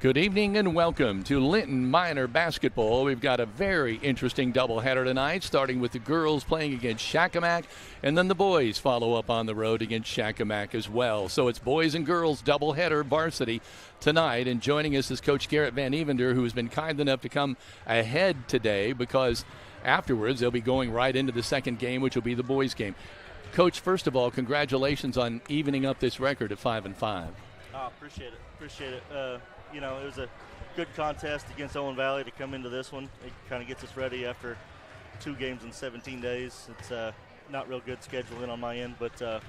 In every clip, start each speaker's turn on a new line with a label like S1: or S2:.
S1: Good evening and welcome to Linton Minor Basketball. We've got a very interesting doubleheader tonight, starting with the girls playing against Shakamak, and then the boys follow up on the road against Shakamak as well. So it's boys and girls doubleheader varsity tonight, and joining us is Coach Garrett Van Evender, who has been kind enough to come ahead today because afterwards they'll be going right into the second game, which will be the boys' game. Coach, first of all, congratulations on evening up this record at 5-5.
S2: Appreciate it. It was a good contest against Owen Valley to come into this one. It kind of gets us ready after 2 games in 17 days. It's not real good scheduling on my end, but, I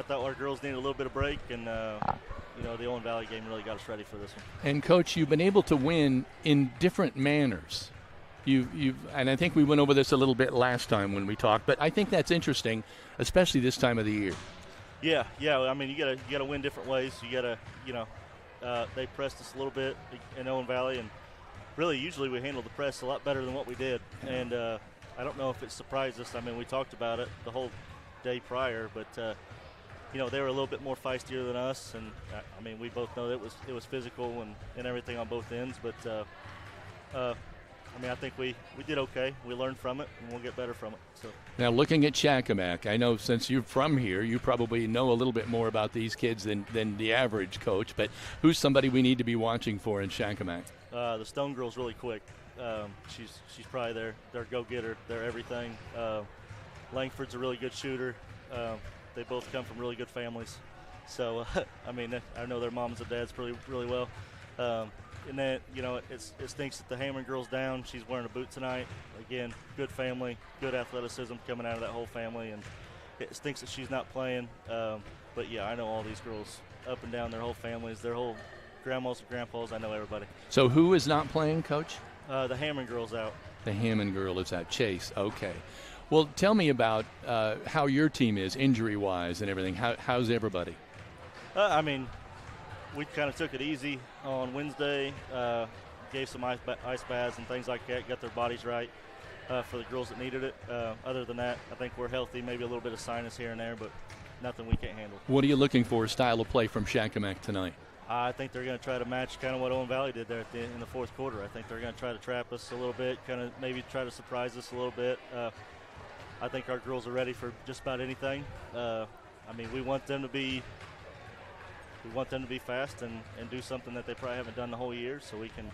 S2: thought our girls needed a little bit of break, and, the Owen Valley game really got us ready for this one.
S1: And, Coach, you've been able to win in different manners. And I think we went over this a little bit last time when we talked, but I think that's interesting, especially this time of the year.
S2: Yeah. I mean, you gotta win different ways. You gotta, they pressed us a little bit in Owen Valley, and really usually we handle the press a lot better than what we did. And I don't know if it surprised us. I mean, we talked about it the whole day prior, but they were a little bit more feistier than us. And I mean, we both know that it was physical and everything on both ends. But I think we did okay. We learned from it, and we'll get better from it. So
S1: now, looking at Shakamak, I know since you're from here, you probably know a little bit more about these kids than the average coach. But who's somebody we need to be watching for in Shakamak?
S2: The Stone girl's really quick. She's probably their go-getter, their everything. Langford's a really good shooter. They both come from really good families. So I know their moms and dads really well. And then, it stinks that the Hammer girl's down. She's wearing a boot tonight. Again, good family, good athleticism coming out of that whole family. And it stinks that she's not playing. But, yeah, I know all these girls up and down, their whole families, their whole grandmas and grandpas. I know everybody.
S1: So who is not playing, Coach?
S2: The Hammond girl's out.
S1: The Hammond girl is out. Chase, okay. Well, tell me about how your team is injury-wise and everything. How's everybody?
S2: We kind of took it easy on Wednesday, gave some ice baths and things like that, got their bodies right for the girls that needed it. Other than that, I think we're healthy, maybe a little bit of sinus here and there, but nothing we can't handle.
S1: What are you looking for, style of play from Shakamak tonight?
S2: I think they're going to try to match kind of what Owen Valley did there in the fourth quarter. I think they're going to try to trap us a little bit, kind of maybe try to surprise us a little bit. I think our girls are ready for just about anything. We want them to be fast and do something that they probably haven't done the whole year, so we can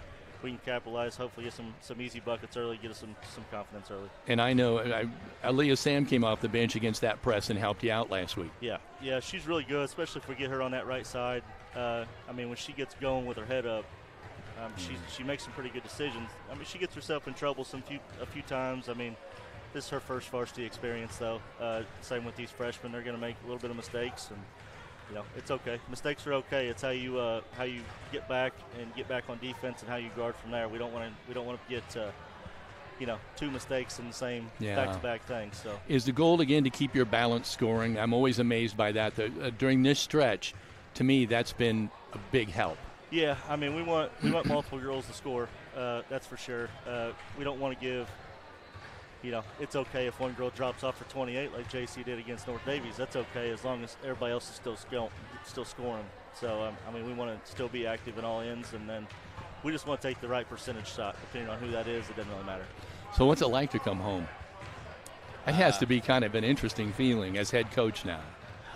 S2: capitalize, hopefully get some easy buckets early, get us some confidence early.
S1: And I know Aaliyah Sam came off the bench against that press and helped you out last week.
S2: Yeah, she's really good, especially if we get her on that right side. When she gets going with her head up, she makes some pretty good decisions. She gets herself in trouble a few times. This is her first varsity experience, though. Same with these freshmen. They're going to make a little bit of mistakes, and it's okay. Mistakes are okay. It's how you get back on defense and how you guard from there. We don't want to get 2 mistakes in the same back-to-back thing. So
S1: is the goal again to keep your balanced scoring? I'm always amazed by that. During this stretch, to me, that's been a big help.
S2: Yeah, we want multiple girls to score. That's for sure. We don't want to give. It's okay if one girl drops off for 28 like JC did against North Davies. That's okay as long as everybody else is still scoring. So, we want to still be active in all ends, and then we just want to take the right percentage shot. Depending on who that is, it doesn't really matter.
S1: So what's it like to come home? It has to be kind of an interesting feeling as head coach now.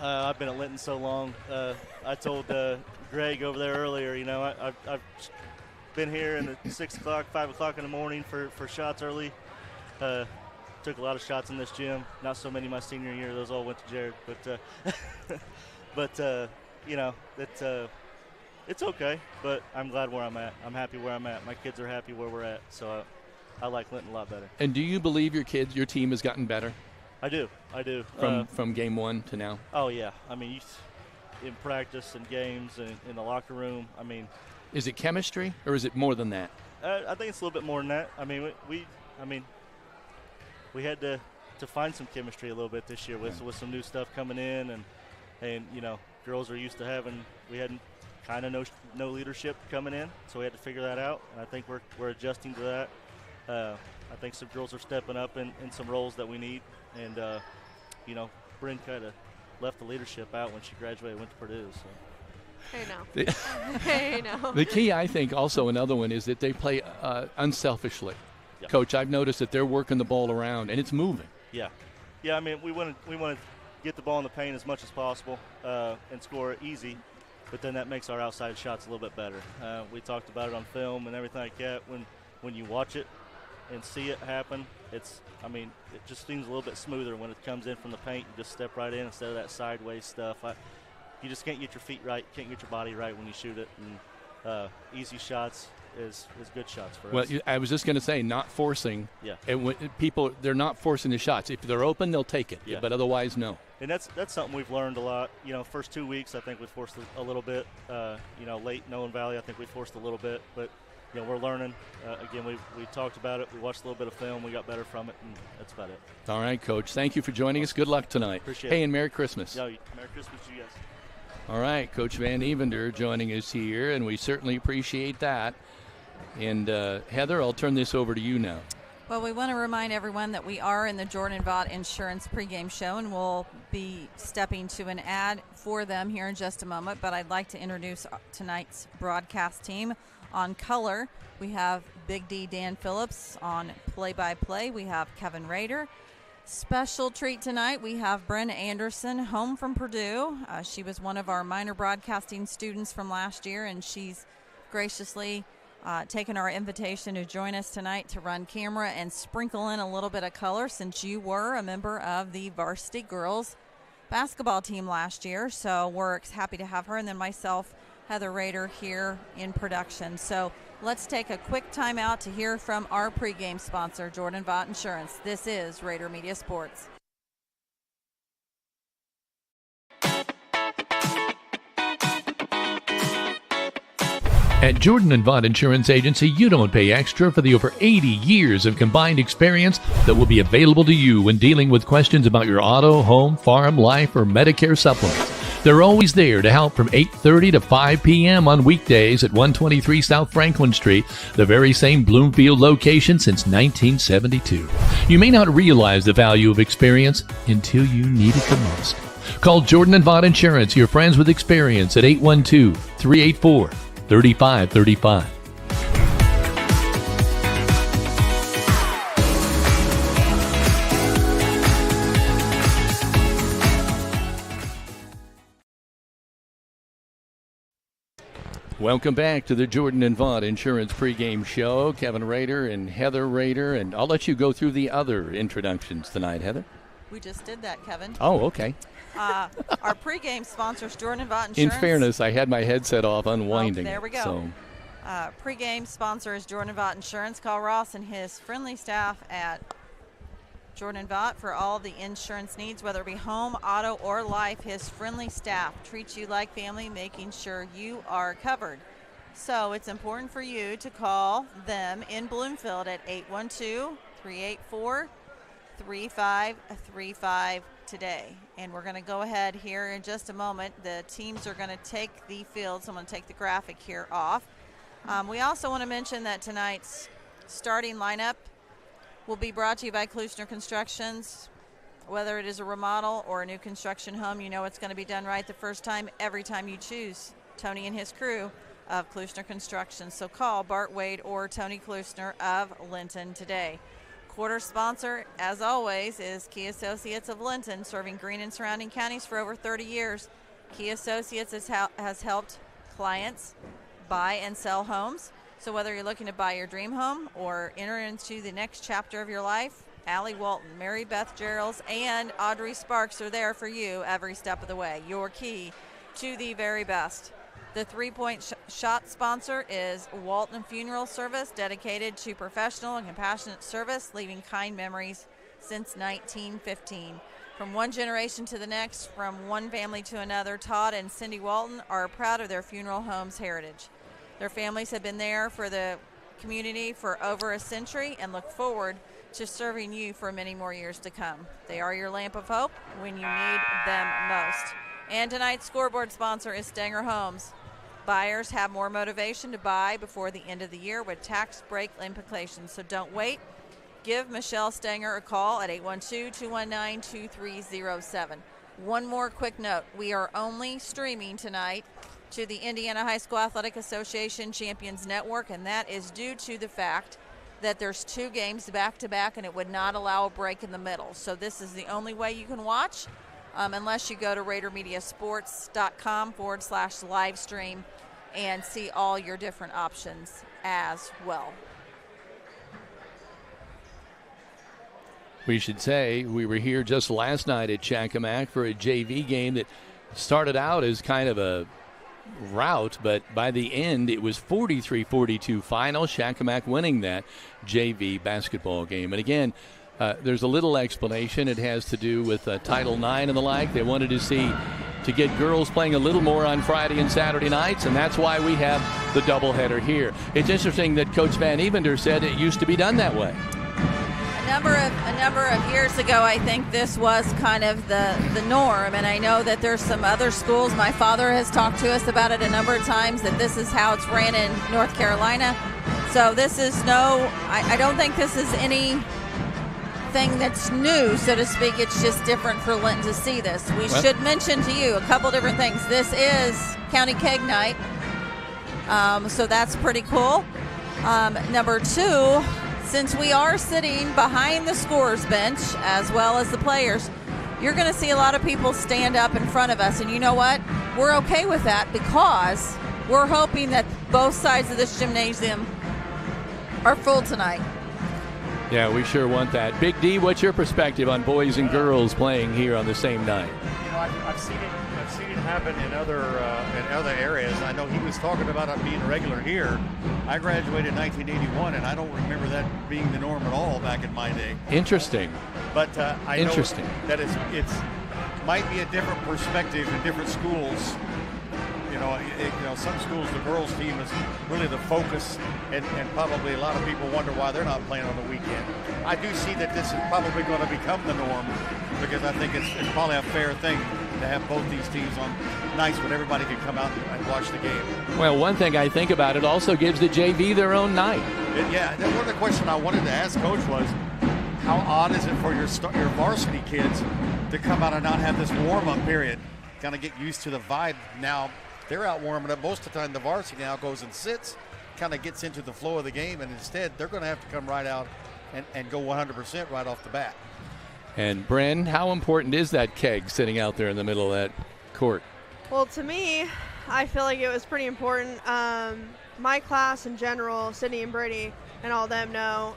S2: I've been at Linton so long. I told Greg over there earlier, I've been here in the 6 o'clock, 5 o'clock in the morning for shots early. Took a lot of shots in this gym. Not so many my senior year. Those all went to Jared. But it's okay. But I'm glad where I'm at. I'm happy where I'm at. My kids are happy where we're at. So I like Linton a lot better.
S1: And do you believe your team has gotten better?
S2: I do.
S1: From game 1 to now?
S2: Oh, yeah. In practice and games and in the locker room,
S1: Is it chemistry or is it more than that?
S2: I think it's a little bit more than that. We had to find some chemistry a little bit this year with some new stuff coming in, and girls are used to we had kind of no leadership coming in, so we had to figure that out, and I think we're adjusting to that. I think some girls are stepping up in some roles that we need, and Brynn kind of left the leadership out when she graduated and went to Purdue. So
S3: Hey, no. Hey, no.
S1: The key, I think, also another one is that they play unselfishly.
S2: Yep.
S1: Coach, I've noticed that they're working the ball around and it's moving.
S2: Yeah. I mean, we want to get the ball in the paint as much as possible and score it easy, but then that makes our outside shots a little bit better. We talked about it on film and everything like that. When you watch it and see it happen, it just seems a little bit smoother when it comes in from the paint. You just step right in instead of that sideways stuff. You just can't get your feet right, can't get your body right when you shoot it, and easy shots is good shots for us.
S1: Well, I was just going to say, not forcing.
S2: Yeah.
S1: People, they're not forcing the shots. If they're open, they'll take it.
S2: Yeah.
S1: But otherwise, no.
S2: And that's something we've learned a lot. First 2 weeks, I think we forced a little bit. Late in Owen Valley, I think we forced a little bit. But, we're learning. Again, we talked about it. We watched a little bit of film. We got better from it, and that's about it.
S1: All right, Coach. Thank you for joining us. Good luck tonight.
S2: Appreciate it.
S1: Hey, and Merry Christmas.
S2: Yeah, Merry Christmas to you guys.
S1: All right, Coach Van Evender joining us here, and we certainly appreciate that. And, Heather, I'll turn this over to you now.
S4: Well, we want to remind everyone that we are in the Jordan Vaught Insurance pregame show, and we'll be stepping to an ad for them here in just a moment. But I'd like to introduce tonight's broadcast team. On color, we have Big D Dan Phillips. On play-by-play, we have Kevin Rader. Special treat tonight, we have Brynn Annderson, home from Purdue. She was one of our minor broadcasting students from last year, and she's graciously taken our invitation to join us tonight to run camera and sprinkle in a little bit of color, since you were a member of the varsity girls basketball team last year. So we're happy to have her, and then myself, Heather Rader, here in production. So let's take a quick time out to hear from our pregame sponsor, Jordan Vaught Insurance. This is Raider Media Sports.
S1: At Jordan & Vaught Insurance Agency, you don't pay extra for the over 80 years of combined experience that will be available to you when dealing with questions about your auto, home, farm, life, or Medicare supplements. They're always there to help from 8:30 to 5 p.m. on weekdays at 123 South Franklin Street, the very same Bloomfield location since 1972. You may not realize the value of experience until you need it the most. Call Jordan & Vaught Insurance, your friends with experience, at 812-384-3535. Welcome back to the Jordan & Vaught Insurance pregame show. Kevin Rader and Heather Rader, and I'll let you go through the other introductions tonight, Heather.
S4: We just did that, Kevin.
S1: Oh, okay.
S4: Our pregame sponsors, Jordan Vaught Insurance.
S1: In fairness, I had my headset off unwinding.
S4: Oh, there we go.
S1: So.
S4: Pregame sponsor is Jordan Vaught Insurance. Call Ross and his friendly staff at Jordan Vaught for all the insurance needs, whether it be home, auto, or life. His friendly staff treats you like family, making sure you are covered. So it's important for you to call them in Bloomfield at 812-384-3535 today. And we're going to go ahead here in just a moment. The teams are going to take the field, so I'm going to take the graphic here off. We also want to mention that tonight's starting lineup will be brought to you by Klushner Constructions. Whether it is a remodel or a new construction home, you know it's going to be done right the first time, every time you choose Tony and his crew of Klushner Construction. So call Bart Wade or Tony Klushner of Linton today. Quarter sponsor, as always, is Key Associates of Linton, serving Greene and surrounding counties for over 30 years. Key Associates has helped clients buy and sell homes. So whether you're looking to buy your dream home or enter into the next chapter of your life, Allie Walton, Mary Beth Geralds, and Audrey Sparks are there for you every step of the way. Your key to the very best. The three-point shot sponsor is Walton Funeral Service, dedicated to professional and compassionate service, leaving kind memories since 1915. From one generation to the next, from one family to another, Todd and Cindy Walton are proud of their funeral home's heritage. Their families have been there for the community for over a century and look forward to serving you for many more years to come. They are your lamp of hope when you need them most. And tonight's scoreboard sponsor is Stenger Homes. Buyers have more motivation to buy before the end of the year with tax break implications, so don't wait. Give Michelle Stenger a call at 812-219-2307. One more quick note. We are only streaming tonight to the Indiana High School Athletic Association Champions Network, and that is due to the fact that there's 2 games back-to-back, and it would not allow a break in the middle. So this is the only way you can watch, unless you go to RaiderMediaSports.com/live stream and see all your different options as well.
S1: We should say we were here just last night at Shakamak for a JV game that started out as kind of a rout, but by the end it was 43-42 final. Shakamak winning that JV basketball game. And again, there's a little explanation. It has to do with Title IX and the like. They wanted to get girls playing a little more on Friday and Saturday nights, and that's why we have the doubleheader here. It's interesting that Coach Van Evender said it used to be done that way.
S4: A number of years ago, I think this was kind of the norm, and I know that there's some other schools. My father has talked to us about it a number of times, that this is how it's ran in North Carolina. So this is I don't think this is anything that's new, so to speak. It's just different for Linton to see this. We should mention to you a couple different things. This is County Keg Night, so that's pretty cool. Number 2, since we are sitting behind the scorer's bench as well as the players, you're going to see a lot of people stand up in front of us. And you know what? We're okay with that because we're hoping that both sides of this gymnasium are full tonight.
S1: Yeah, we sure want that. Big D, what's your perspective on boys and girls playing here on the same night?
S5: You know, I've seen it happen in other areas. I know he was talking about it being regular here. I graduated in 1981, and I don't remember that being the norm at all back in my day.
S1: Interesting.
S5: But I know that it's might be a different perspective in different schools. You know, some schools, the girls' team is really the focus, and probably a lot of people wonder why they're not playing on the weekend. I do see that this is probably going to become the norm, because I think it's probably a fair thing to have both these teams on nights when everybody can come out and watch the game.
S1: Well, one thing I think about, it also gives the JV their own night.
S5: Yeah, one of the questions I wanted to ask Coach was, how odd is it for your varsity kids to come out and not have this warm-up period, kind of get used to the vibe? Now they're out warming up. Most of the time the varsity now goes and sits, kind of gets into the flow of the game, and instead they're going to have to come right out and go 100% right off the bat.
S1: And Brynn, how important is that keg sitting out there in the middle of that court?
S3: Well, to me, I feel like it was pretty important. My class in general, Sydney and Brittany and all them know,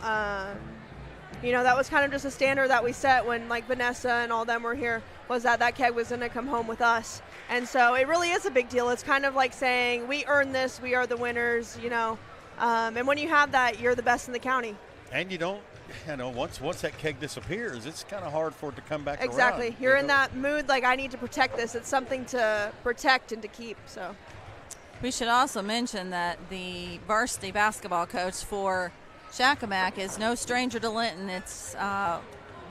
S3: that was kind of just a standard that we set when like Vanessa and all them were here, was that keg was going to come home with us. And so it really is a big deal. It's kind of like saying we earned this, we are the winners, and when you have that, you're the best in the county.
S5: And you don't, once that keg disappears, it's kind of hard for it to come back
S3: exactly.
S5: around.
S3: You're in that mood like, I need to protect this. It's something to protect and to keep. So
S4: we should also mention that the varsity basketball coach for Shakamak is no stranger to Linton. It's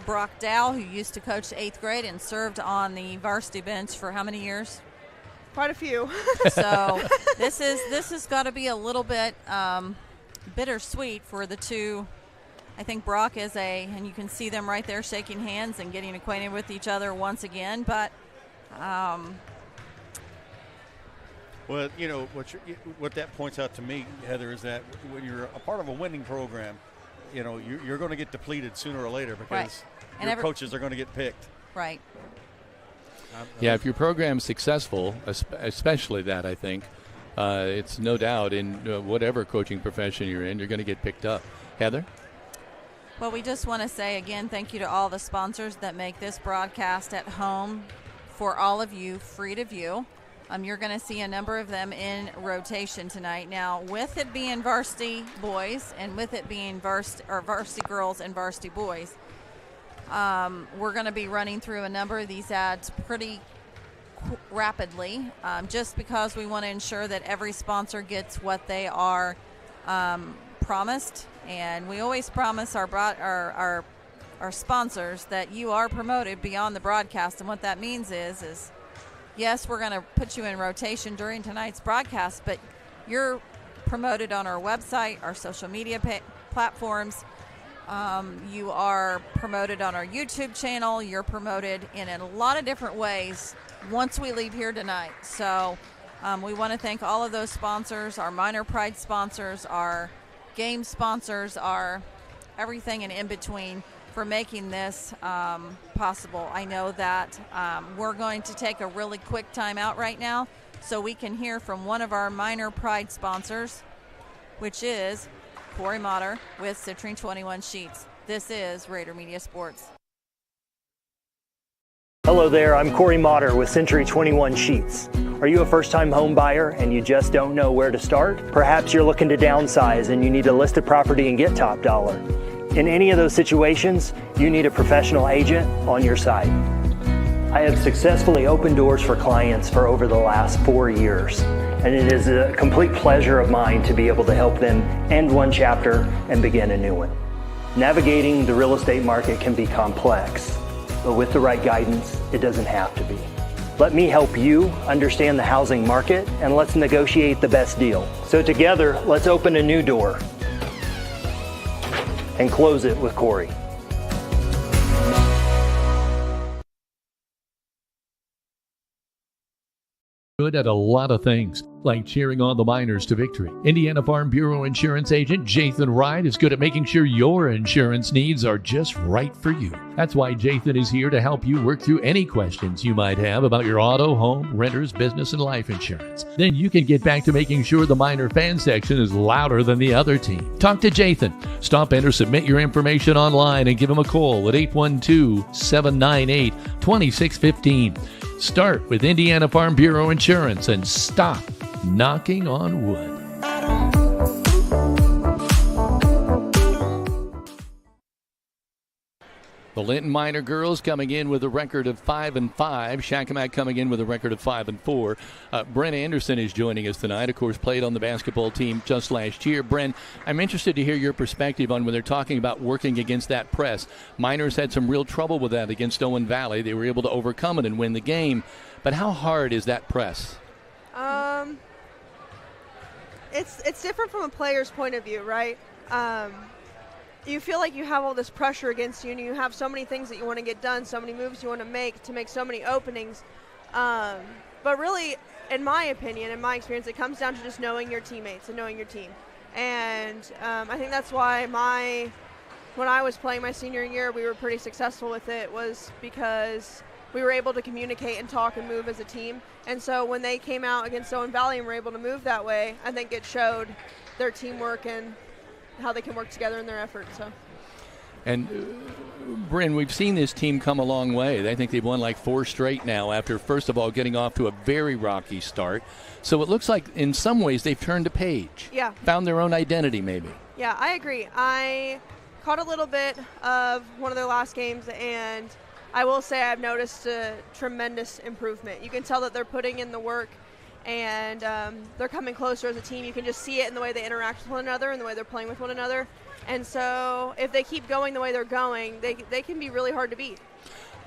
S4: Brock Dow, who used to coach 8th grade and served on the varsity bench for how many years?
S3: Quite a few.
S4: So this has got to be a little bit bittersweet for the two. I think Brock is and you can see them right there shaking hands and getting acquainted with each other once again. But
S5: well, what that points out to me, Heather, is that when you're a part of a winning program, you're going to get depleted sooner or later, because your coaches are going to get picked.
S4: Right.
S1: Yeah, if your program's successful, especially that, I think, it's no doubt in whatever coaching profession you're in, you're going to get picked up. Heather?
S4: Well, we just want to say again, thank you to all the sponsors that make this broadcast at home for all of you, free to view. You're going to see a number of them in rotation tonight. Now, with it being varsity boys and with it being varsity girls and varsity boys, we're going to be running through a number of these ads pretty rapidly, just because we want to ensure that every sponsor gets what they are promised. And we always promise our sponsors that you are promoted beyond the broadcast. And what that means is yes, we're going to put you in rotation during tonight's broadcast, but you're promoted on our website, our social media platforms. You are promoted on our YouTube channel. You're promoted in a lot of different ways once we leave here tonight. So We want to thank all of those sponsors, our Minor Pride sponsors, our game sponsors, our everything and in between for making this possible. I know that we're going to take a really quick time out right now so we can hear from one of our Minor Pride sponsors, which is Corey Motter with Citrine 21 Sheets. This is Raider Media Sports.
S6: Hello there, I'm Corey Motter with Century 21 Sheets. Are you a first-time home buyer and you just don't know where to start? Perhaps you're looking to downsize and you need a listed property and get top dollar. In any of those situations, you need a professional agent on your side. I have successfully opened doors for clients for over the last 4 years, and it is a complete pleasure of mine to be able to help them end one chapter and begin a new one. Navigating the real estate market can be complex, but with the right guidance, it doesn't have to be. Let me help you understand the housing market and let's negotiate the best deal. So together, let's open a new door and close it with Corey.
S1: Good at a lot of things, like cheering on the Miners to victory. Indiana Farm Bureau insurance agent Jathan Wright is good at making sure your insurance needs are just right for you. That's why Jathan is here to help you work through any questions you might have about your auto, home, renters, business, and life insurance. Then you can get back to making sure the Miner fan section is louder than the other team. Talk to Jathan. Stop in or submit your information online and give him a call at 812-798-2615. Start with Indiana Farm Bureau Insurance and stop knocking on wood. The Linton Minor girls coming in with a record of 5-5. Shakamak coming in with a record of 5-4. Brynn Annderson is joining us tonight. Of course, played on the basketball team just last year. Brynn, I'm interested to hear your perspective on when they're talking about working against that press. Miners had some real trouble with that against Owen Valley. They were able to overcome it and win the game. But how hard is that press?
S3: It's different from a player's point of view, right? You feel like you have all this pressure against you and you have so many things that you want to get done, so many moves you want to make so many openings. But really, in my opinion, in my experience, it comes down to just knowing your teammates and knowing your team. And I think that's why when I was playing my senior year, we were pretty successful with it, was because we were able to communicate and talk and move as a team. And so when they came out against Owen Valley and were able to move that way, I think it showed their teamwork and how they can work together in their efforts. So.
S1: And Brynn, we've seen this team come a long way. I think they've won like 4 straight now after, first of all, getting off to a very rocky start. So it looks like in some ways they've turned a page.
S3: Yeah.
S1: Found their own identity maybe.
S3: Yeah, I agree. I caught a little bit of one of their last games, and I will say I've noticed a tremendous improvement. You can tell that they're putting in the work, and they're coming closer as a team. You can just see it in the way they interact with one another and the way they're playing with one another. And so if they keep going the way they're going, they can be really hard to beat.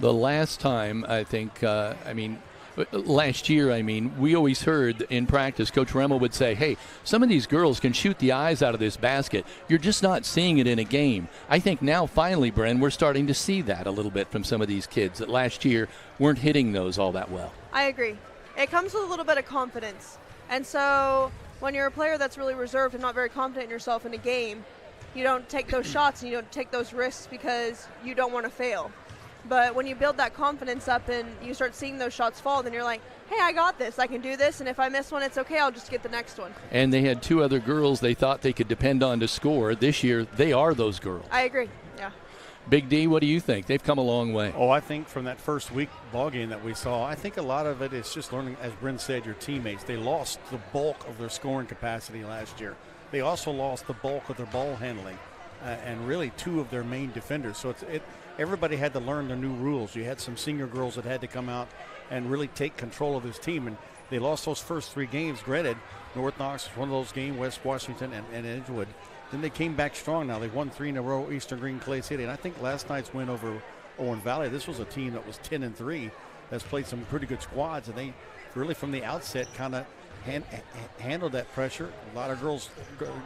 S1: The last time, I think, last year, we always heard in practice, Coach Remmel would say, hey, some of these girls can shoot the eyes out of this basket. You're just not seeing it in a game. I think now, finally, Brynn, we're starting to see that a little bit from some of these kids that last year weren't hitting those all that well. I
S3: agree. It comes with a little bit of confidence. And so when you're a player that's really reserved and not very confident in yourself in a game, you don't take those shots and you don't take those risks because you don't want to fail. But when you build that confidence up and you start seeing those shots fall, then you're like, hey, I got this. I can do this. And if I miss one, it's okay. I'll just get the next one.
S1: And they had 2 other girls they thought they could depend on to score. This year, they are those girls.
S3: I agree. Yeah.
S1: Big D, what do you think? They've come a long way.
S5: Oh, I think from that first week ball game that we saw, I think a lot of it is just learning, as Brynn said, your teammates. They lost the bulk of their scoring capacity last year. They also lost the bulk of their ball handling and really 2 of their main defenders. So everybody had to learn the new rules. You had some senior girls that had to come out and really take control of this team. And they lost those first 3 games. Granted, North Knox was one of those games, West Washington and Edgewood. Then they came back strong now. They've won 3 in a row, Eastern Green, Clay City. And I think last night's win over Owen Valley, this was a team that was 10-3, that's played some pretty good squads. And they really from the outset kind of handled that pressure. A lot of girls,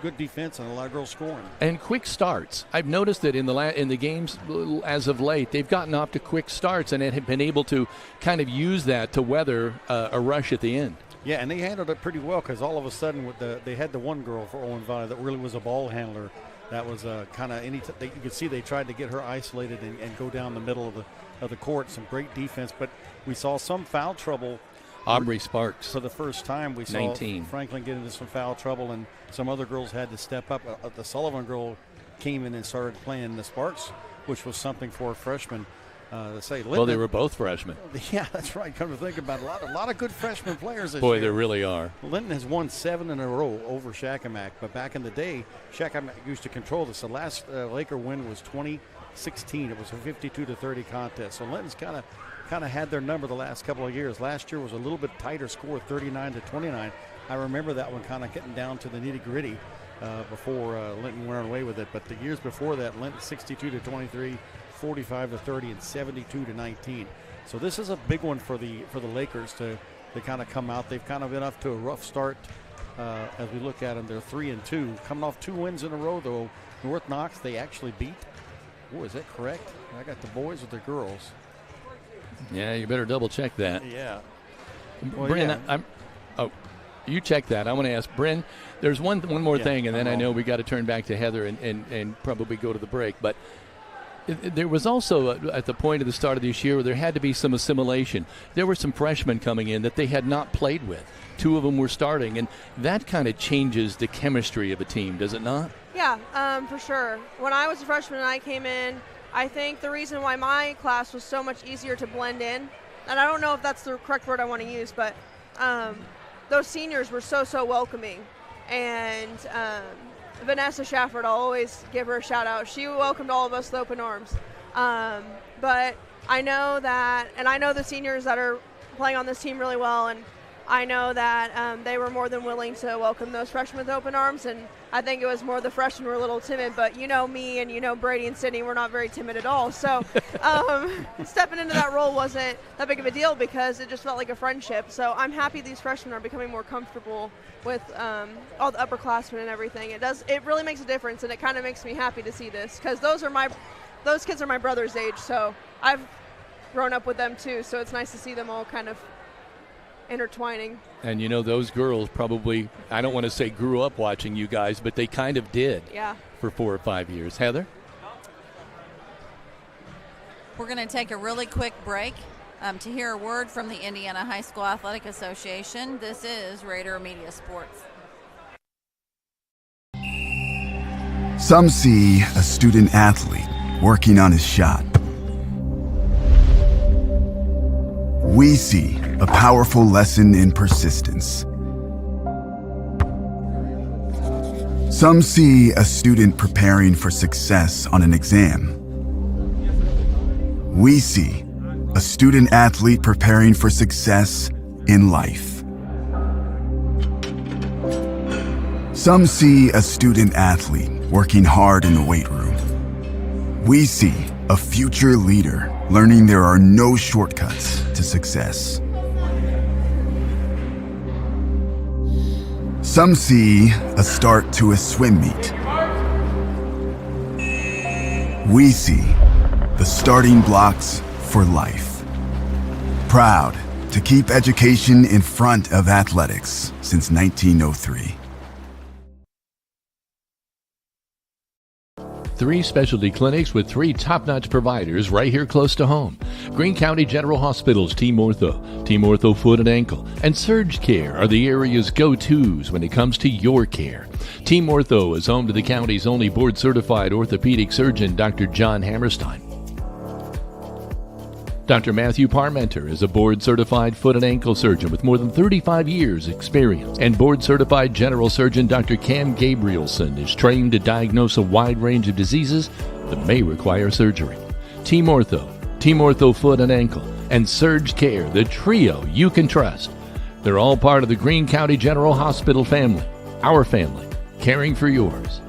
S5: good defense, and a lot of girls scoring.
S1: And quick starts. I've noticed that in the games as of late, they've gotten off to quick starts and have been able to kind of use that to weather a rush at the end.
S5: Yeah, and they handled it pretty well because all of a sudden they had the one girl for Owen Valley that really was a ball handler. That was kind of you could see they tried to get her isolated and go down the middle of the court. Some great defense, but we saw some foul trouble.
S1: Aubrey Sparks.
S5: For the first time, we saw
S1: 19.
S5: Franklin get into some foul trouble, and some other girls had to step up. The Sullivan girl came in and started playing the Sparks, which was something for a freshman to say. Linton,
S1: well, they were both freshmen.
S5: Yeah, that's right. Come to think about it, a lot of good freshman players this
S1: Boy,
S5: year.
S1: there really are.
S5: Linton has won 7 in a row over Shakamak, but back in the day, Shakamak used to control this. The last Laker win was 2016. It was a 52-30 contest. So Linton's kind of had their number the last couple of years. Last year was a little bit tighter score, 39-29. I remember that one kind of getting down to the nitty-gritty before Linton went away with it. But the years before that, Linton 62-23, 45-30, and 72-19. So this is a big one for the Lakers to kind of come out. They've kind of been off to a rough start as we look at them. They're 3-2, coming off 2 wins in a row though. North Knox they actually beat. Oh, is that correct? I got the boys with the girls.
S1: Yeah, you better double check that.
S5: Yeah. Well,
S1: Brynn,
S5: yeah.
S1: You check that. I want to ask Brynn. There's one more thing, and then I know we got to turn back to Heather and probably go to the break. But there was also at the point of the start of this year where there had to be some assimilation. There were some freshmen coming in that they had not played with. 2 of them were starting, and that kind of changes the chemistry of a team, does it not?
S3: Yeah, for sure. When I was a freshman and I came in, I think the reason why my class was so much easier to blend in, and I don't know if that's the correct word I want to use, but those seniors were so welcoming. And Vanessa Shafford, I'll always give her a shout out. She welcomed all of us with open arms. But I know that, and I know the seniors that are playing on this team really well, and I know that they were more than willing to welcome those freshmen with open arms, and I think it was more the freshmen were a little timid, but you know me and you know Brady and Sydney, we're not very timid at all. So stepping into that role wasn't that big of a deal because it just felt like a friendship. So I'm happy these freshmen are becoming more comfortable with all the upperclassmen and everything. It really makes a difference, and it kind of makes me happy to see this because those kids are my brother's age, so I've grown up with them too. So it's nice to see them all kind of intertwining.
S1: And you know, those girls probably, I don't want to say grew up watching you guys, but they kind of did.
S3: Yeah.
S1: For 4 or 5 years. Heather?
S4: We're going to take a really quick break to hear a word from the Indiana High School Athletic Association. This is Rader Media Sports.
S7: Some see a student athlete working on his shot. We see a powerful lesson in persistence. Some see a student preparing for success on an exam. We see a student athlete preparing for success in life. Some see a student athlete working hard in the weight room. We see a future leader learning there are no shortcuts to success. Some see a start to a swim meet. We see the starting blocks for life. Proud to keep education in front of athletics since 1903.
S1: 3 specialty clinics with 3 top-notch providers right here close to home. Greene County General Hospital's Team Ortho Foot and Ankle, and Surge Care are the area's go-tos when it comes to your care. Team Ortho is home to the county's only board-certified orthopedic surgeon, Dr. John Hammerstein. Dr. Matthew Parmenter is a board-certified foot and ankle surgeon with more than 35 years' experience. And board-certified general surgeon Dr. Cam Gabrielson is trained to diagnose a wide range of diseases that may require surgery. Team Ortho Foot and Ankle, and Surge Care, the trio you can trust. They're all part of the Greene County General Hospital family. Our family, caring for yours.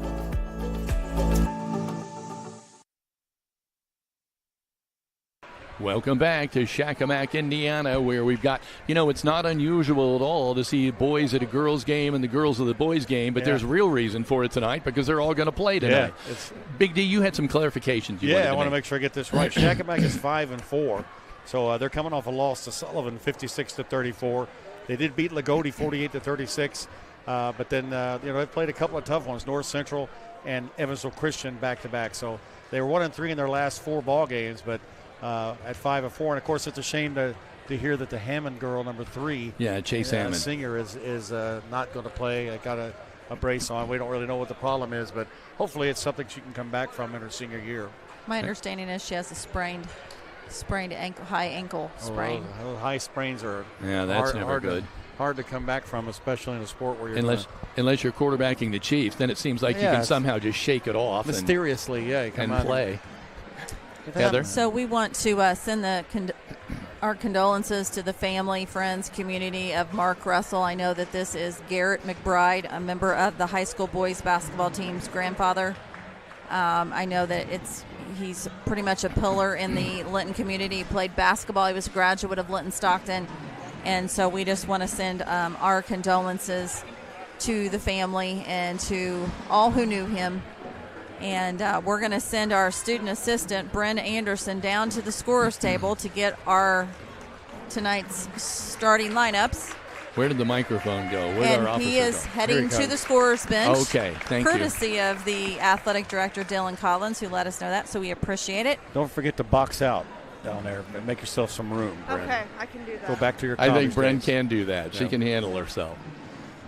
S1: Welcome back to Shakamak, Indiana, where we've got, it's not unusual at all to see boys at a girls' game and the girls at the boys' game, but there's real reason for it tonight because they're all going to play tonight. Yeah, Big D, you had some clarifications.
S5: I want to make sure I get this right. Shakamak is 5-4, so they're coming off a loss to Sullivan, 56-34. They did beat Lagodi 48-36, but then they played a couple of tough ones, North Central and Evansville Christian back-to-back. So they were 1-3 in their last 4 ball games, but at 5-4. And of course, it's a shame to hear that the Hammond girl, number 3,
S1: Chase Hammond,
S5: Singer, is not going to play. I got a brace on. We don't really know what the problem is, but hopefully it's something she can come back from in her senior year.
S4: My understanding is she has a sprained ankle, high ankle sprain.
S5: High sprains are
S1: that's never good.
S5: Hard to come back from, especially in a sport where you're
S1: unless you're quarterbacking the Chiefs, then it seems like you can somehow just shake it off
S5: mysteriously,
S1: and play. Heather?
S4: So we want to send our condolences to the family, friends, community of Mark Russell. I know that this is Garrett McBride, a member of the high school boys basketball team's grandfather. I know that he's pretty much a pillar in the Linton community. He played basketball. He was a graduate of Linton Stockton. And so we just want to send our condolences to the family and to all who knew him. And we're going to send our student assistant, Brynn Annderson, down to the scorer's table to get our tonight's starting lineups.
S1: Where did the microphone go? Where did our officer
S4: he is
S1: go?
S4: heading to the scorer's bench.
S1: Okay, thank you.
S4: Courtesy of the athletic director, Dylan Collins, who let us know that, so we appreciate it.
S5: Don't forget to box out down there and make yourself some room, Brynn.
S3: Okay, I can do that.
S5: Go back to your
S1: I think
S5: college
S1: Brynn
S5: days.
S1: can do that.
S5: Yeah.
S1: She can handle herself.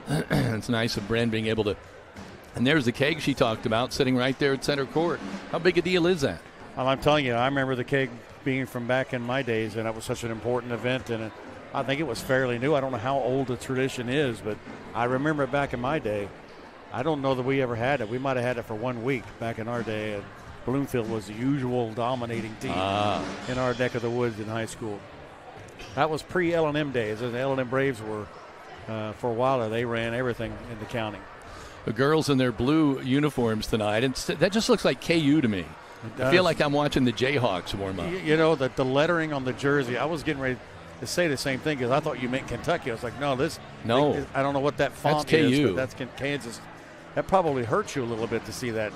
S1: It's nice of Brynn being able to. And there's the keg she talked about sitting right there at center court. How big a deal is that?
S5: Well, I'm telling you, I remember the keg being from back in my days, and it was such an important event, and I think it was fairly new. I don't know how old the tradition is, but I remember it back in my day. I don't know that we ever had it. We might have had it for 1 week back in our day, and Bloomfield was the usual dominating team in our neck of the woods in high school. That was pre-L&M days. The L&M Braves were, for a while, they ran everything in the county.
S1: The girls in their blue uniforms tonight, and that just looks like KU to me. I feel like I'm watching the Jayhawks warm up.
S5: You know, the lettering on the jersey, I was getting ready to say the same thing because I thought you meant Kentucky. I was like, no. I don't know what that font
S1: that's KU.
S5: is, but that's Kansas. That probably hurts you a little bit to see that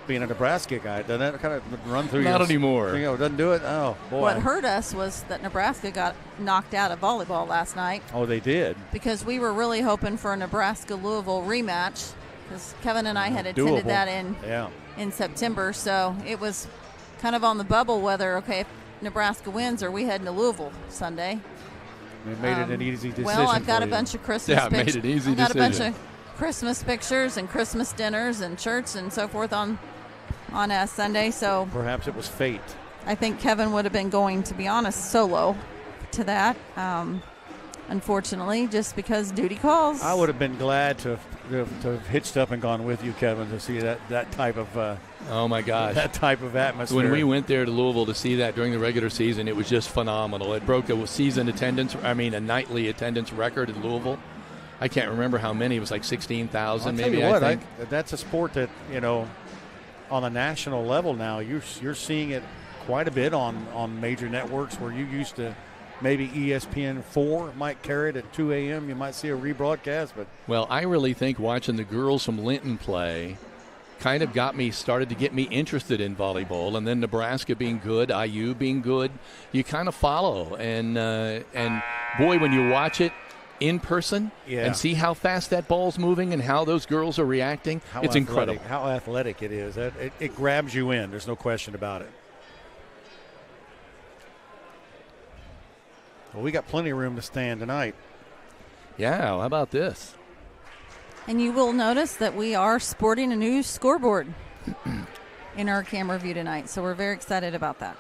S5: being a Nebraska guy. Doesn't that kind of run through
S1: Not anymore.
S5: Doesn't do it? Oh, boy.
S4: What hurt us was that Nebraska got knocked out of volleyball last night.
S5: Oh, they did?
S4: Because we were really hoping for a Nebraska-Louisville rematch because Kevin and I had attended that in September. So it was kind of on the bubble whether, if Nebraska wins or we heading to Louisville Sunday.
S5: It made it an easy decision.
S4: Well, I've got a bunch of Christmas pictures.
S1: Yeah, made it easy
S4: I've got
S1: decision.
S4: a bunch of Christmas pictures and Christmas dinners and church and so forth on a Sunday. So
S5: perhaps it was fate.
S4: I think Kevin would have been going, to be honest, solo to that. Unfortunately, just because duty calls.
S5: I would have been glad to have hitched up and gone with you, Kevin, to see that type of
S1: oh my gosh,
S5: that type of atmosphere.
S1: When we went there to Louisville to see that during the regular season, it was just phenomenal. It broke a nightly attendance record in Louisville. I can't remember how many. It was like 16,000 maybe. I think
S5: that's a sport that, on a national level now, you're seeing it quite a bit on major networks where you used to. Maybe ESPN4 might carry it at 2 a.m. You might see a rebroadcast.
S1: Well, I really think watching the girls from Linton play kind of started to get me interested in volleyball. And then Nebraska being good, IU being good, you kind of follow. And boy, when you watch it in person and see how fast that ball's moving and how those girls are reacting, it's incredible.
S5: How athletic it is. It grabs you in. There's no question about it. Well, we got plenty of room to stand tonight.
S1: Yeah, how about this?
S4: And you will notice that we are sporting a new scoreboard in our camera view tonight, so we're very excited about that.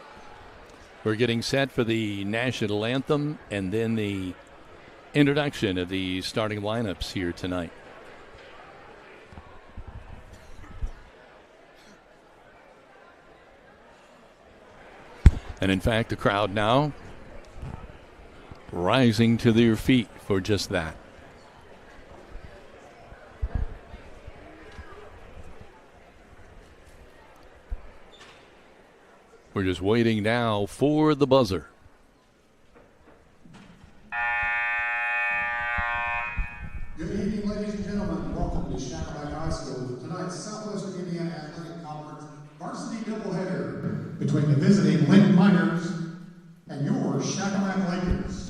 S1: We're getting set for the national anthem and then the introduction of the starting lineups here tonight. And in fact, the crowd now rising to their feet for just that. We're just waiting now for the buzzer.
S8: Good evening, ladies and gentlemen. Welcome to Shakamak High School. Tonight's Southwestern Indiana Athletic Conference varsity doubleheader between the visiting Linton Miners and your Shakamak Lakers.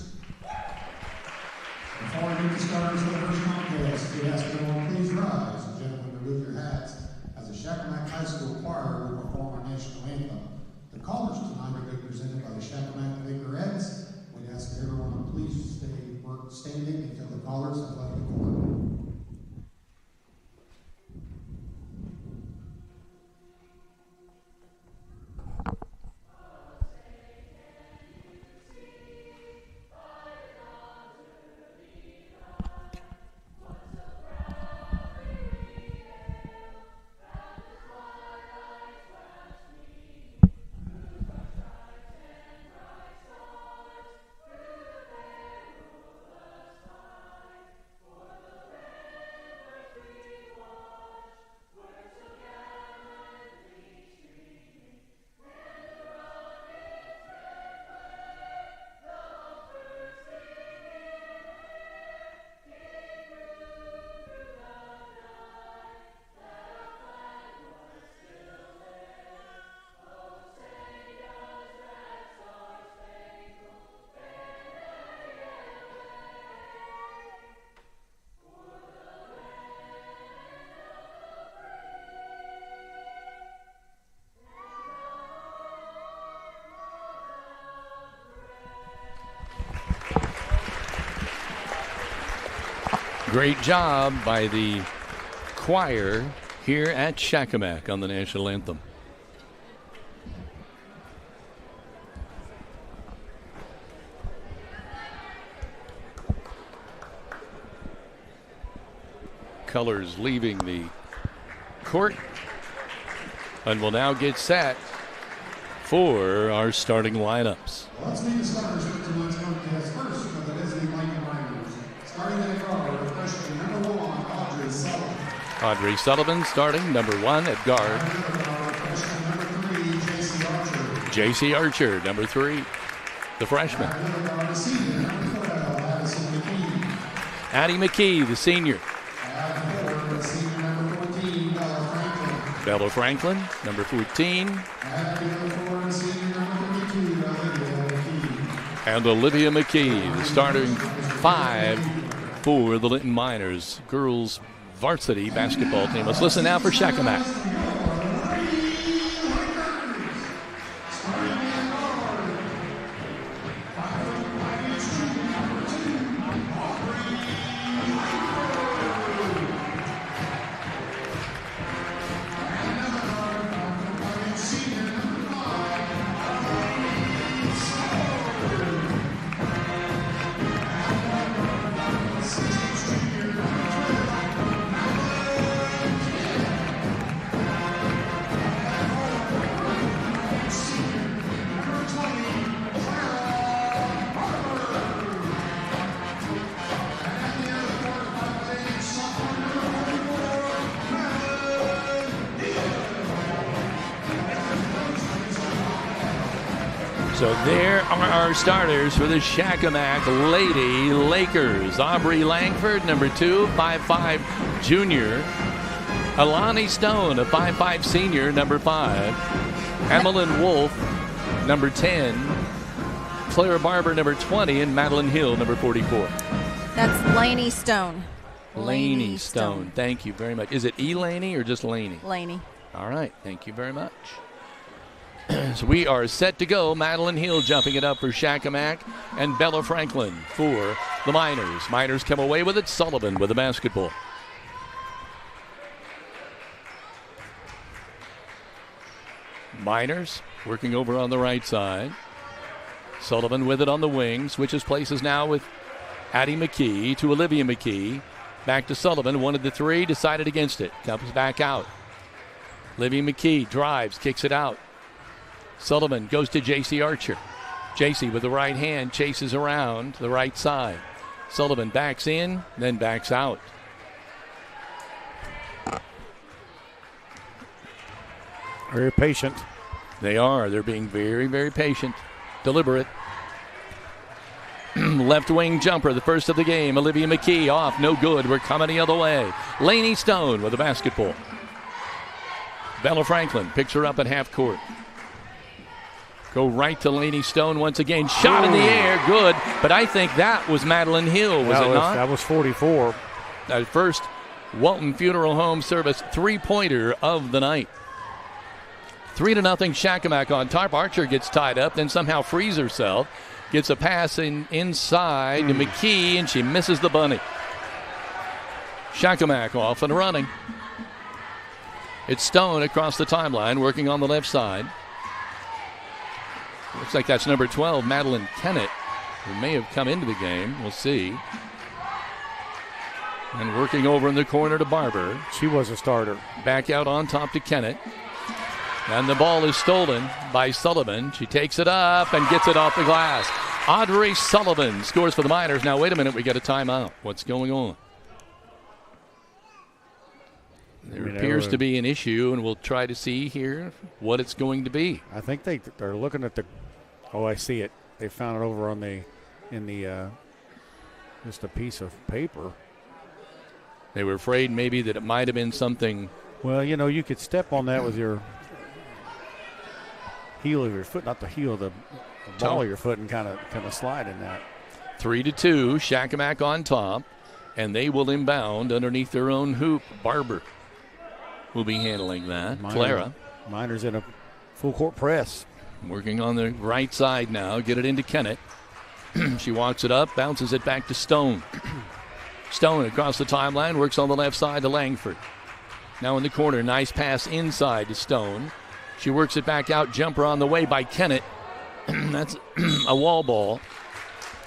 S8: The the starters for the first contest. We ask everyone please rise and gentlemen remove your hats as the Shakamak High School Choir will perform our national anthem. The callers tonight are being presented by the Shakamak Vaporettes. We ask everyone to please stay standing until the callers have left the court.
S1: Great job by the choir here at Shakamak on the national anthem. Colors leaving the court and will now get set for our starting lineups.
S8: Let's meet the starters for tonight's contest. First, for the visiting Lincoln Miners. Starting in the guard, freshman number 1, Audrey Sullivan.
S1: Audrey Sullivan starting, number 1 at guard.
S8: Freshman number 3, J.C. Archer.
S1: J.C. Archer, number 3, the freshman.
S8: Senior, number 12, Addison McKee.
S1: Addie McKee, the senior.
S8: Senior number 14, Bella Franklin.
S1: Bella Franklin, number 14. And Olivia McKee, the starting 5 for the Linton Miners girls varsity basketball team. Let's listen now for Shakamak. So there are our starters for the Shakamak Lady Lakers. Aubrey Langford, number 2, 5'5" junior. Alani Stone, a 5'5" senior, number 5. Emmeline Wolf, number 10. Claire Barber, number 20. And Madeline Hill, number 44.
S4: That's Laney Stone.
S1: Laney Stone. Thank you very much. Is it Elaney or just Laney?
S4: Laney.
S1: All right. Thank you very much. So we are set to go. Madeline Hill jumping it up for Shakamak and Bella Franklin for the Miners. Miners come away with it. Sullivan with the basketball. Miners working over on the right side. Sullivan with it on the wing. Switches places now with Addie McKee to Olivia McKee. Back to Sullivan. Wanted the 3, decided against it. Comes back out. Olivia McKee drives, kicks it out. Sullivan goes to J.C. Archer. J.C. with the right hand chases around the right side. Sullivan backs in, then backs out.
S5: Very patient.
S1: They are. They're being very, very patient. Deliberate. Left wing jumper, the first of the game. Olivia McKee off, no good. We're coming the other way. Laney Stone with the basketball. Bella Franklin picks her up at half court. Go right to Lainey Stone once again. Shot in the air, good. But I think that was Madeline Hill, was it not?
S5: That was 44.
S1: That first Walton Funeral Home Service three-pointer of the night. 3-0 Shakamak on top. Archer gets tied up, then somehow frees herself. Gets a pass inside to McKee, and she misses the bunny. Shakamak off and running. It's Stone across the timeline, working on the left side. Looks like that's number 12, Madeline Kennett, who may have come into the game. We'll see. And working over in the corner to Barber.
S5: She was a starter.
S1: Back out on top to Kennett. And the ball is stolen by Sullivan. She takes it up and gets it off the glass. Audrey Sullivan scores for the Miners. Now, wait a minute. We got a timeout. What's going on? There appears to be an issue, and we'll try to see here what it's going to be.
S5: I think they're looking at the. Oh, I see it. They found it over on just a piece of paper.
S1: They were afraid maybe that it might have been something.
S5: Well, you could step on that with your heel of your foot, not the heel, the ball of your foot, and kind of slide in that.
S1: 3-2, Shakamak on top, and they will inbound underneath their own hoop. Barber will be handling that. Clara.
S5: Miners in a full court press.
S1: Working on the right side now. Get it into Kennett. She walks it up, bounces it back to Stone. Stone across the timeline, works on the left side to Langford. Now in the corner, nice pass inside to Stone. She works it back out, jumper on the way by Kennett. That's a wall ball.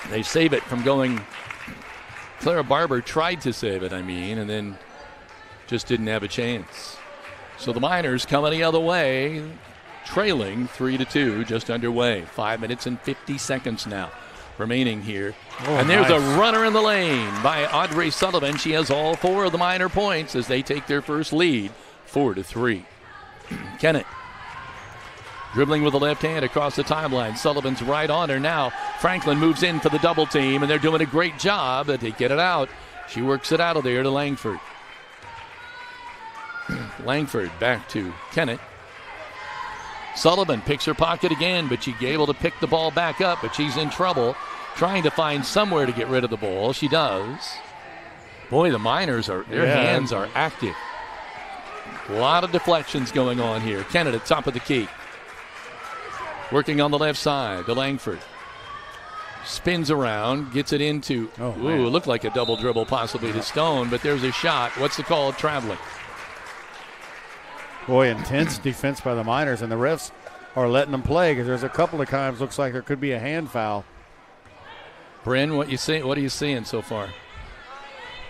S1: They save it from going. Clara Barber tried to save it, and then just didn't have a chance. So the Miners coming the other way, trailing 3-2, just underway. 5 minutes and 50 seconds now remaining here. And there's a runner in the lane by Audrey Sullivan. She has all 4 of the Miner points as they take their first lead, 4-3. Kennett dribbling with the left hand across the timeline. Sullivan's right on her now. Franklin moves in for the double team, and they're doing a great job. They get it out. She works it out of there to Langford. Langford back to Kennett. Sullivan picks her pocket again, but she's able to pick the ball back up, but she's in trouble trying to find somewhere to get rid of the ball. She does. Boy, the Miners their hands are active. A lot of deflections going on here. Kennett at top of the key. Working on the left side to Langford. Spins around, gets it into, it looked like a double dribble possibly to Stone, but there's a shot. What's the call? Traveling.
S5: Boy, intense defense by the Miners, and the refs are letting them play because there's a couple of times looks like there could be a hand foul.
S1: Brynn, what are you seeing so far?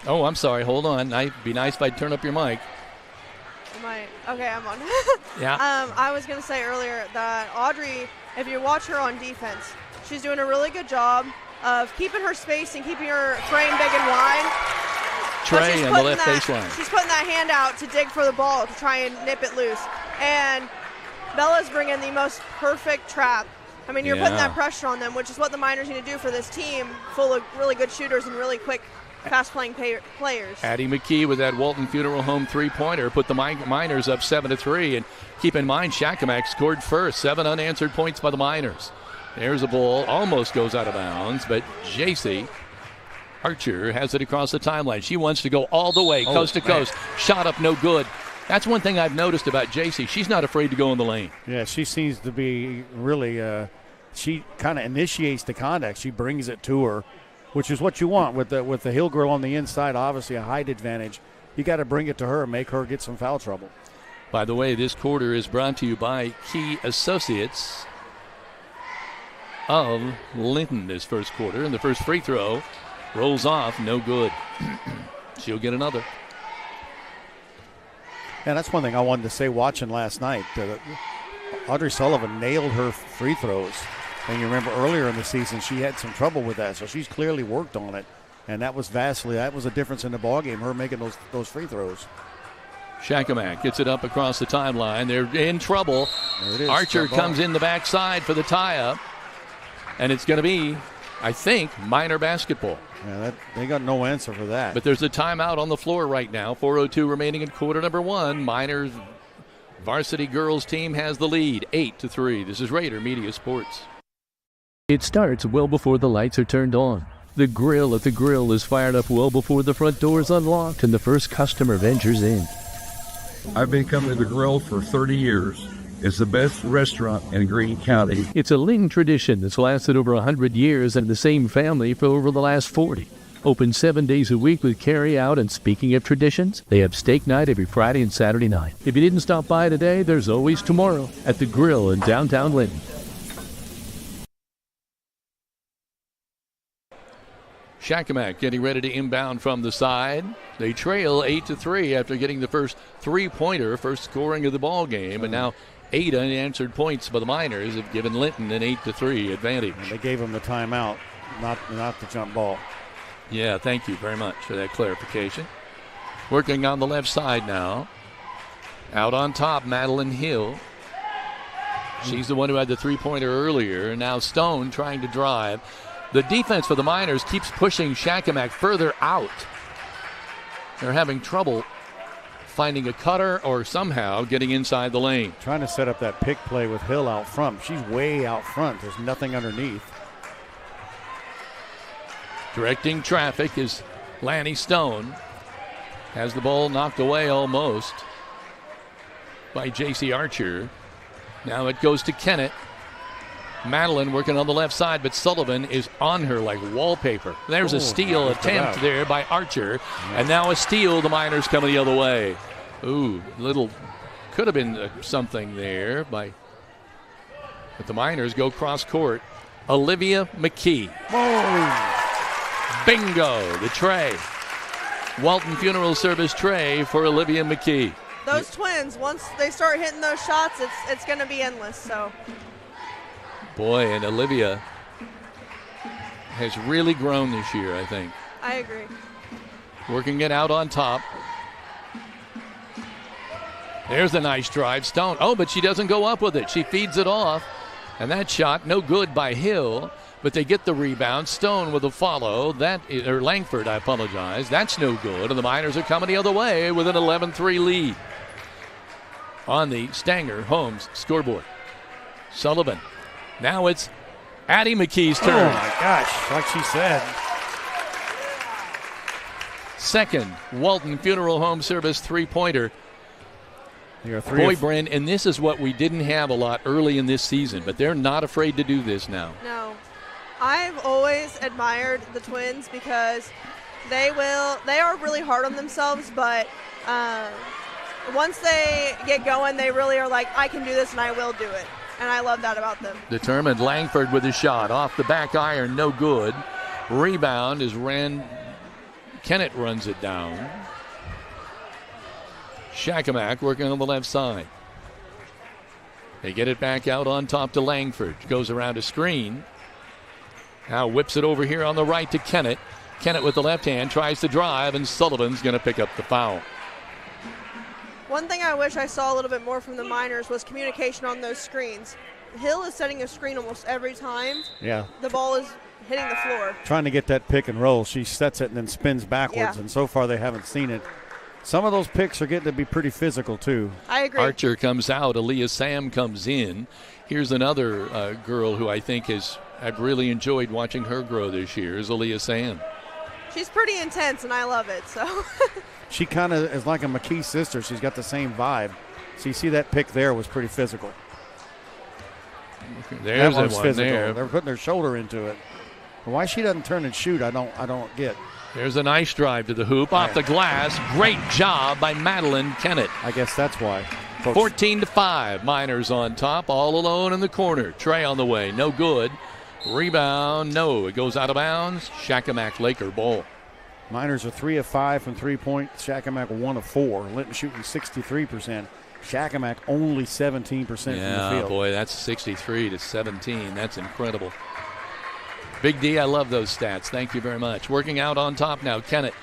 S1: Oh, I'm sorry. Hold on. It'd be nice if I'd turn up your mic.
S3: Okay, I'm on.
S1: Yeah.
S3: I was going to say earlier that Audrey, if you watch her on defense, she's doing a really good job of keeping her space and keeping her frame big and wide.
S1: Trey on the left baseline.
S3: She's putting that hand out to dig for the ball to try and nip it loose. And Bella's bringing the most perfect trap. You're putting that pressure on them, which is what the Miners need to do for this team full of really good shooters and really quick, fast-playing players.
S1: Addie McKee with that Walton Funeral Home three-pointer put the Miners up 7-3. And keep in mind, Shakamak scored first. 7 unanswered points by the Miners. There's a ball, almost goes out of bounds, but JC Archer has it across the timeline. She wants to go all the way, coast to coast. Shot up, no good. That's one thing I've noticed about JC. She's not afraid to go in the lane.
S5: Yeah, she seems to be really, she kind of initiates the contact. She brings it to her, which is what you want with the Hill girl on the inside, obviously a height advantage. You got to bring it to her and make her get some foul trouble.
S1: By the way, this quarter is brought to you by Key Associates of Linton this first quarter. And the first free throw rolls off, no good. She'll get another.
S5: Yeah, that's one thing I wanted to say watching last night. Audrey Sullivan nailed her free throws. And you remember earlier in the season she had some trouble with that, so she's clearly worked on it. And that was a difference in the ballgame, her making those free throws.
S1: Shakamak gets it up across the timeline. They're in trouble.
S5: There it is.
S1: Archer comes in the backside for the tie-up. And it's going to be, I think, Miner basketball.
S5: Yeah, they got no answer for that.
S1: But there's a timeout on the floor right now. 4:02 remaining in quarter number 1. Miners Varsity girls team has the lead, 8-3. This is Rader Media Sports.
S9: It starts well before the lights are turned on. The grill at the grill is fired up well before the front door is unlocked and the first customer ventures in.
S10: I've been coming to the grill for 30 years. It's the best restaurant in Greene County.
S9: It's a Linton tradition that's lasted over 100 years and the same family for over the last 40. Open 7 days a week with carry out, and speaking of traditions, they have steak night every Friday and Saturday night. If you didn't stop by today, there's always tomorrow at the grill in downtown Linton.
S1: Shakamak getting ready to inbound from the side. They trail 8-3 after getting the first three-pointer, first scoring of the ball game, and now 8 unanswered points by the Miners have given Linton an 8-3 advantage.
S5: And they gave them the timeout, not the jump ball.
S1: Yeah, thank you very much for that clarification. Working on the left side now. Out on top, Madeline Hill. She's the one who had the three-pointer earlier. Now Stone trying to drive. The defense for the Miners keeps pushing Shakamak further out. They're having trouble finding a cutter or somehow getting inside the lane.
S5: Trying to set up that pick play with Hill out front. She's way out front. There's nothing underneath.
S1: Directing traffic is Lanny Stone. Has the ball knocked away almost by J.C. Archer. Now it goes to Kennett. Madeline working on the left side, but Sullivan is on her like wallpaper. There's a steal attempt there by Archer, and now a steal. The Miners coming the other way. Ooh, could have been something there but the Miners go cross court. Olivia McKee.
S5: Whoa.
S1: Bingo, the tray. Walton Funeral Service tray for Olivia McKee.
S3: Those twins, once they start hitting those shots, it's going to be endless. So.
S1: Boy, and Olivia has really grown this year, I think.
S3: I agree.
S1: Working it out on top. There's a nice drive. Stone. Oh, but she doesn't go up with it. She feeds it off. And that shot, no good by Hill. But they get the rebound. Stone with a follow. Or Langford, I apologize. That's no good. And the Miners are coming the other way with an 11-3 lead. On the Stanger Holmes scoreboard. Sullivan. Now it's Addie McKee's turn.
S5: Oh, my gosh, like she said.
S1: Second, Walton Funeral Home Service three-pointer. Boy, Brynn, and this is what we didn't have a lot early in this season, but they're not afraid to do this now.
S3: No. I've always admired the Twins because they are really hard on themselves, but once they get going, they really are like, I can do this and I will do it. And I love that about them.
S1: Determined. Langford with a shot. Off the back iron, no good. Rebound is Kennett runs it down. Shakamak working on the left side. They get it back out on top to Langford. Goes around a screen. Now whips it over here on the right to Kennett. Kennett with the left hand tries to drive, and Sullivan's going to pick up the foul.
S3: One thing I wish I saw a little bit more from the Miners was communication on those screens. Hill is setting a screen almost every time.
S5: Yeah.
S3: The ball is hitting the floor.
S5: Trying to get that pick and roll. She sets it and then spins backwards, and so far they haven't seen it. Some of those picks are getting to be pretty physical, too.
S3: I agree.
S1: Archer comes out. Aaliyah Sam comes in. Here's another girl who I think I've really enjoyed watching her grow this year is Aaliyah Sam.
S3: She's pretty intense, and I love it. So.
S5: She kind of is like a McKee sister. She's got the same vibe. So you see that pick there was pretty physical.
S1: There's
S5: that one's
S1: one
S5: physical.
S1: there.
S5: They're putting their shoulder into it. Why she doesn't turn and shoot, I don't get.
S1: There's a nice drive to the hoop off the glass. Great job by Madeline Kennett.
S5: I guess that's why.
S1: 14-5. Miners on top, all alone in the corner. Trey on the way, no good. Rebound, no. It goes out of bounds. Shakamak Laker ball.
S5: Miners are 3 of 5 from 3-point. Shakamak 1 of 4. Linton shooting 63%. Shakamak only 17% from the field.
S1: Boy, that's 63 to 17. That's incredible. Big D, I love those stats. Thank you very much. Working out on top now. Kennett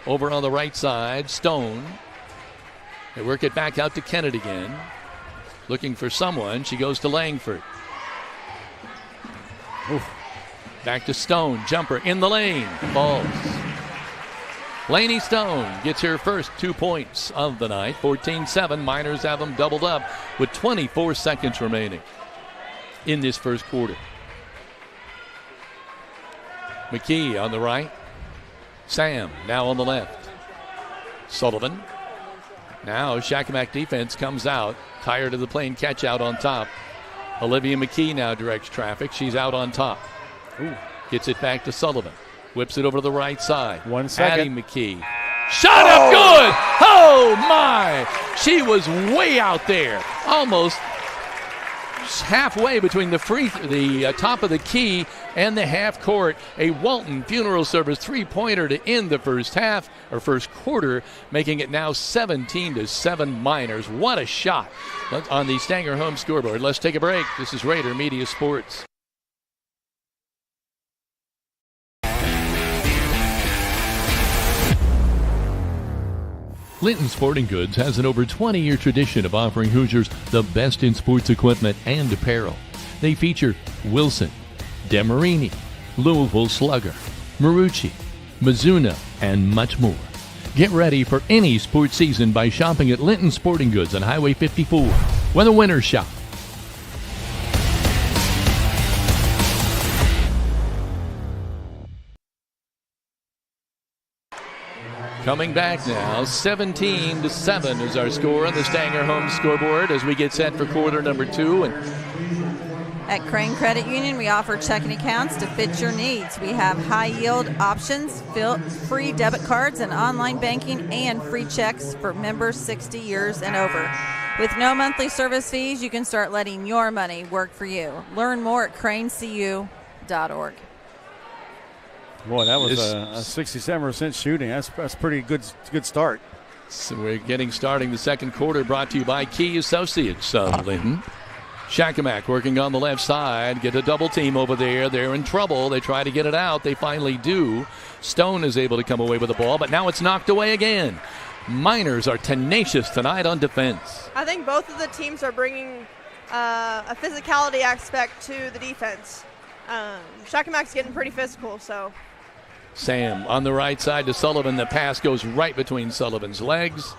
S1: over on the right side. Stone. They work it back out to Kennett again. Looking for someone. She goes to Langford. Oof. Back to Stone. Jumper in the lane. Falls. Lainey Stone gets her first 2 points of the night. 14-7. Miners have them doubled up with 24 seconds remaining in this first quarter. McKee on the right. Sam now on the left. Sullivan. Now Shakamak defense comes out. Tired of the playing catch out on top. Olivia McKee now directs traffic. She's out on top.
S5: Ooh.
S1: Gets it back to Sullivan. Whips it over to the right side.
S5: 1 second.
S1: Addie McKee. Shot up good! Oh my! She was way out there. Almost halfway between the top of the key and the half court. A Walton Funeral Service three-pointer to end the first half, or first quarter, making it now 17-7 Miners. What a shot on the Stanger home scoreboard. Let's take a break. This is Rader Media Sports.
S9: Linton Sporting Goods has an over 20-year tradition of offering Hoosiers the best in sports equipment and apparel. They feature Wilson, Demarini, Louisville Slugger, Marucci, Mizuno, and much more. Get ready for any sports season by shopping at Linton Sporting Goods on Highway 54. Where the winners shop.
S1: Coming back now, 17-7 is our score on the Stanger home scoreboard as we get set for quarter number 2.
S4: At Crane Credit Union, we offer checking accounts to fit your needs. We have high-yield options, free debit cards, and online banking, and free checks for members 60 years and over. With no monthly service fees, you can start letting your money work for you. Learn more at cranecu.org.
S5: Boy, that was a 67% shooting. That's pretty good start.
S1: So we're starting the second quarter, brought to you by Key Associates of Linton. Shakamak working on the left side, get a double team over there. They're in trouble. They try to get it out. They finally do. Stone is able to come away with the ball, but now it's knocked away again. Miners are tenacious tonight on defense.
S3: I think both of the teams are bringing a physicality aspect to the defense. Shakamak's getting pretty physical, so.
S1: Sam on the right side to Sullivan. The pass goes right between Sullivan's legs.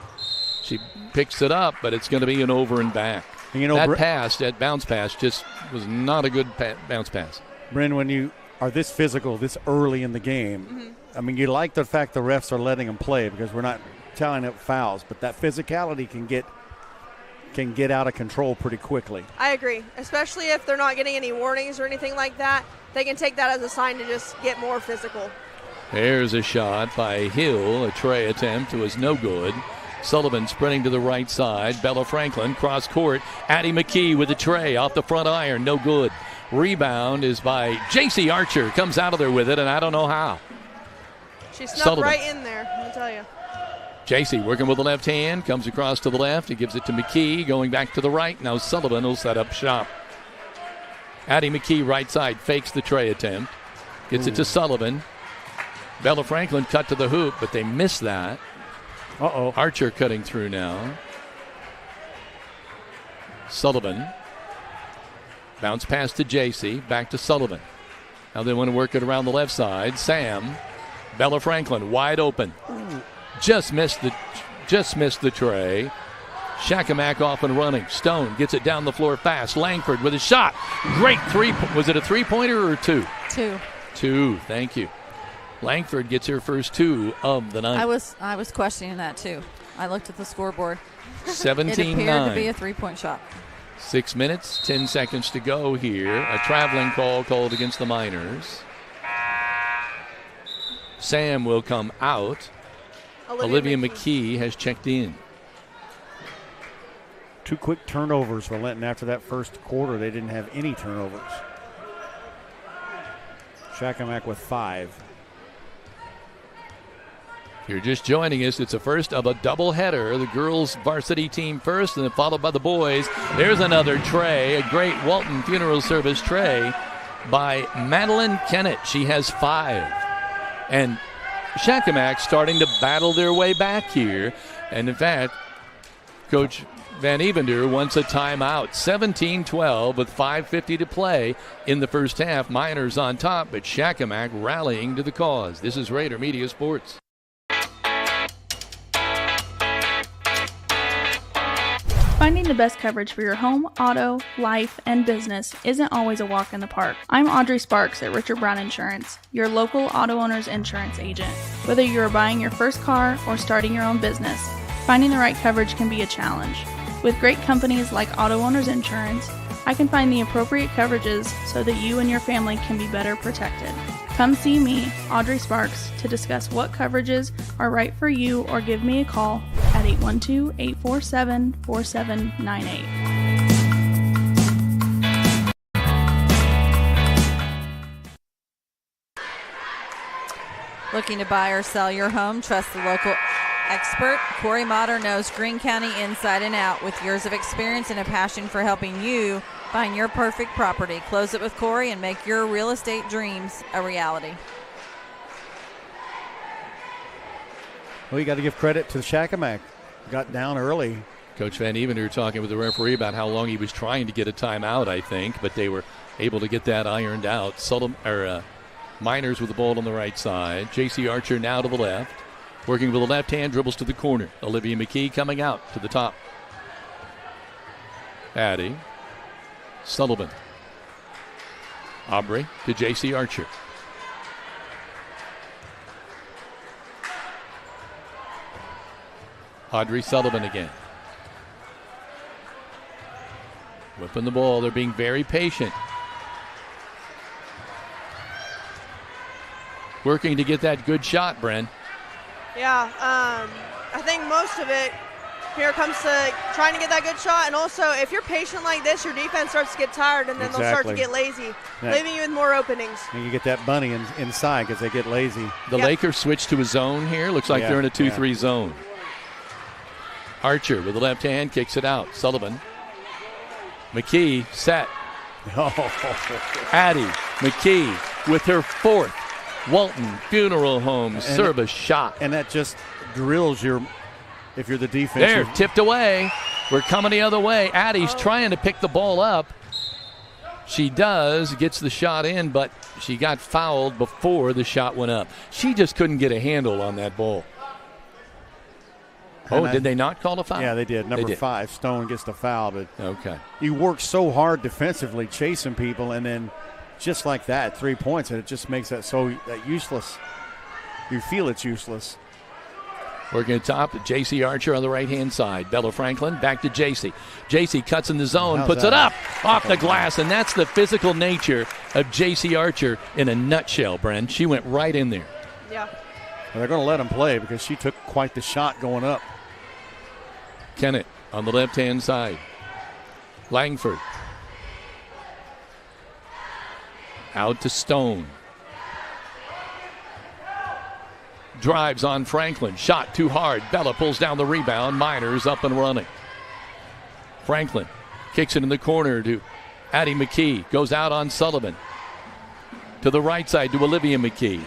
S1: She picks it up, but it's going to be an over and back. And that bounce pass just was not a good bounce pass.
S5: Brynn, when you are this physical this early in the game, I mean, you like the fact the refs are letting them play because we're not telling it fouls, but that physicality can get out of control pretty quickly.
S3: I agree, especially if they're not getting any warnings or anything like that. They can take that as a sign to just get more physical.
S1: There's a shot by Hill. A tray attempt was no good. Sullivan sprinting to the right side. Bella Franklin cross court. Addie McKee with a tray off the front iron. No good. Rebound is by J.C. Archer. Comes out of there with it, and I don't know how.
S3: She snuck right in there, I'll tell you.
S1: J.C. working with the left hand. Comes across to the left. He gives it to McKee. Going back to the right. Now Sullivan will set up shop. Addie McKee right side fakes the tray attempt. Gets it to Sullivan. Bella Franklin cut to the hoop, but they missed that. Archer cutting through now. Sullivan. Bounce pass to J.C. Back to Sullivan. Now they want to work it around the left side. Sam. Bella Franklin wide open. Just missed the tray. Shakamak off and running. Stone gets it down the floor fast. Langford with a shot. Great three. Was it a three-pointer or two? Two. Thank you. Langford gets her first 2 of the night.
S4: I was questioning that too. I looked at the scoreboard.
S1: 17-9.
S4: It appeared to be a three-point shot.
S1: 6 minutes, 10 seconds to go here. A traveling call called against the Miners. Sam will come out. Olivia McKee has checked in.
S5: 2 quick turnovers for Linton after that first quarter. They didn't have any turnovers. Shakamak with 5.
S1: If you're just joining us, it's the first of a doubleheader. The girls varsity team first and then followed by the boys. There's another tray, a great Walton Funeral Service tray by Madeline Kennett. She has 5. And Shakamak starting to battle their way back here. And in fact, Coach Van Evender wants a timeout. 17-12 with 5:50 to play in the first half. Miners on top, but Shakamak rallying to the cause. This is Rader Media Sports.
S11: the best coverage for your home, auto, life, and business isn't always a walk in the park. I'm Audrey Sparks at Richard Brown Insurance, your local auto owner's insurance agent. Whether you are buying your first car or starting your own business, finding the right coverage can be a challenge. With great companies like Auto Owners Insurance, I can find the appropriate coverages so that you and your family can be better protected. Come see me, Audrey Sparks, to discuss what coverages are right for you or give me a call at 812-847-4798.
S4: Looking to buy or sell your home? Trust the local expert. Corey Motter knows Greene County inside and out with years of experience and a passion for helping you find your perfect property. Close it with Corey and make your real estate dreams a reality.
S5: Well, you got to give credit to Shakamak. Got down early.
S1: Coach Van Evener talking with the referee about how long he was trying to get a timeout, I think, but they were able to get that ironed out. Miners with the ball on the right side. J.C. Archer now to the left. Working with the left hand, dribbles to the corner. Olivia McKee coming out to the top. Addie. Sullivan. Aubrey to J.C. Archer. Audrey Sullivan again. Whipping the ball. They're being very patient. Working to get that good shot, Brynn.
S3: Yeah, I think most of it here comes to trying to get that good shot. And also, if you're patient like this, your defense starts to get tired, and then they'll start to get lazy, leaving you with more openings.
S5: And you get that bunny inside because they get lazy.
S1: The Lakers switch to a zone here. Looks like they're in a 2-3 zone. Archer with the left hand kicks it out. Sullivan. McKee set. Addie McKee with her fourth Walton Funeral Home service shot.
S5: And that just drills if you're the defense.
S1: There, tipped away. We're coming the other way. Addie's trying to pick the ball up. She does, gets the shot in, but she got fouled before the shot went up. She just couldn't get a handle on that ball. Did they not call a foul?
S5: Yeah, they did. Number 5, Stone gets the foul. But
S1: okay.
S5: You work so hard defensively, chasing people, and then just like that, 3 points, and it just makes that useless. You feel it's useless.
S1: Working at top, J.C. Archer on the right-hand side. Bella Franklin back to J.C. J.C. cuts in the zone, puts it up off the glass, and that's the physical nature of J.C. Archer in a nutshell, Brynn. She went right in there.
S3: Yeah.
S5: Well, they're going to let him play because she took quite the shot going up.
S1: Kennett on the left-hand side. Langford. Out to Stone. Drives on Franklin. Shot too hard. Bella pulls down the rebound. Miners up and running. Franklin kicks it in the corner to Addie McKee. Goes out on Sullivan. To the right side to Olivia McKee.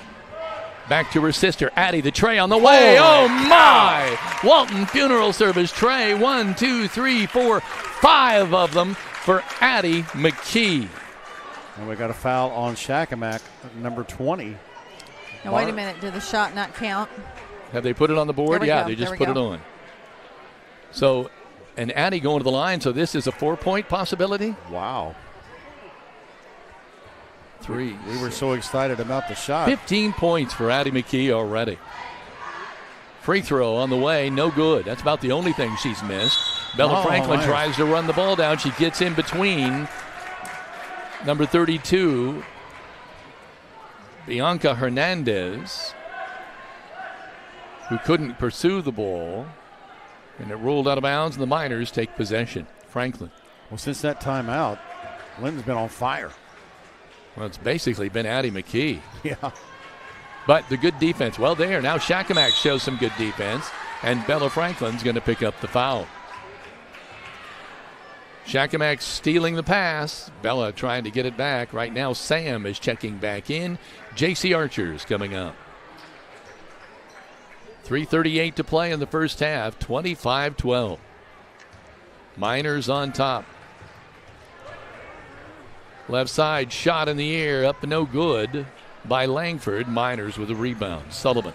S1: Back to her sister, Addie, the tray on the way. Oh, my! Walton Funeral Service tray. 1, 2, 3, 4, 5 of them for Addie McKee.
S5: And we got a foul on Shakamak, number 20.
S4: Now, wait a minute. Did the shot not count?
S1: Have they put it on the board? Yeah,
S4: go.
S1: they just put it on. So, and Addie going to the line, so this is a 4-point possibility?
S5: Wow.
S1: 3.
S5: We were so excited about the shot.
S1: 15 points for Addie McKee already. Free throw on the way, no good. That's about the only thing she's missed. Bella Franklin tries to run the ball down. She gets in between number 32, Bianca Hernandez, who couldn't pursue the ball, and it rolled out of bounds, and the Miners take possession. Franklin.
S5: Well, since that timeout, Linton's been on fire.
S1: Well, it's basically been Addie McKee.
S5: Yeah.
S1: But the good defense, well, there. Now Shakamak shows some good defense, and Bella Franklin's going to pick up the foul. Shakamak stealing the pass. Bella trying to get it back. Right now, Sam is checking back in. J.C. Archer's coming up. 3:38 to play in the first half. 25-12. Miners on top. Left side shot in the air, up and no good by Langford. Miners with a rebound. Sullivan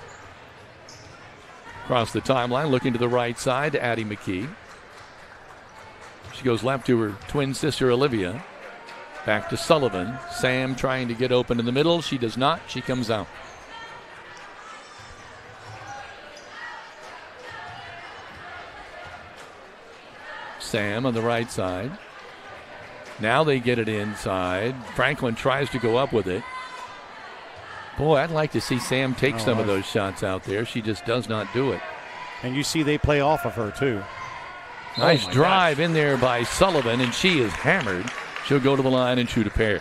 S1: across the timeline, looking to the right side to Addie McKee. She goes left to her twin sister, Olivia. Back to Sullivan. Sam trying to get open in the middle. She does not. She comes out. Sam on the right side. Now they get it inside. Franklin tries to go up with it. Boy, I'd like to see Sam take some of those shots out there. She just does not do it.
S5: And you see they play off of her, too.
S1: Nice drive in there by Sullivan, and she is hammered. She'll go to the line and shoot a pair.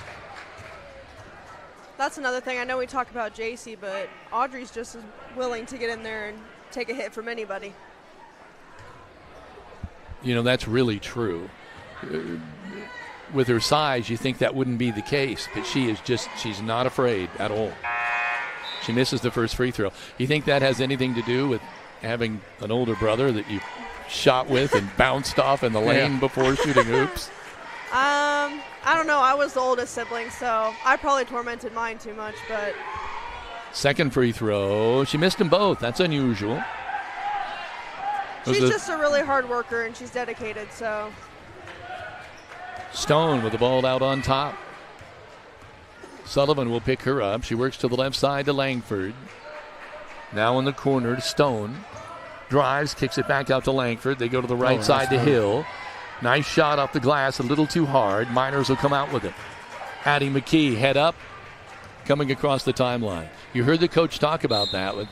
S3: That's another thing. I know we talk about JC, but Audrey's just as willing to get in there and take a hit from anybody.
S1: You know, that's really true. With her size, you think that wouldn't be the case, but she's not afraid at all. She misses the first free throw. You think that has anything to do with having an older brother that you shot with and bounced off in the lane before shooting hoops?
S3: I don't know. I was the oldest sibling, so I probably tormented mine too much, but.
S1: Second free throw. She missed them both. That's unusual.
S3: She's just a really hard worker, and she's dedicated, so.
S1: Stone with the ball out on top. Sullivan will pick her up. She works to the left side to Langford. Now in the corner to Stone. Drives, kicks it back out to Langford. They go to the right side to Hill. Nice shot off the glass, a little too hard. Miners will come out with it. Addie McKee, head up, coming across the timeline. You heard the coach talk about that with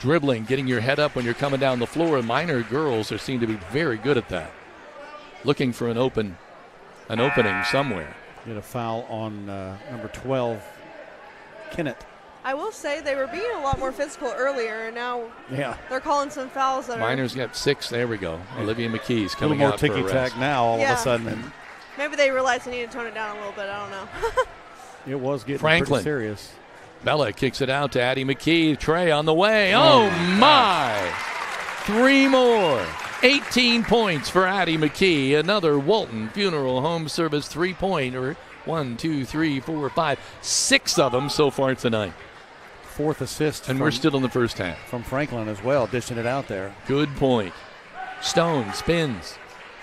S1: dribbling, getting your head up when you're coming down the floor. And Miner girls seem to be very good at that. Looking for an opening somewhere.
S5: Get a foul on number 12, Kennett.
S3: I will say they were being a lot more physical earlier, and now they're calling some fouls. That
S1: Miners got 6. There we go. Olivia McKee's coming out
S5: for a little more ticky-tack now all of a sudden.
S3: Maybe they realized they need to tone it down a little bit. I don't know.
S5: It was getting
S1: Franklin.
S5: pretty serious.
S1: Bella kicks it out to Addie McKee. Trey on the way. Oh my! 3 more. 18 points for Addie McKee. Another Walton Funeral Home Service 3-pointer. 1, 2, 3, 4, 5, 6 of them so far tonight.
S5: 4th assist.
S1: And we're still in the first half.
S5: From Franklin as well, dishing it out there.
S1: Good point. Stone spins.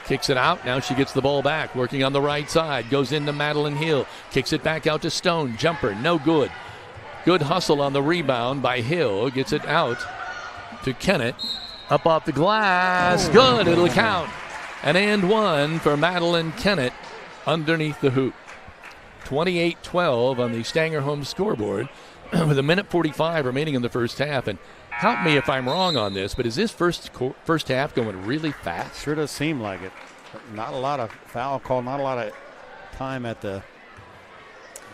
S1: Kicks it out. Now she gets the ball back. Working on the right side. Goes into Madeline Hill. Kicks it back out to Stone. Jumper. No good. Good hustle on the rebound by Hill. Gets it out to Kennett. Up off the glass. Good. It'll count. An and one for Madeline Kennett underneath the hoop. 28-12 on the Stanger home scoreboard with 1:45 remaining in the first half. And help me if I'm wrong on this, but is this first half going really fast?
S5: Sure does seem like it. Not a lot of foul call, not a lot of time at the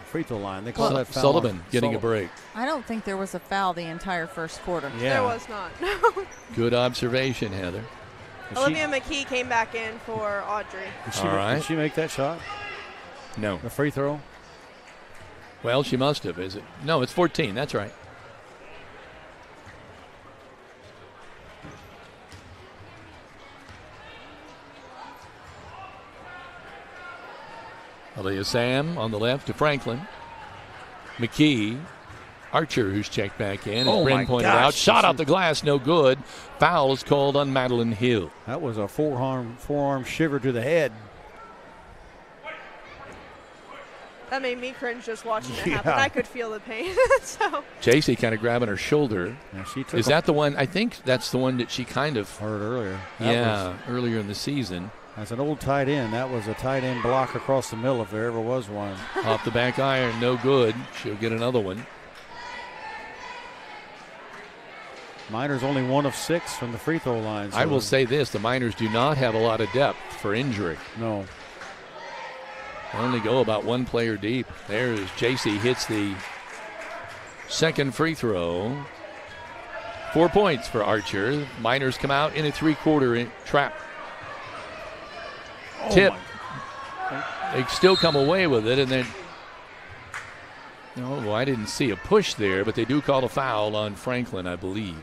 S5: free throw line. They call that foul.
S1: Sullivan getting a break.
S4: I don't think there was a foul the entire first quarter.
S5: Yeah.
S3: There was not.
S1: Good observation, Heather.
S3: Olivia McKee came back in for Audrey.
S5: Did she make that shot?
S1: No.
S5: The free throw?
S1: Well, she must have. Is it? No, it's 14. That's right. Aaliyah Sam on the left to Franklin. McKee. Archer, who's checked back in, as Brynn pointed out. Shot off the glass, no good. Foul is called on Madeline Hill.
S5: That was a forearm shiver to the head.
S3: That made me cringe just watching it happen. I could feel the pain. So
S1: JC kind of grabbing her shoulder.
S5: Yeah,
S1: is that the one? I think that's the one that she kind of
S5: heard earlier.
S1: Earlier in the season.
S5: As an old tight end, that was a tight end block across the middle if there ever was one.
S1: Off the back iron, no good. She'll get another one.
S5: Miners only 1 of 6 from the free throw line. So
S1: I will say this, the Miners do not have a lot of depth for injury.
S5: No.
S1: They only go about 1 player deep. There's JC hits the second free throw. 4 points for Archer. Miners come out in a 3-quarter trap. Tip. They still come away with it, and then I didn't see a push there, but they do call a foul on Franklin, I believe.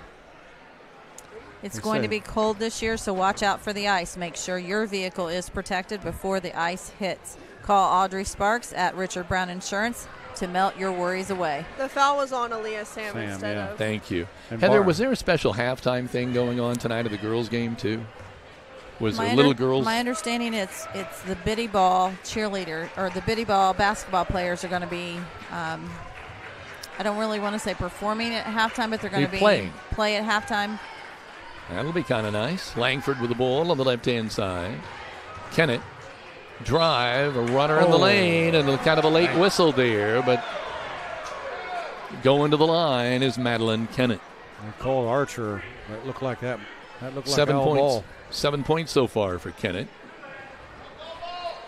S4: It's going to be cold this year, so watch out for the ice. Make sure your vehicle is protected before the ice hits. Call Audrey Sparks at Richard Brown Insurance to melt your worries away.
S3: The foul was on Aaliyah Sam instead of.
S1: Thank you. And Heather, was there a special halftime thing going on tonight at the girls' game, too? Was there little girls?
S4: My understanding it's the Biddy Ball cheerleader or the Biddy Ball basketball players are going to be, I don't really want to say performing at halftime, but they're going to be play at halftime.
S1: That'll be kind of nice. Langford with the ball on the left-hand side. Kennett, drive, a runner in the lane, and kind of a late whistle there, but going to the line is Madeline Kennett.
S5: They called Archer. That looked like that. That looked like
S1: 7 points.
S5: ball.
S1: 7 points so far for Kennett.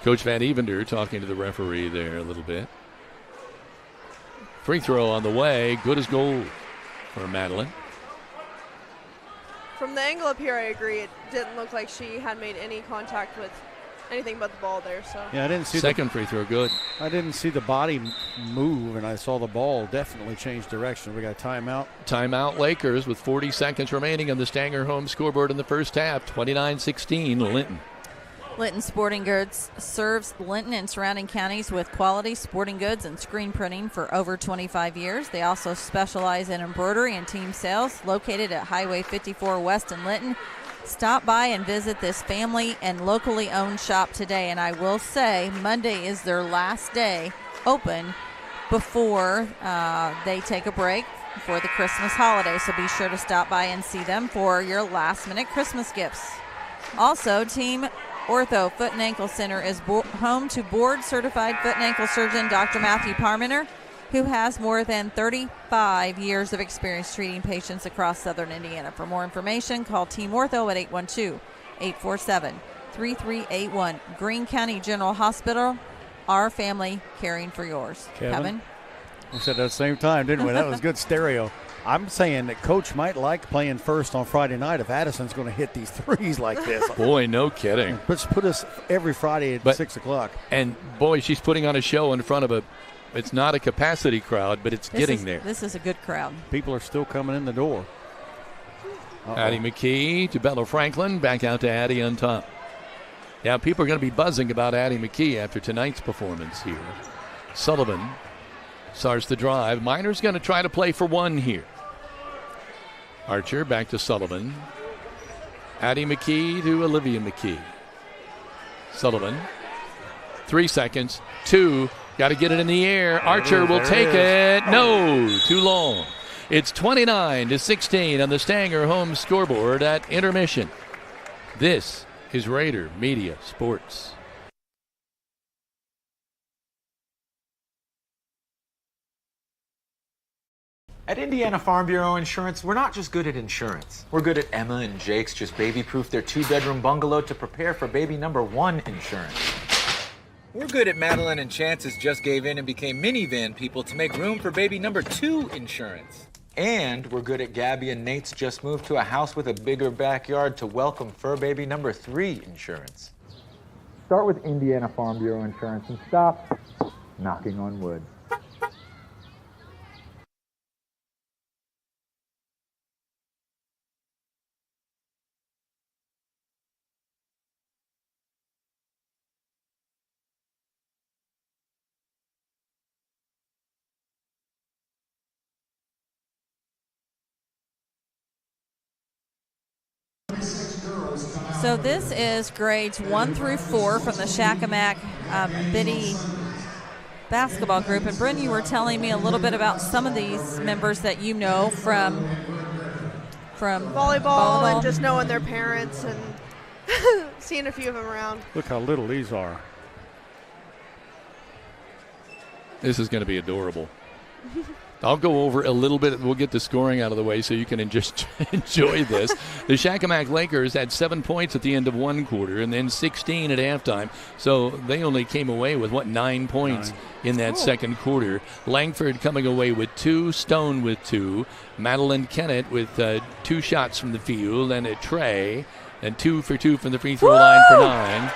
S1: Coach Van Evender talking to the referee there a little bit. Free throw on the way. Good as gold for Madeline.
S3: From the angle up here, I agree. It didn't look like she had made any contact with anything but the ball there. So
S5: yeah, I didn't see
S1: second free throw. Good.
S5: I didn't see the body move, and I saw the ball definitely change direction. We got a timeout.
S1: Timeout Lakers with 40 seconds remaining on the Stanger home scoreboard in the first half. 29-16 Linton.
S4: Linton Sporting Goods serves Linton and surrounding counties with quality sporting goods and screen printing for over 25 years. They also specialize in embroidery and team sales, located at Highway 54 West in Linton. Stop by and visit this family and locally owned shop today. And I will say Monday is their last day open before they take a break for the Christmas holiday. So be sure to stop by and see them for your last-minute Christmas gifts. Also, Team Ortho Foot and Ankle Center is home to board-certified foot and ankle surgeon Dr. Matthew Parmenter, who has more than 35 years of experience treating patients across southern Indiana. For more information, call Team Ortho at 812-847-3381. Greene County General Hospital, our family caring for yours. Kevin?
S5: We said that at the same time, didn't we? That was good stereo. I'm saying that Coach might like playing first on Friday night if Addison's going to hit these threes like this.
S1: Boy, no kidding.
S5: Let's put us every Friday at 6 o'clock.
S1: And, boy, she's putting on a show in front of it's not a capacity crowd, but it's getting there.
S4: This is a good crowd.
S5: People are still coming in the door.
S1: Addie McKee to Bella Franklin. Back out to Addie on top. Yeah, people are going to be buzzing about Addie McKee after tonight's performance here. Sullivan starts the drive. Minor's going to try to play for one here. Archer back to Sullivan. Addie McKee to Olivia McKee. Sullivan. 3 seconds. 2. Got to get it in the air. Archer will take it. No, too long. It's 29-16 on the Stanger home scoreboard at intermission. This is Rader Media Sports.
S12: At Indiana Farm Bureau Insurance, we're not just good at insurance. We're good at Emma and Jake's just baby-proof their 2-bedroom bungalow to prepare for baby number 1 insurance. We're good at Madeline and Chance's just gave in and became minivan people to make room for baby number 2 insurance. And we're good at Gabby and Nate's just moved to a house with a bigger backyard to welcome fur baby number 3 insurance. Start with Indiana Farm Bureau Insurance and stop knocking on wood.
S4: So this is grades 1 through 4 from the Shakamak Biddy basketball group. And Brynn, you were telling me a little bit about some of these members that you know from
S3: volleyball and just knowing their parents and seeing a few of them around.
S5: Look how little these are.
S1: This is going to be adorable. I'll go over a little bit. We'll get the scoring out of the way so you can just enjoy this. The Shakamak Lakers had 7 points at the end of one quarter and then 16 at halftime. So they only came away with, 9 points in that second quarter. Langford coming away with 2, Stone with 2, Madeline Kennett with 2 shots from the field and a tray, and 2 for 2 from the free throw line for 9.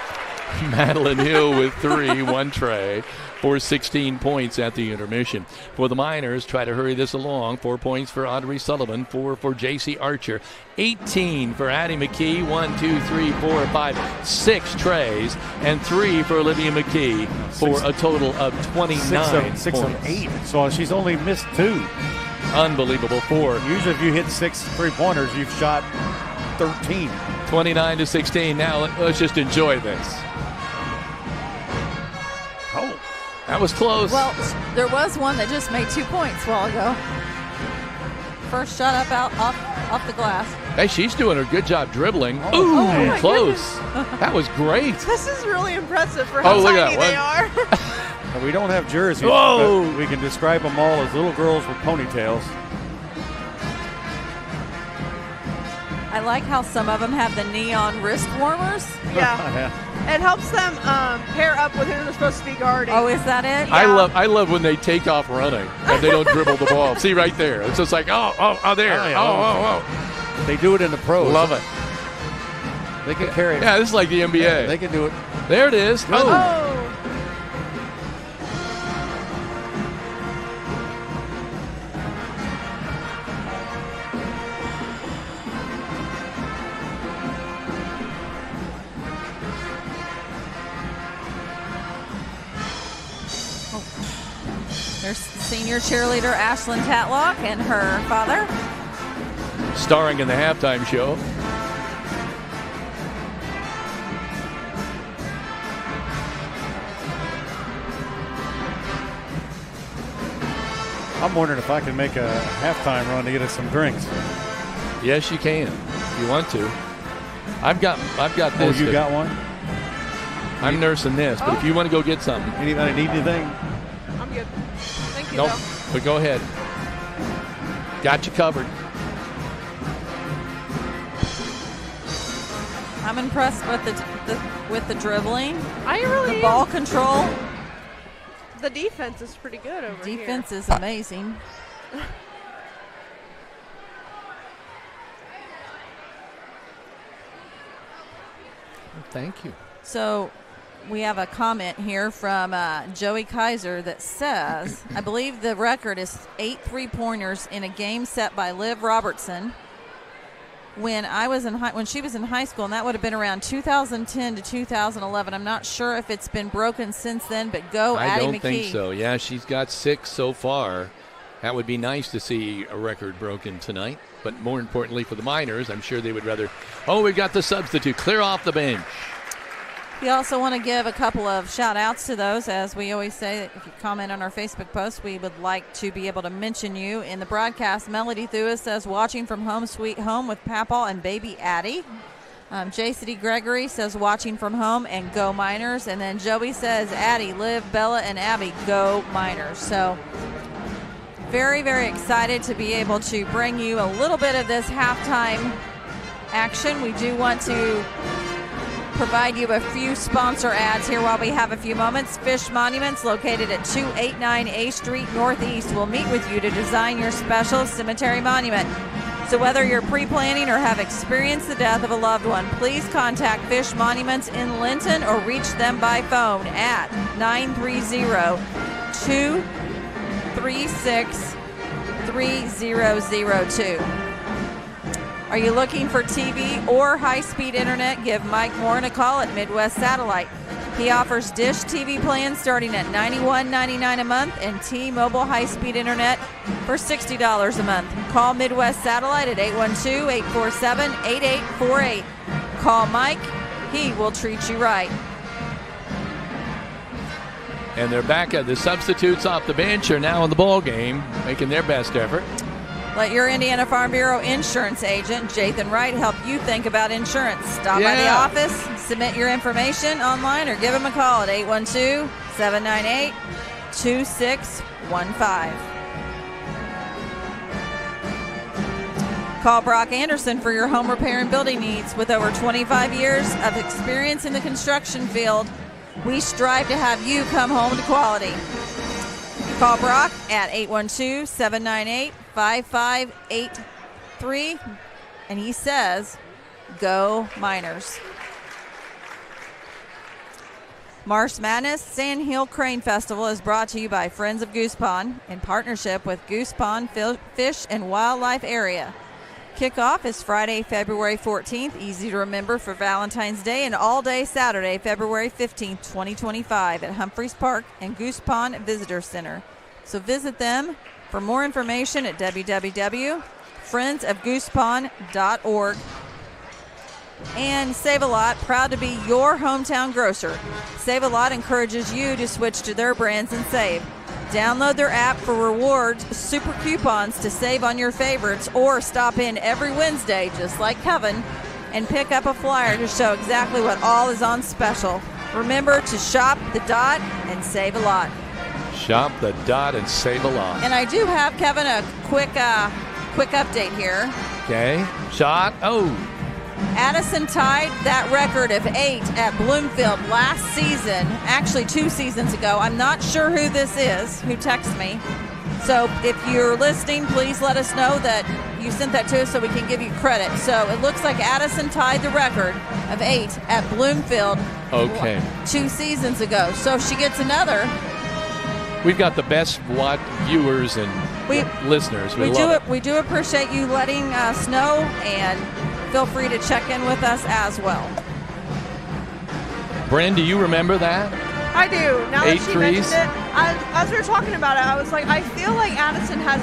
S1: Madeline Hill with 3, 1 tray. For 16 points at the intermission. For the Miners, try to hurry this along. 4 points for Audrey Sullivan, 4 for J.C. Archer, 18 for Addie McKee, 1, 2, 3, 4, 5, 6 trays, and 3 for Olivia McKee for a total of 29
S5: 6
S1: points.
S5: of 8. So she's only missed 2.
S1: Unbelievable. 4.
S5: Usually if you hit 6 3-pointers, you've shot 13.
S1: 29-16. Now let's just enjoy this. Oh, that was close.
S4: Well, there was one that just made 2 points a while ago. First shot off the glass.
S1: Hey, she's doing a good job dribbling. Ooh, close. That was great.
S3: This is really impressive for how tiny they are.
S5: We don't have jerseys,
S1: Whoa.
S5: but we can describe them all as little girls with ponytails.
S4: I like how some of them have the neon wrist warmers.
S3: Yeah. It helps them pair up with who they're supposed to be guarding.
S4: Oh, is that it?
S3: Yeah.
S1: I love when they take off running and they don't dribble the ball. See right there. It's just like, oh, there. Oh.
S5: They do it in the pros.
S1: Love it.
S5: They can carry it.
S1: Yeah, this is like the NBA.
S5: Yeah, they can do it.
S1: There it is.
S3: Oh.
S4: There's senior cheerleader Ashlyn Tatlock and her father.
S1: Starring in the halftime show.
S5: I'm wondering if I can make a halftime run to get us some drinks.
S1: Yes, you can. If you want to. I've got this.
S5: Oh, you got one?
S1: I'm nursing this, but if you want to go get something.
S5: Anybody need anything?
S3: I'm good. Thank you,
S1: Nope,
S3: though.
S1: but go ahead. Got you covered.
S4: I'm impressed with the dribbling.
S3: I really
S4: the ball control.
S3: The defense is pretty good over here.
S4: Defense is amazing.
S1: Thank you.
S4: So we have a comment here from Joey Kaiser that says, I believe the record is 8 3-pointers in a game set by Liv Robertson when she was in high school, and that would have been around 2010 to 2011. I'm not sure if it's been broken since then, but go Addie McKee.
S1: I don't think so. Yeah, she's got 6 so far. That would be nice to see a record broken tonight. But more importantly for the Miners, I'm sure they would rather. Oh, we've got the substitute clear off the bench.
S4: We also want to give a couple of shout-outs to those. As we always say, if you comment on our Facebook post, we would like to be able to mention you in the broadcast. Melody Thewis says, watching from home, sweet home with Papaw and baby Addie. JCD Gregory says, watching from home and go Miners. And then Joey says, Addie, Liv, Bella, and Abby, go Miners. So very, very excited to be able to bring you a little bit of this halftime action. We do want to provide you a few sponsor ads here while we have a few moments. Fish Monuments, located at 289 A Street Northeast, will meet with you to design your special cemetery monument. So whether you're pre-planning or have experienced the death of a loved one, please contact Fish Monuments in Linton or reach them by phone at 930-236-3002. Are you looking for TV or high-speed internet? Give Mike Morin a call at Midwest Satellite. He offers dish TV plans starting at $91.99 a month and T-Mobile high-speed internet for $60 a month. Call Midwest Satellite at 812-847-8848. Call Mike. He will treat you right.
S1: And they're back at the substitutes off the bench are now in the ball game, making their best effort.
S4: Let your Indiana Farm Bureau insurance agent, Jathan Wright, help you think about insurance. Stop by the office, submit your information online, or give him a call at 812-798-2615. Call Brock Annderson for your home repair and building needs. With over 25 years of experience in the construction field, we strive to have you come home to quality. Call Brock at 812-798-5583, and he says, go Miners. Marsh Madness Sand Hill Crane Festival is brought to you by Friends of Goose Pond in partnership with Goose Pond Fish and Wildlife Area. Kickoff is Friday, February 14th, easy to remember for Valentine's Day, and all day Saturday, February 15th, 2025 at Humphreys Park and Goose Pond Visitor Center. So visit them for more information at www.friendsofgoosepond.org. And Save-A-Lot, proud to be your hometown grocer. Save-A-Lot encourages you to switch to their brands and save. Download their app for rewards, super coupons to save on your favorites, or stop in every Wednesday, just like Kevin, and pick up a flyer to show exactly what all is on special. Remember to shop the dot and save a lot.
S1: Shop the dot and save a lot.
S4: And I do have, Kevin, a quick update here.
S1: Okay. Shot. Oh.
S4: Addison tied that record of 8 at Bloomfield last season, actually 2 seasons ago. I'm not sure who this is, who texted me. So if you're listening, please let us know that you sent that to us so we can give you credit. So it looks like Addison tied the record of 8 at Bloomfield 2 seasons ago. So if she gets another.
S1: We've got the best viewers and listeners.
S4: We do appreciate you letting us know, and feel free to check in with us as well.
S1: Brynn, do you remember that?
S3: I do. Now that
S1: 8
S3: she
S1: threes?
S3: mentioned it, as we were talking about it, I was like, I feel like Addison has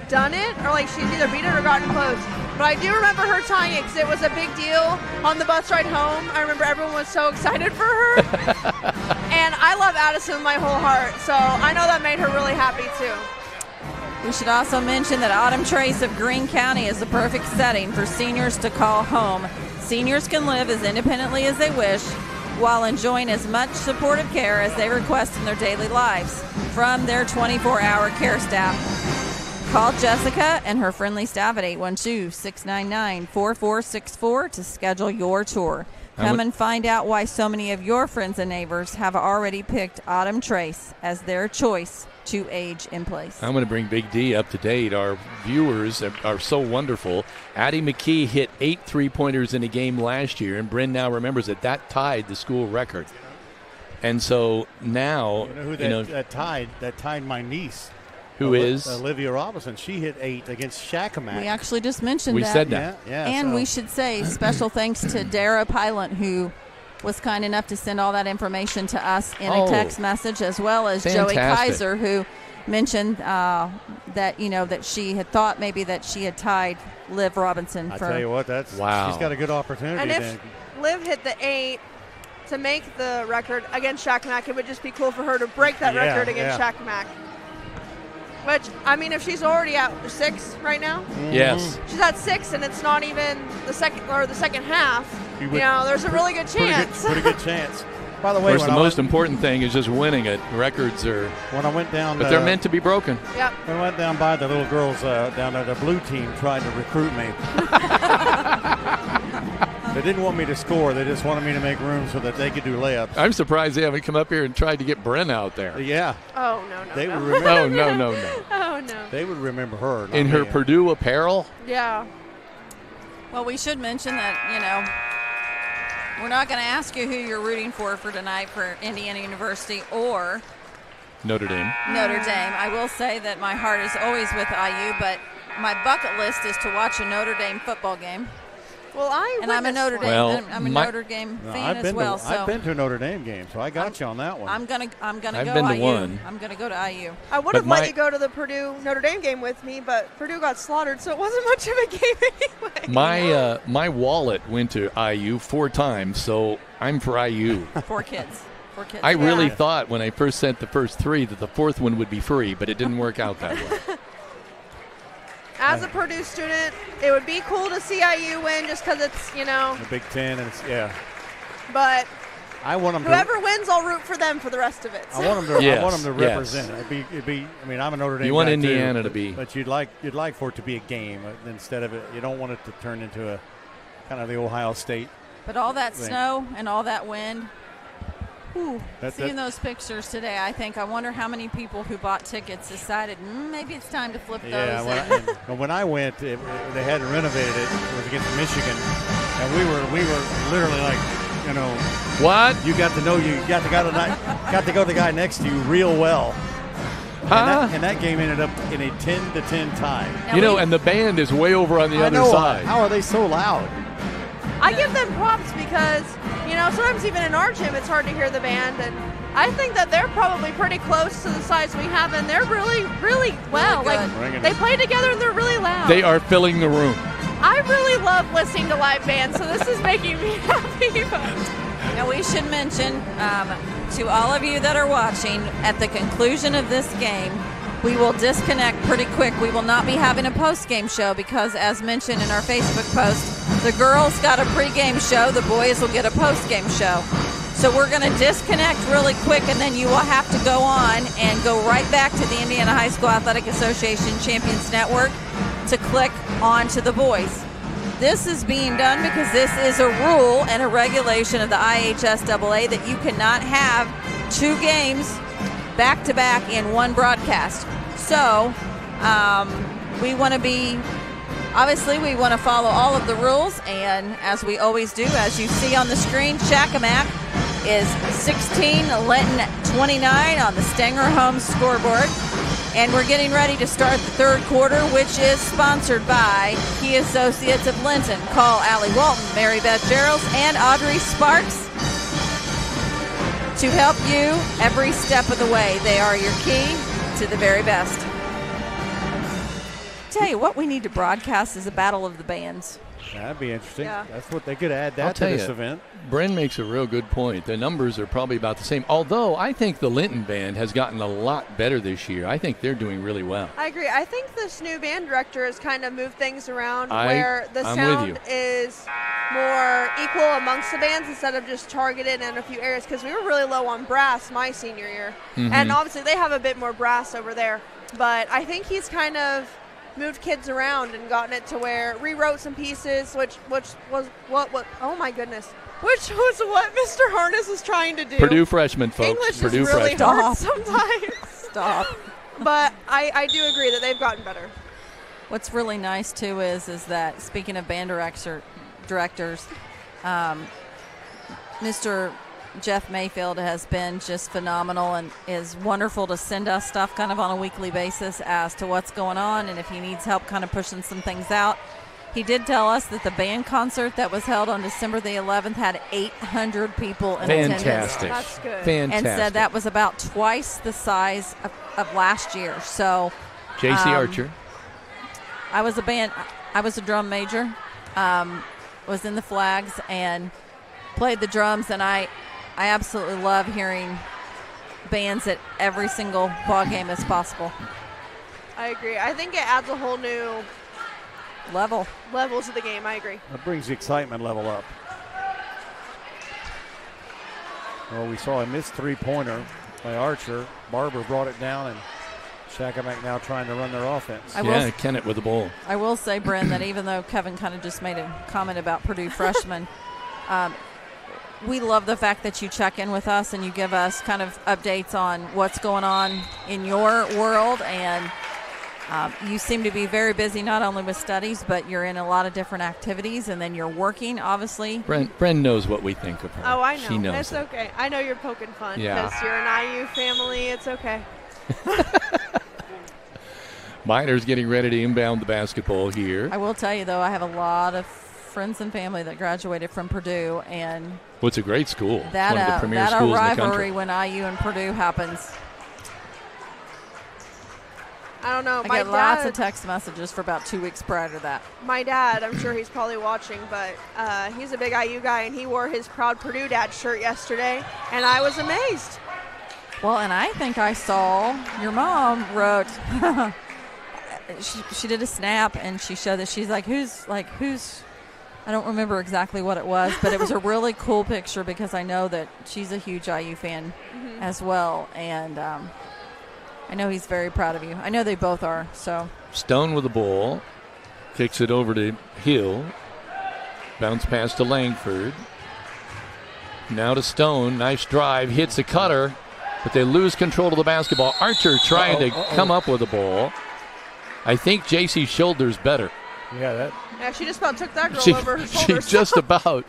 S3: done it, or like she's either beat it or gotten close. But I do remember her tying it because it was a big deal on the bus ride home. I remember everyone was so excited for her. And I love Addison with my whole heart, so I know that made her really happy too.
S4: We should also mention that Autumn Trace of Greene County is the perfect setting for seniors to call home. Seniors can live as independently as they wish while enjoying as much supportive care as they request in their daily lives from their 24-hour care staff. Call Jessica and her friendly staff at 812-699-4464 to schedule your tour. Come and find out why so many of your friends and neighbors have already picked Autumn Trace as their choice to age in place.
S1: I'm going to bring Big D up to date. Our viewers are so wonderful. Addie McKee hit 8 3-pointers in a game last year, and Brynn now remembers that tied the school record. And so now,
S5: that tied my niece.
S1: Who is?
S5: Olivia Robinson. She hit 8 against Shakamak.
S4: We actually just mentioned that.
S1: We said that.
S5: Yeah,
S4: and we should say special thanks to Dara Pilot, who was kind enough to send all that information to us in a text message, as well as
S1: fantastic.
S4: Joey Kaiser, who mentioned that that she had thought maybe that she had tied Liv Robinson.
S5: I tell you what, she's got a good opportunity.
S3: And if Liv hit the 8 to make the record against Shakamak, it would just be cool for her to break that record against Shakamak. Which, I mean, if she's already at 6 right now,
S1: yes,
S3: she's at 6, and it's not even the second half. There's a really good chance.
S5: Pretty good chance. By the way,
S1: of course, the most important thing is just winning it. Records are
S5: when I went down,
S1: but they're meant to be broken.
S3: Yep.
S5: When I went down by the little girls down there, the blue team tried to recruit me. They didn't want me to score. They just wanted me to make room so that they could do layups.
S1: I'm surprised they haven't come up here and tried to get Brynn out there.
S5: Yeah.
S3: Oh, no.
S5: They would remember.
S1: Oh, no.
S3: Oh, no.
S5: They would remember her.
S1: In her Purdue apparel?
S3: Yeah.
S4: Well, we should mention that, we're not going to ask you who you're rooting for tonight for Indiana University or
S1: Notre Dame.
S4: I will say that my heart is always with IU, but my bucket list is to watch a Notre Dame football game.
S3: Well,
S4: I'm a Notre Dame.
S1: Well,
S4: I'm a Notre Dame fan as well.
S5: I've been to a Notre Dame game, so I got you on that one.
S4: I'm gonna
S1: I've
S4: go
S1: been to
S4: IU.
S1: one.
S4: I'm gonna go to IU.
S3: I would have let you go to the Purdue Notre Dame game with me, but Purdue got slaughtered, so it wasn't much of a game anyway.
S1: My wallet went to IU 4 times, so I'm for IU.
S4: 4 kids.
S1: I really thought when I first sent the first 3 that the 4th one would be free, but it didn't work out that way.
S3: As a Purdue student, it would be cool to see IU win just because it's,
S5: the Big Ten, and
S3: But
S5: I want them
S3: whoever wins, I'll root for them for the rest of it. So.
S5: I want them to represent. It'd be. I mean, I'm a Notre Dame.
S1: You want
S5: guy
S1: Indiana
S5: too,
S1: to be,
S5: but you'd like for it to be a game instead of it. You don't want it to turn into a kind of the Ohio State.
S4: But all that snow and all that wind. Seeing those pictures today, I wonder how many people who bought tickets decided maybe it's time to flip those.
S5: Yeah, when I went, they hadn't renovated it. It was against Michigan, and we were literally like,
S1: what?
S5: You got to go to the guy next to you real well.
S1: Huh?
S5: And that game ended up in a 10-10 tie.
S1: And the band is way over on the other side.
S5: How are they so loud?
S3: I give them props because, sometimes even in our gym it's hard to hear the band, and I think that they're probably pretty close to the size we have, and they're really, really well.
S4: Really
S3: they play together and they're really loud.
S1: They are filling the room.
S3: I really love listening to live bands, so this is making me happy.
S4: Now we should mention to all of you that are watching, at the conclusion of this game, we will disconnect pretty quick. We will not be having a post-game show because, as mentioned in our Facebook post, the girls got a pre-game show, the boys will get a post-game show. So we're going to disconnect really quick, and then you will have to go on and go right back to the Indiana High School Athletic Association Champions Network to click on to the boys. This is being done because this is a rule and a regulation of the IHSAA that you cannot have 2 games back-to-back in one broadcast. So we want to be, obviously we want to follow all of the rules, and as we always do, as you see on the screen, Shakamak is 16, Linton 29 on the Stenger Homes scoreboard. And we're getting ready to start the third quarter, which is sponsored by Key Associates of Linton. Call Allie Walton, Mary Beth Gerald, and Audrey Sparks to help you every step of the way. They are your key to the very best. Tell you what we need to broadcast is a battle of the bands.
S5: That'd be interesting.
S3: Yeah.
S5: That's what they could add that to this event.
S1: Brynn makes a real good point. The numbers are probably about the same, although I think the Linton band has gotten a lot better this year. I think they're doing really well.
S3: I agree. I think this new band director has kind of moved things around
S1: I'm
S3: where the
S1: with
S3: sound
S1: you.
S3: is more equal amongst the bands instead of just targeted in a few areas, because we were really low on brass my senior year. And obviously they have a bit more brass over there. But I think he's kind of moved kids around and gotten it to where rewrote some pieces, which was what oh my goodness, which was what Mr. Harness was trying to do.
S1: Purdue freshman, folks.
S3: English
S1: Purdue
S3: is really
S1: freshman.
S3: hard sometimes.
S4: Stop.
S3: But I do agree that they've gotten better.
S4: What's really nice too is that, speaking of band directors, Mr. Jeff Mayfield has been just phenomenal and is wonderful to send us stuff kind of on a weekly basis as to what's going on and if he needs help kind of pushing some things out. He did tell us that the band concert that was held on December the 11th had 800 people in attendance.
S1: Fantastic.
S3: That's good.
S1: Fantastic.
S4: And said that was about twice the size of last year. So
S1: J.C. Archer.
S4: I was a drum major, was in the flags and played the drums, and I absolutely love hearing bands at every single ball game as possible.
S3: I agree. I think it adds a whole new
S4: Level
S3: to the game. I agree.
S5: That brings the excitement level up. Well, we saw a missed three-pointer by Archer. Barber brought it down, and Shakamak now trying to run their offense.
S1: Kennett with the ball.
S4: I will say, Brynn, that even though Kevin kind of just made a comment about Purdue freshmen, we love the fact that you check in with us and you give us kind of updates on what's going on in your world. And you seem to be very busy, not only with studies, but you're in a lot of different activities, and then you're working, obviously.
S1: Brynn knows what we think of her.
S3: Oh, I know.
S1: She knows
S3: it's
S1: it.
S3: okay. I know you're poking fun
S1: Yeah.
S3: because you're an IU family. It's okay.
S1: Miner's getting ready to inbound the basketball here.
S4: I will tell you, though, I have a lot of friends and family that graduated from Purdue, and
S1: Well, it's a great school. It's
S4: that
S1: one of the premier
S4: that
S1: schools in the
S4: rivalry
S1: country.
S4: when IU and Purdue happens.
S3: I don't know.
S4: I
S3: My
S4: get lots
S3: dad-
S4: of text messages for about 2 weeks prior to that.
S3: My dad, I'm sure he's probably watching, but he's a big IU guy, and he wore his Proud Purdue Dad shirt yesterday, and I was amazed.
S4: Well, and I think I saw your mom wrote, she did a snap, and she showed that she's like, who's, I don't remember exactly what it was, but it was a really cool picture because I know that she's a huge IU fan as well, and I know he's very proud of you. I know they both are. So
S1: Stone with the ball. Kicks it over to Hill. Bounce pass to Langford. Now to Stone. Nice drive. Hits a cutter. But they lose control of the basketball. Archer trying to come up with the ball. I think J.C. Shoulder's better.
S3: Yeah, she just about took that girl
S1: She
S3: over her shoulders.
S1: just about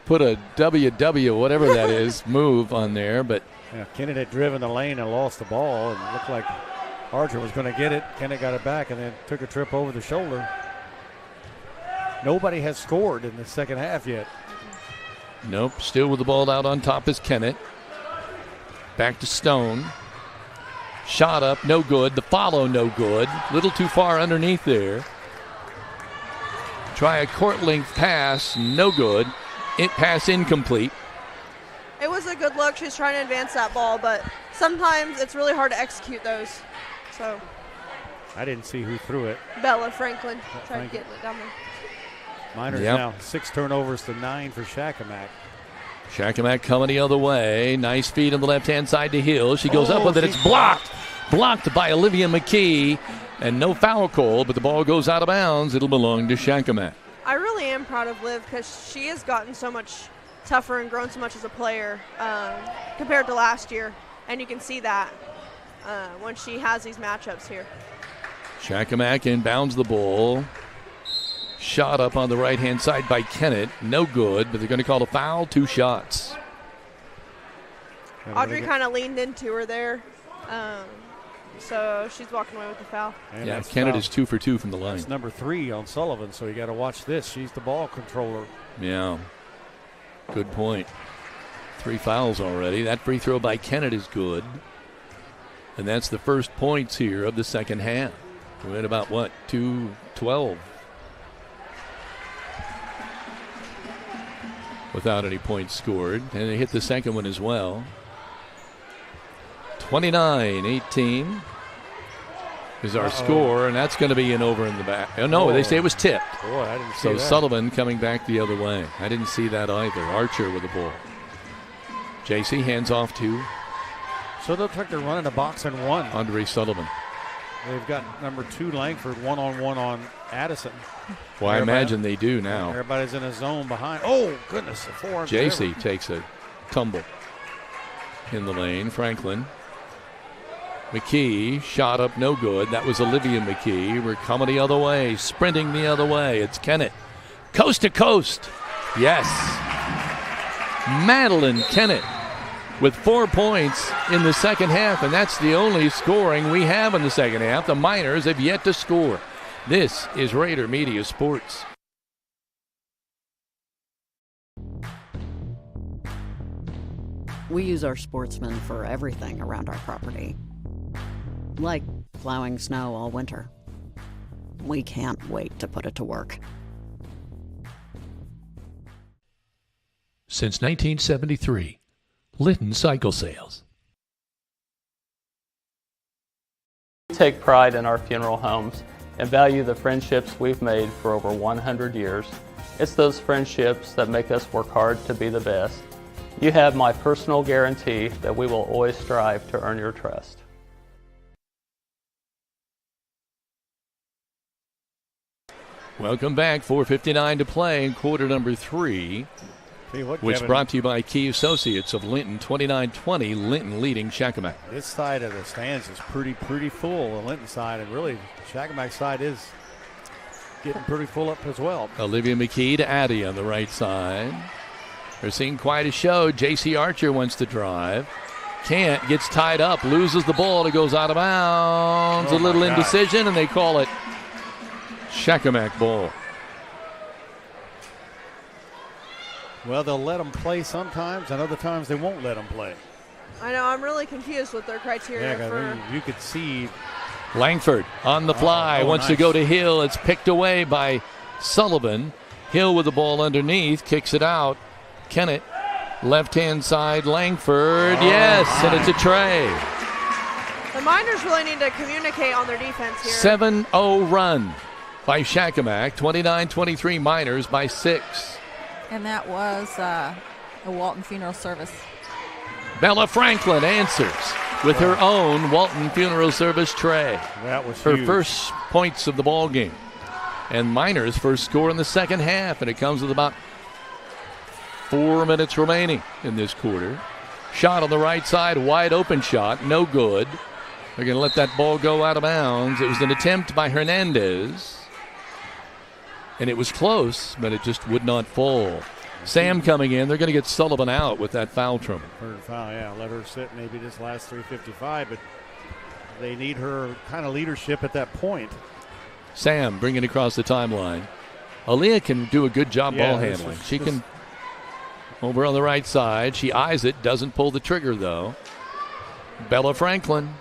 S1: put a WW, whatever that is, move on there. But
S5: yeah, Kennett had driven the lane and lost the ball, and it looked like Archer was going to get it. Kennett got it back and then took a trip over the shoulder. Nobody has scored in the second half yet.
S1: nope, still with the ball out on top is Kennett. Back to Stone. Shot up, no good. The follow, no good. Little too far underneath there. Try a court length pass, no good. Pass incomplete.
S3: It was a good look. She was trying to advance that ball, but sometimes it's really hard to execute those. So
S5: I didn't see who threw it.
S3: Bella Franklin tried to get it down there.
S5: Miners now 6 turnovers to 9 for Shakamak.
S1: Shakamak coming the other way. Nice feed on the left-hand side to Hill. She goes up with it. It's blocked. Blocked by Olivia McKee. And no foul call, but the ball goes out of bounds. It'll belong to Shakamak.
S3: I really am proud of Liv because she has gotten so much tougher and grown so much as a player compared to last year. And you can see that when she has these matchups here.
S1: Shakamak inbounds the ball. Shot up on the right-hand side by Kennett. No good, but they're going to call a foul. 2 shots.
S3: Audrey kind of leaned into her there. So she's walking away with the foul.
S5: And
S1: yeah, Kennett is 2 for 2 from the line.
S5: That's number 3 on Sullivan, so you got to watch this. She's the ball controller.
S1: Yeah, good point. 3 fouls already. That free throw by Kennett is good. And that's the first points here of the second half. We're at about, 2:12. Without any points scored. And they hit the second one as well. 29-18 is our score, and that's going to be an over in the back. Oh, no, they say it was tipped.
S5: Boy, I didn't see
S1: so
S5: that.
S1: Sullivan coming back the other way. I didn't see that either. Archer with the ball. JC hands off to
S5: So it looks like they're running a box and 1.
S1: Andre Sullivan.
S5: They've got number 2 Langford one-on-one on Addison.
S1: Well, I imagine they do now.
S5: Everybody's in a zone behind. Oh, goodness. The forearm.
S1: JC takes a tumble in the lane. Franklin. McKee, shot up, no good. That was Olivia McKee. We're coming the other way, sprinting the other way. It's Kennett. Coast to coast. Yes. Madeline Kennett with 4 points in the second half, and that's the only scoring we have in the second half. The Miners have yet to score. This is Rader Media Sports.
S13: We use our sportsmen for everything around our property. Like plowing snow all winter. We can't wait to put it to work.
S9: Since 1973, Linton Cycle Sales.
S14: We take pride in our funeral homes and value the friendships we've made for over 100 years. It's those friendships that make us work hard to be the best. You have my personal guarantee that we will always strive to earn your trust.
S1: Welcome back. 4:59 to play in quarter number 3. Which
S5: Kevin,
S1: brought to you by Key Associates of Linton, 29-20, Linton leading Shakamak.
S5: This side of the stands is pretty full, the Linton side, and really Shakamak's side is getting pretty full up as well.
S1: Olivia McKee to Addie on the right side. They're seeing quite a show. JC Archer wants to drive. Can't, gets tied up, loses the ball, it goes out of bounds. A little indecision, and they call it Shakamak ball.
S5: Well, they'll let them play sometimes, and other times they won't let them play.
S3: I know, I'm really confused with their criteria.
S5: You could see.
S1: Langford on the fly, wants to go to Hill. It's picked away by Sullivan. Hill with the ball underneath, kicks it out. Kennett, left-hand side, Langford, yes, and it's a tray.
S3: The Miners really need to communicate on their defense here.
S1: 7-0 run by Shakamak, 29-23 Miners by 6.
S4: And that was a Walton Funeral Service.
S1: Bella Franklin answers with her own Walton Funeral Service tray.
S5: That was
S1: her
S5: huge.
S1: first points of the ball game. And Miners' first score in the second half, and it comes with about 4 minutes remaining in this quarter. Shot on the right side, wide open shot, no good. They're going to let that ball go out of bounds. It was an attempt by Hernandez. And it was close, but it just would not fall. Sam coming in. They're going to get Sullivan out with that foul trouble.
S5: Third foul, yeah. Let her sit maybe this last 3:55, but they need her kind of leadership at that point.
S1: Sam bringing it across the timeline. Aaliyah can do a good job ball handling. She can over on the right side. She eyes it, doesn't pull the trigger though. Bella Franklin,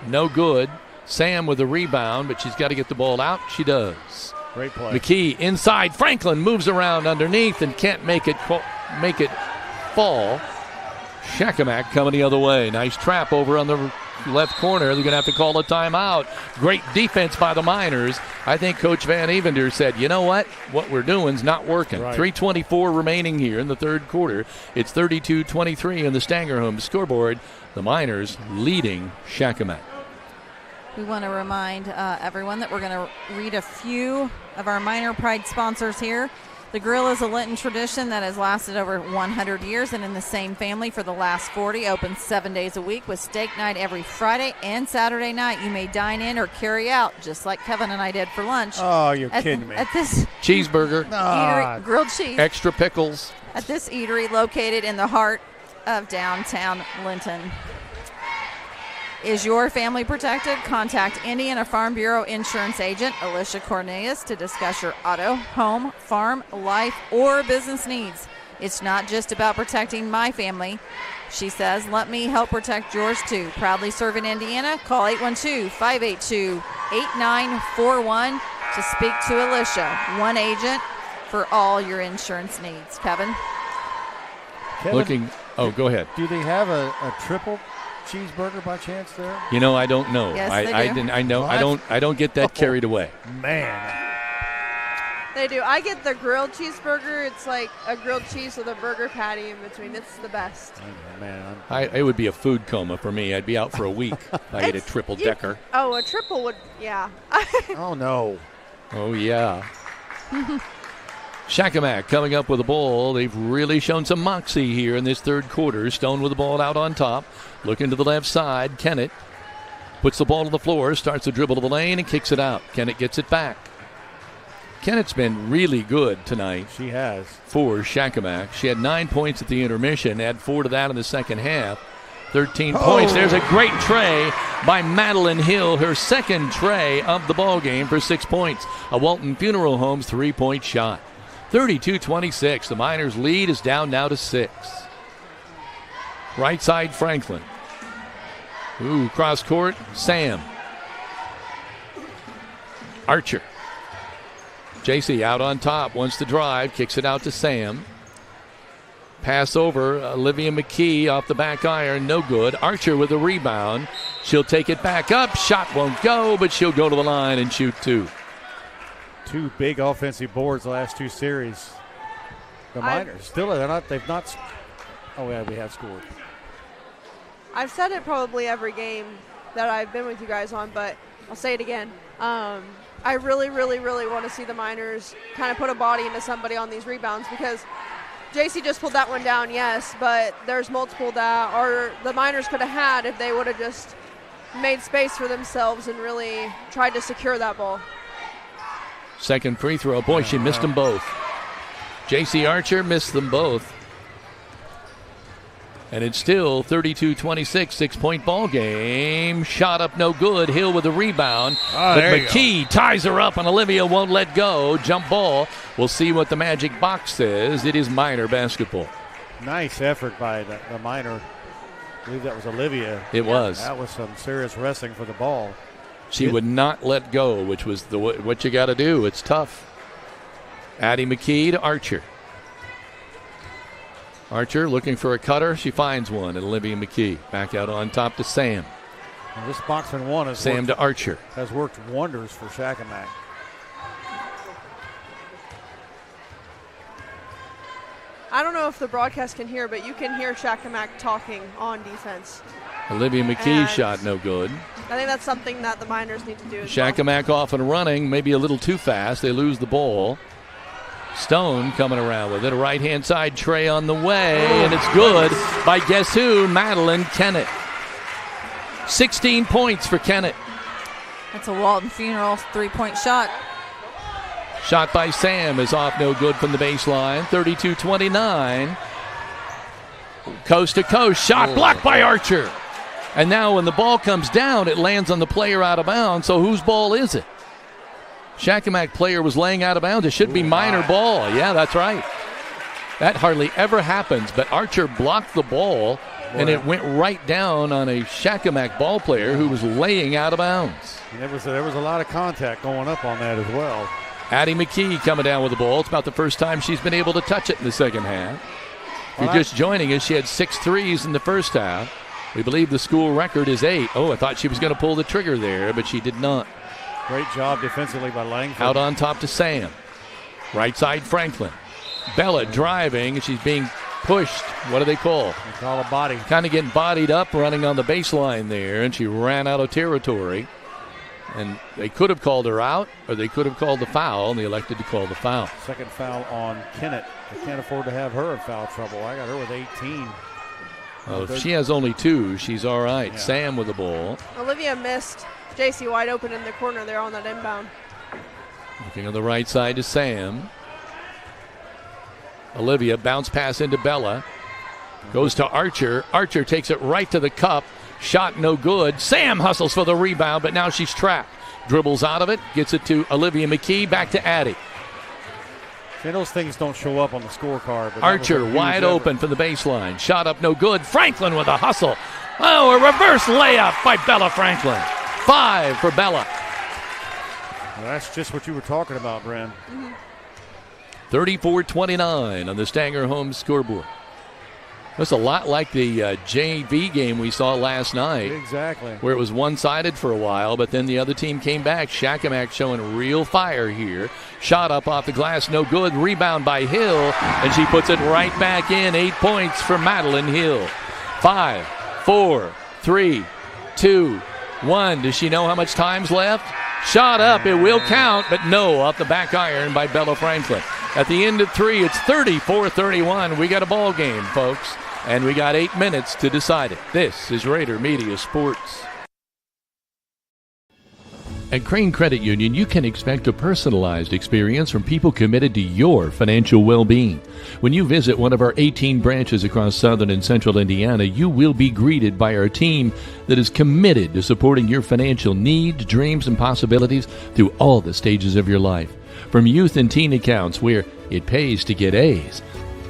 S1: no good. Sam with a rebound, but she's got to get the ball out. She does.
S5: Great play.
S1: McKee inside. Franklin moves around underneath and can't make it fall. Shakamak coming the other way. Nice trap over on the left corner. They're going to have to call a timeout. Great defense by the Miners. I think Coach Van Evender said, you know what? What we're doing is not working.
S5: Right.
S1: 3:24 remaining here in the third quarter. It's 32-23 in the Stangerholm scoreboard. The Miners leading Shakamak.
S4: We want to remind everyone that we're going to read a few of our Miner Pride sponsors here. The grill is a Linton tradition that has lasted over 100 years and in the same family for the last 40. Open 7 days a week with steak night every Friday and Saturday night. You may dine in or carry out, just like Kevin and I did for lunch.
S5: Oh, you're kidding me.
S4: At this
S1: cheeseburger,
S4: eatery, grilled cheese,
S1: extra pickles.
S4: At this eatery located in the heart of downtown Linton. Is your family protected? Contact Indiana Farm Bureau Insurance Agent Alicia Cornelius to discuss your auto, home, farm, life, or business needs. It's not just about protecting my family. She says, let me help protect yours too. Proudly serving Indiana, call 812-582-8941 to speak to Alicia, one agent for all your insurance needs. Kevin?
S1: Go ahead.
S5: Do they have a triple cheeseburger by chance there?
S1: You know, I don't know.
S4: Yes,
S1: I don't get that carried away.
S5: Man.
S3: They do. I get the grilled cheeseburger. It's like a grilled cheese with a burger patty in between. It's the best.
S5: Oh, man.
S1: It would be a food coma for me. I'd be out for a week if I ate a triple decker.
S3: Oh, a triple would, yeah.
S5: Oh, no.
S1: Oh, yeah. Shakamak coming up with the ball. They've really shown some moxie here in this third quarter. Stone with the ball out on top. Looking to the left side. Kennett puts the ball on the floor, starts to dribble to the lane and kicks it out. Kennett gets it back. Kennett's been really good tonight.
S5: She has.
S1: For Shakamak. She had 9 points at the intermission. Add 4 to that in the second half. 13 points. There's a great tray by Madeline Hill, her second tray of the ball game for 6 points. A Walton Funeral Homes 3-point shot. 32-26. The Miners' lead is down now to 6. Right side, Franklin. Cross court, Sam. Archer. JC out on top, wants to drive, kicks it out to Sam. Pass over, Olivia McKee off the back iron, no good. Archer with a rebound. She'll take it back up. Shot won't go, but she'll go to the line and shoot 2.
S5: 2 big offensive boards the last 2 series. The Miners they've not. Oh yeah, we have scored.
S3: I've said it probably every game that I've been with you guys on, but I'll say it again. I really, really, really want to see the Miners kind of put a body into somebody on these rebounds, because JC just pulled that one down, yes, but there's multiple that or the Miners could have had if they would have just made space for themselves and really tried to secure that ball.
S1: Second free throw. Boy, she missed them both. JC Archer missed them both. And it's still 32-26, 6-point ball game. Shot up no good. Hill with a rebound. But McKee ties her up and Olivia won't let go. Jump ball. We'll see what the magic box says. It is Miner basketball.
S5: Nice effort by the Miner. I believe that was Olivia.
S1: It was.
S5: That was some serious wrestling for the ball.
S1: She would not let go, which was what you got to do. It's tough. Addie McKee to Archer. Archer looking for a cutter. She finds one. And Olivia McKee back out on top to Sam.
S5: And this boxing one has
S1: Sam to Archer.
S5: Has worked wonders for Shakamak.
S3: I don't know if the broadcast can hear, but you can hear Shakamak talking on defense.
S1: Olivia McKee's shot no good.
S3: I think that's something that the Miners need to do.
S1: Shakamak off and running, maybe a little too fast. They lose the ball. Stone coming around with it. A right-hand side tray on the way, and it's good by guess who? Madeline Kennett. 16 points for Kennett.
S4: That's a Walton Funeral 3-point shot.
S1: Shot by Sam is off no good from the baseline. 32-29. Coast to coast. Shot blocked by Archer. And now when the ball comes down, it lands on the player out of bounds. So whose ball is it? Shakamak player was laying out of bounds. It should be Miner ball. Yeah, that's right. That hardly ever happens. But Archer blocked the ball, and it went right down on a Shakamak ball player who was laying out of bounds.
S5: And there was a lot of contact going up on that as well.
S1: Addie McKee coming down with the ball. It's about the first time she's been able to touch it in the second half. If you're just joining us, she had 6 threes in the first half. We believe the school record is 8. Oh, I thought she was going to pull the trigger there, but she did not.
S5: Great job defensively by Langford.
S1: Out on top to Sam. Right side, Franklin. Bella driving. She's being pushed. What do they call?
S5: They call a body.
S1: Kind of getting bodied up, running on the baseline there, and she ran out of territory. And they could have called her out, or they could have called the foul, and they elected to call the foul.
S5: Second foul on Kennett. They can't afford to have her in foul trouble. I got her with 18.
S1: Well, if she has only 2, she's all right. Yeah. Sam with the ball.
S3: Olivia missed JC wide open in the corner there on that inbound.
S1: Looking on the right side to Sam. Olivia, bounce pass into Bella. Goes to Archer. Archer takes it right to the cup. Shot no good. Sam hustles for the rebound, but now she's trapped. Dribbles out of it, gets it to Olivia McKee, back to Addie.
S5: See, those things don't show up on the scorecard.
S1: Archer wide open for the baseline. Shot up no good. Franklin with a hustle. Oh, a reverse layup by Bella Franklin. 5 for Bella.
S5: Well, that's just what you were talking about, Brynn.
S1: 34-29 on the Stanger Homes scoreboard. That's a lot like the JV game we saw last night.
S5: Exactly.
S1: Where it was one-sided for a while, but then the other team came back. Shakamak showing real fire here. Shot up off the glass, no good. Rebound by Hill, and she puts it right back in. 8 points for Madeline Hill. 5, 4, 3, 2, 1. Does she know how much time's left? Shot up, it will count, but no, off the back iron by Bella Franklin. At the end of 3, it's 34-31. We got a ball game, folks, and we got 8 minutes to decide it. This is Rader Media Sports.
S9: At Crane Credit Union, you can expect a personalized experience from people committed to your financial well-being. When you visit one of our 18 branches across southern and central Indiana, you will be greeted by our team that is committed to supporting your financial needs, dreams, and possibilities through all the stages of your life. From youth and teen accounts where it pays to get A's,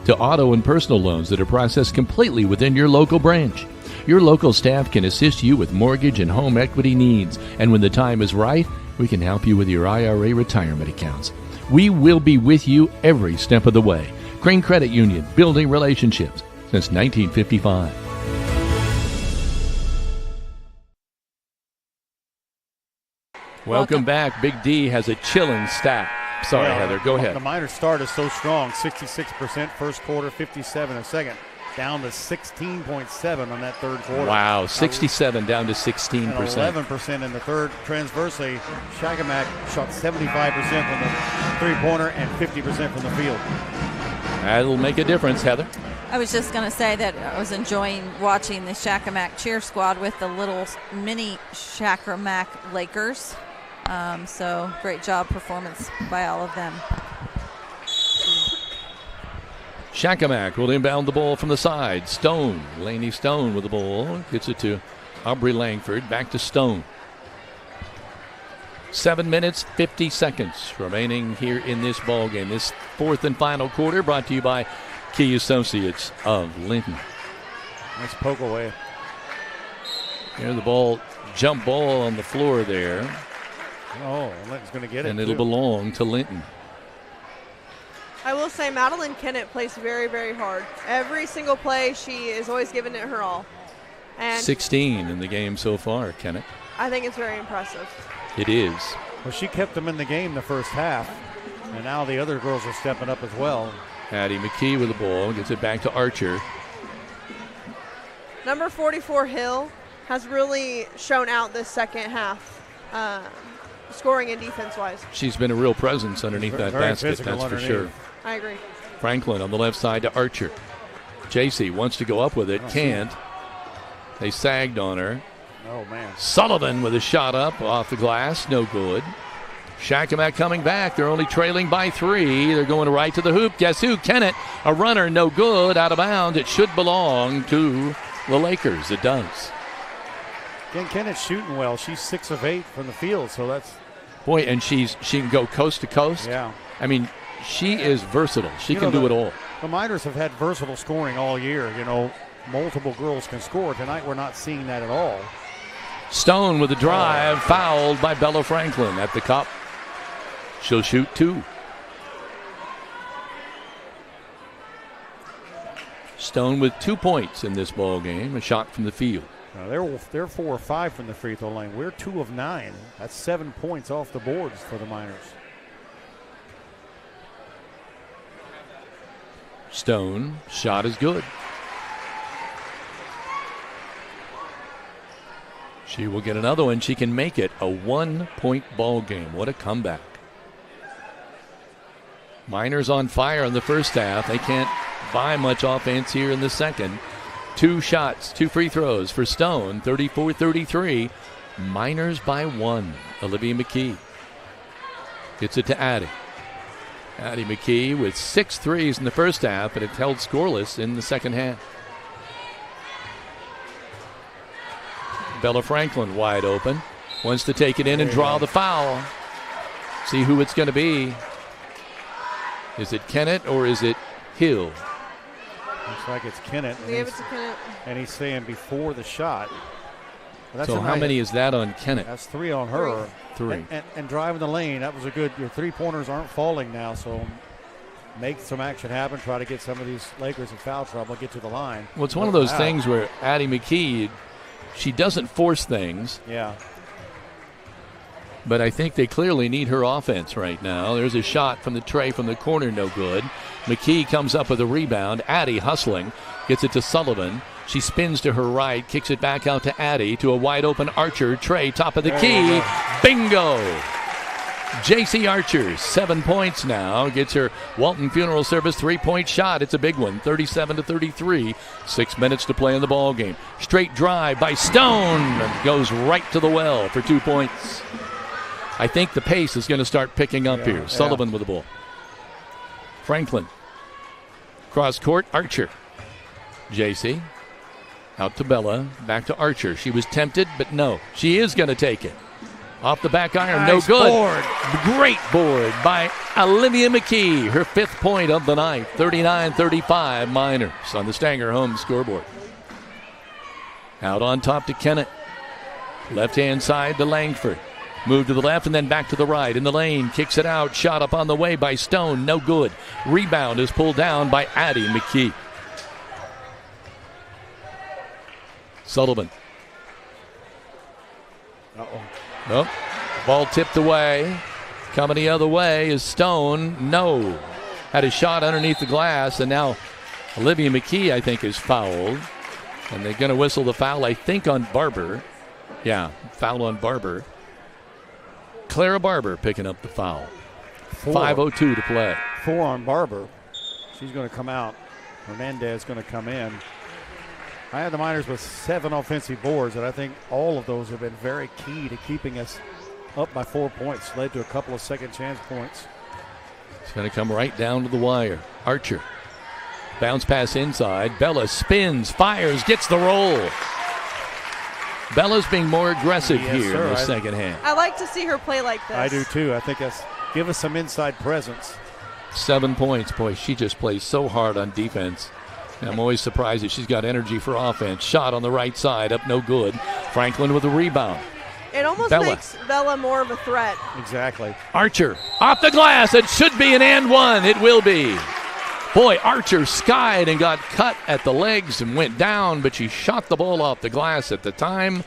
S9: to auto and personal loans that are processed completely within your local branch. Your local staff can assist you with mortgage and home equity needs, and when the time is right, we can help you with your IRA retirement accounts. We will be with you every step of the way. Crane Credit Union, building relationships since 1955.
S1: Welcome back. Big D has a chilling stat. Sorry, Heather, go ahead.
S5: The Miners start is so strong, 66% first quarter, 57 a second. Down to 16.7 on that third quarter.
S1: Wow, 67 down to 16%.
S5: 11% in the third. Transversely, Shakamak shot 75% from the three-pointer and 50% from the field.
S1: That'll make a difference, Heather.
S4: I was just going to say that I was enjoying watching the Shakamak cheer squad with the little mini Shakamak Lakers. So great job performance by all of them.
S1: Shakamak will inbound the ball from the side. Stone, Lainey Stone with the ball. Gets it to Aubrey Langford. Back to Stone. 7 minutes, 50 seconds remaining here in this ball game. This fourth and final quarter brought to you by Key Associates of Linton.
S5: Nice poke away.
S1: Here the ball, jump ball on the floor there.
S5: Oh, Linton's going to get it.
S1: And it'll belong to Linton.
S3: I will say Madeline Kennett plays very, very hard. Every single play, she is always giving it her all. And
S1: 16 in the game so far, Kennett.
S3: I think it's very impressive.
S1: It is.
S5: Well, she kept them in the game the first half, and now the other girls are stepping up as well.
S1: Addie McKee with the ball, gets it back to Archer.
S3: Number 44, Hill, has really shown out this second half, scoring and defense-wise.
S1: She's been a real presence underneath that basket, that's for sure.
S3: I agree.
S1: Franklin on the left side to Archer. JC wants to go up with it, can't. They sagged on her.
S5: Oh, man.
S1: Sullivan with a shot up off the glass, no good. Shakamak coming back. They're only trailing by 3. They're going right to the hoop. Guess who? Kennett, a runner, no good, out of bounds. It should belong to the Lakers. It does.
S5: Again, Kennett's shooting well. She's 6 of 8 from the field, so that's...
S1: Boy, and she can go coast to coast.
S5: Yeah.
S1: I mean, she is versatile. She can do it all.
S5: The Miners have had versatile scoring all year. You know, multiple girls can score. Tonight we're not seeing that at all.
S1: Stone with the drive, fouled by Bella Franklin at the cup. She'll shoot 2. Stone with 2 points in this ball game, a shot from the field.
S5: They're 4 or 5 from the free throw line. We're 2 of 9. That's 7 points off the boards for the Miners.
S1: Stone, shot is good. She will get another one. She can make it a 1-point ball game. What a comeback. Miners on fire in the first half. They can't buy much offense here in the second. 2 shots, 2 free throws for Stone, 34-33. Miners by 1. Olivia McKee gets it to Addie. Addie McKee with 6 threes in the first half, but it's held scoreless in the second half. Bella Franklin wide open. Wants to take it in and draw the foul. See who it's going to be. Is it Kennett or is it Hill?
S5: Looks like it's Kennett.
S3: Gave it to Kennett.
S5: And he's saying before the shot. Well,
S1: so how many is that on Kennett?
S5: That's 3 on her.
S1: 3.
S5: And driving the lane, that was a good. Your 3-pointers aren't falling now, so make some action happen. Try to get some of these Lakers in foul trouble, get to the line.
S1: Well, it's one of those things where Addie McKee, she doesn't force things.
S5: Yeah.
S1: But I think they clearly need her offense right now. There's a shot from the tray from the corner, no good. McKee comes up with a rebound. Addie hustling, gets it to Sullivan. She spins to her right, kicks it back out to Addie, to a wide-open Archer. Trey, top of the key. Bingo! J.C. Archer, 7 points now. Gets her Walton Funeral Service 3-point shot. It's a big one, 37-33. 6 minutes to play in the ball game. Straight drive by Stone. Goes right to the well for 2 points. I think the pace is going to start picking up here. Sullivan with the ball. Franklin. Cross court, Archer. J.C. out to Bella. Back to Archer. She was tempted, but no. She is going to take it. Off the back iron,
S5: nice,
S1: no good.
S5: Board.
S1: Great board by Olivia McKee. Her 5th point of the night. 39-35 Miners on the Stanger home scoreboard. Out on top to Kennett. Left-hand side to Langford. Move to the left and then back to the right. In the lane, kicks it out. Shot up on the way by Stone. No good. Rebound is pulled down by Addie McKee. Sullivan. Nope. Ball tipped away. Coming the other way is Stone. No. Had a shot underneath the glass, and now Olivia McKee, I think, is fouled. And they're going to whistle the foul, I think, on Barber. Yeah, foul on Barber. Clara Barber picking up the foul. 5:02 to play.
S5: 4 on Barber. She's going to come out. Hernandez going to come in. I had the Miners with 7 offensive boards, and I think all of those have been very key to keeping us up by 4 points. Led to a couple of second chance points.
S1: It's going to come right down to the wire. Archer. Bounce pass inside. Bella spins, fires, gets the roll. Bella's being more aggressive here in the second half.
S3: I like to see her play like this.
S5: I do too. I think that's give us some inside presence.
S1: 7 points. Boy, she just plays so hard on defense. And I'm always surprised if she's got energy for offense. Shot on the right side, up no good. Franklin with a rebound.
S3: It almost makes Bella more of a threat.
S5: Exactly.
S1: Archer off the glass. It should be an and one. It will be. Boy, Archer skied and got cut at the legs and went down, but she shot the ball off the glass at the time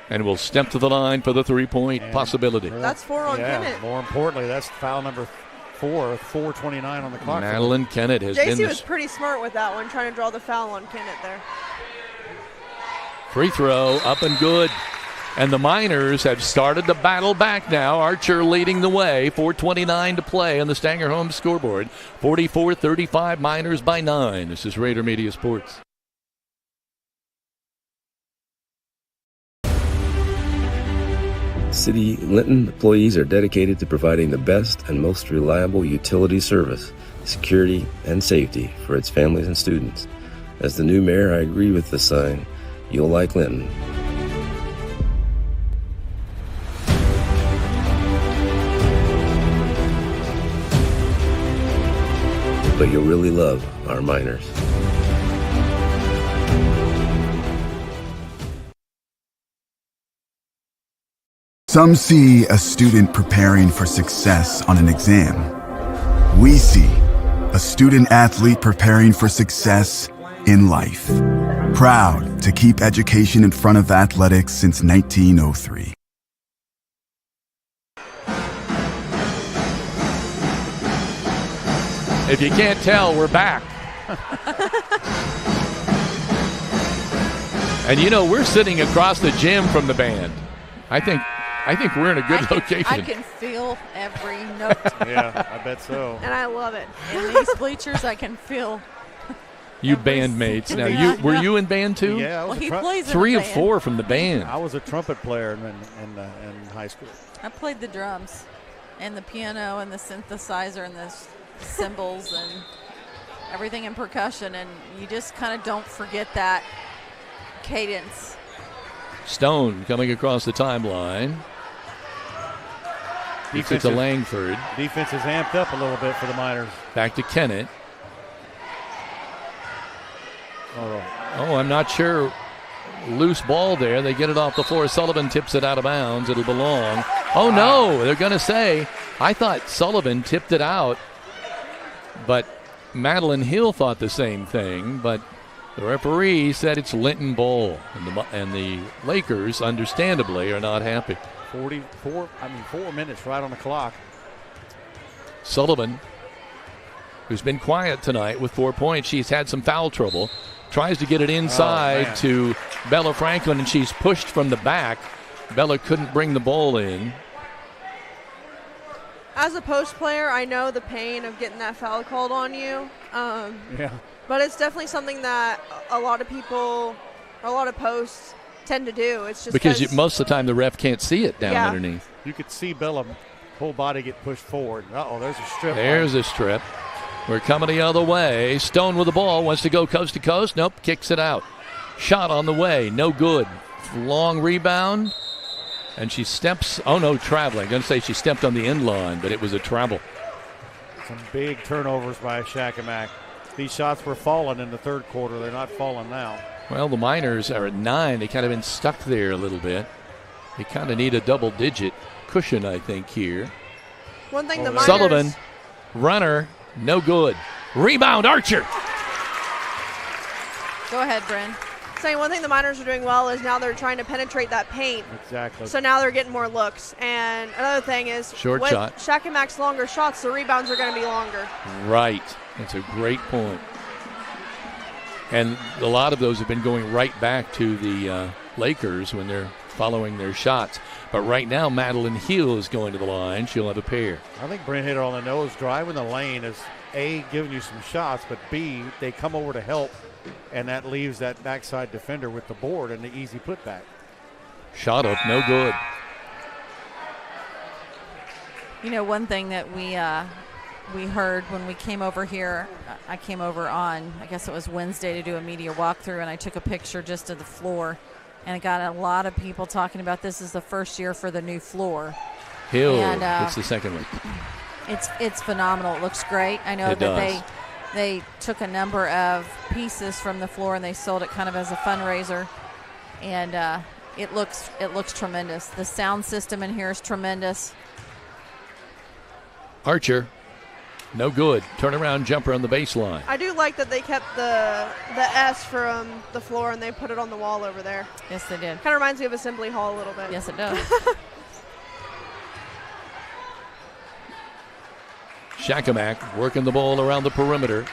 S1: and will step to the line for the 3-point possibility.
S3: That's 4 on Kennett.
S5: More importantly, that's foul number 4, 4:29 on the clock.
S1: Madeline Kennett has been.
S3: JC was pretty smart with that one, trying to draw the foul on Kennett there.
S1: Free throw up and good. And the Miners have started to battle back now. Archer leading the way. 4:29 to play on the Stanger home scoreboard. 44-35 Miners by 9. This is Raider Media Sports.
S15: City Linton employees are dedicated to providing the best and most reliable utility service, security, and safety for its families and students. As the new mayor, I agree with the sign, "You'll like Linton." But you'll really love our Miners.
S7: Some see a student preparing for success on an exam. We see a student athlete preparing for success in life. Proud to keep education in front of athletics since 1903.
S1: If you can't tell, we're back. And you know, we're sitting across the gym from the band. I think we're in a good location.
S4: I can feel every note.
S5: Yeah, I bet so.
S3: And I love it.
S4: In these bleachers, I can feel.
S1: You bandmates. Now, were you in band too?
S5: Yeah, I was
S4: he plays in
S1: 3
S4: a
S1: of
S4: band.
S1: 4 from the band.
S5: I was a trumpet player in high school.
S4: I played the drums and the piano and the synthesizer and the cymbals and everything in percussion, and you just kind of don't forget that cadence.
S1: Stone coming across the timeline. It's to Langford.
S5: Defense is amped up a little bit for the Miners.
S1: Back to Kennett.
S5: Oh,
S1: I'm not sure. Loose ball there. They get it off the floor. Sullivan tips it out of bounds. It'll belong. Oh, no. They're going to say, I thought Sullivan tipped it out, but Madeline Hill thought the same thing, but the referee said it's Linton ball, and the Lakers, understandably, are not happy.
S5: 4 minutes right on the clock.
S1: Sullivan, who's been quiet tonight with 4 points, she's had some foul trouble, tries to get it inside to Bella Franklin, and she's pushed from the back. Bella couldn't bring the ball in.
S3: As a post player, I know the pain of getting that foul called on you.
S5: Yeah.
S3: But it's definitely something that a lot of people, or a lot of posts, tend to do. It's just
S1: because most of the time the ref can't see it down underneath.
S5: You could see Bella whole body get pushed forward. There's a strip.
S1: There's a strip. We're coming the other way. Stone with the ball, wants to go coast to coast. Nope, kicks it out. Shot on the way, no good. Long rebound, and she steps. Oh no, traveling. I'm going to say she stepped on the end line, but it was a travel.
S5: Some big turnovers by Shakamak. These shots were falling in the third quarter. They're not falling now.
S1: Well, the Miners are at 9. They kind of been stuck there a little bit. They kind of need a double-digit cushion, I think, here.
S3: One thing the Miners...
S1: Sullivan, runner, no good. Rebound, Archer.
S4: Go ahead, Brynn.
S3: Saying one thing the Miners are doing well is now they're trying to penetrate that paint.
S5: Exactly.
S3: So now they're getting more looks. And another thing is
S1: short
S3: with
S1: shot.
S3: Shakamak's longer shots, the rebounds are going to be longer.
S1: Right. That's a great point. And a lot of those have been going right back to the Lakers when they're following their shots. But right now, Madeline Hill is going to the line. She'll have a pair.
S5: I think Brynn hit her on the nose. Driving the lane is, A, giving you some shots, but B, they come over to help, and that leaves that backside defender with the board and the easy putback.
S1: Shot up, no good.
S4: You know, one thing that we heard when we came over here, I came over on, I guess it was Wednesday, to do a media walkthrough, and I took a picture just of the floor, and I got a lot of people talking about this is the first year for the new floor.
S1: Hill, it's the second one.
S4: It's phenomenal. It looks great. I know that they took a number of pieces from the floor and they sold it kind of as a fundraiser, and it looks tremendous. The sound system in here is tremendous.
S1: Archer, no good. Turnaround jumper on the baseline.
S3: I do like that they kept the S from the floor and they put it on the wall over there.
S4: Yes, they did.
S3: Kind of reminds me of Assembly Hall a little bit.
S4: Yes, it does.
S1: Shakamak working the ball around the perimeter.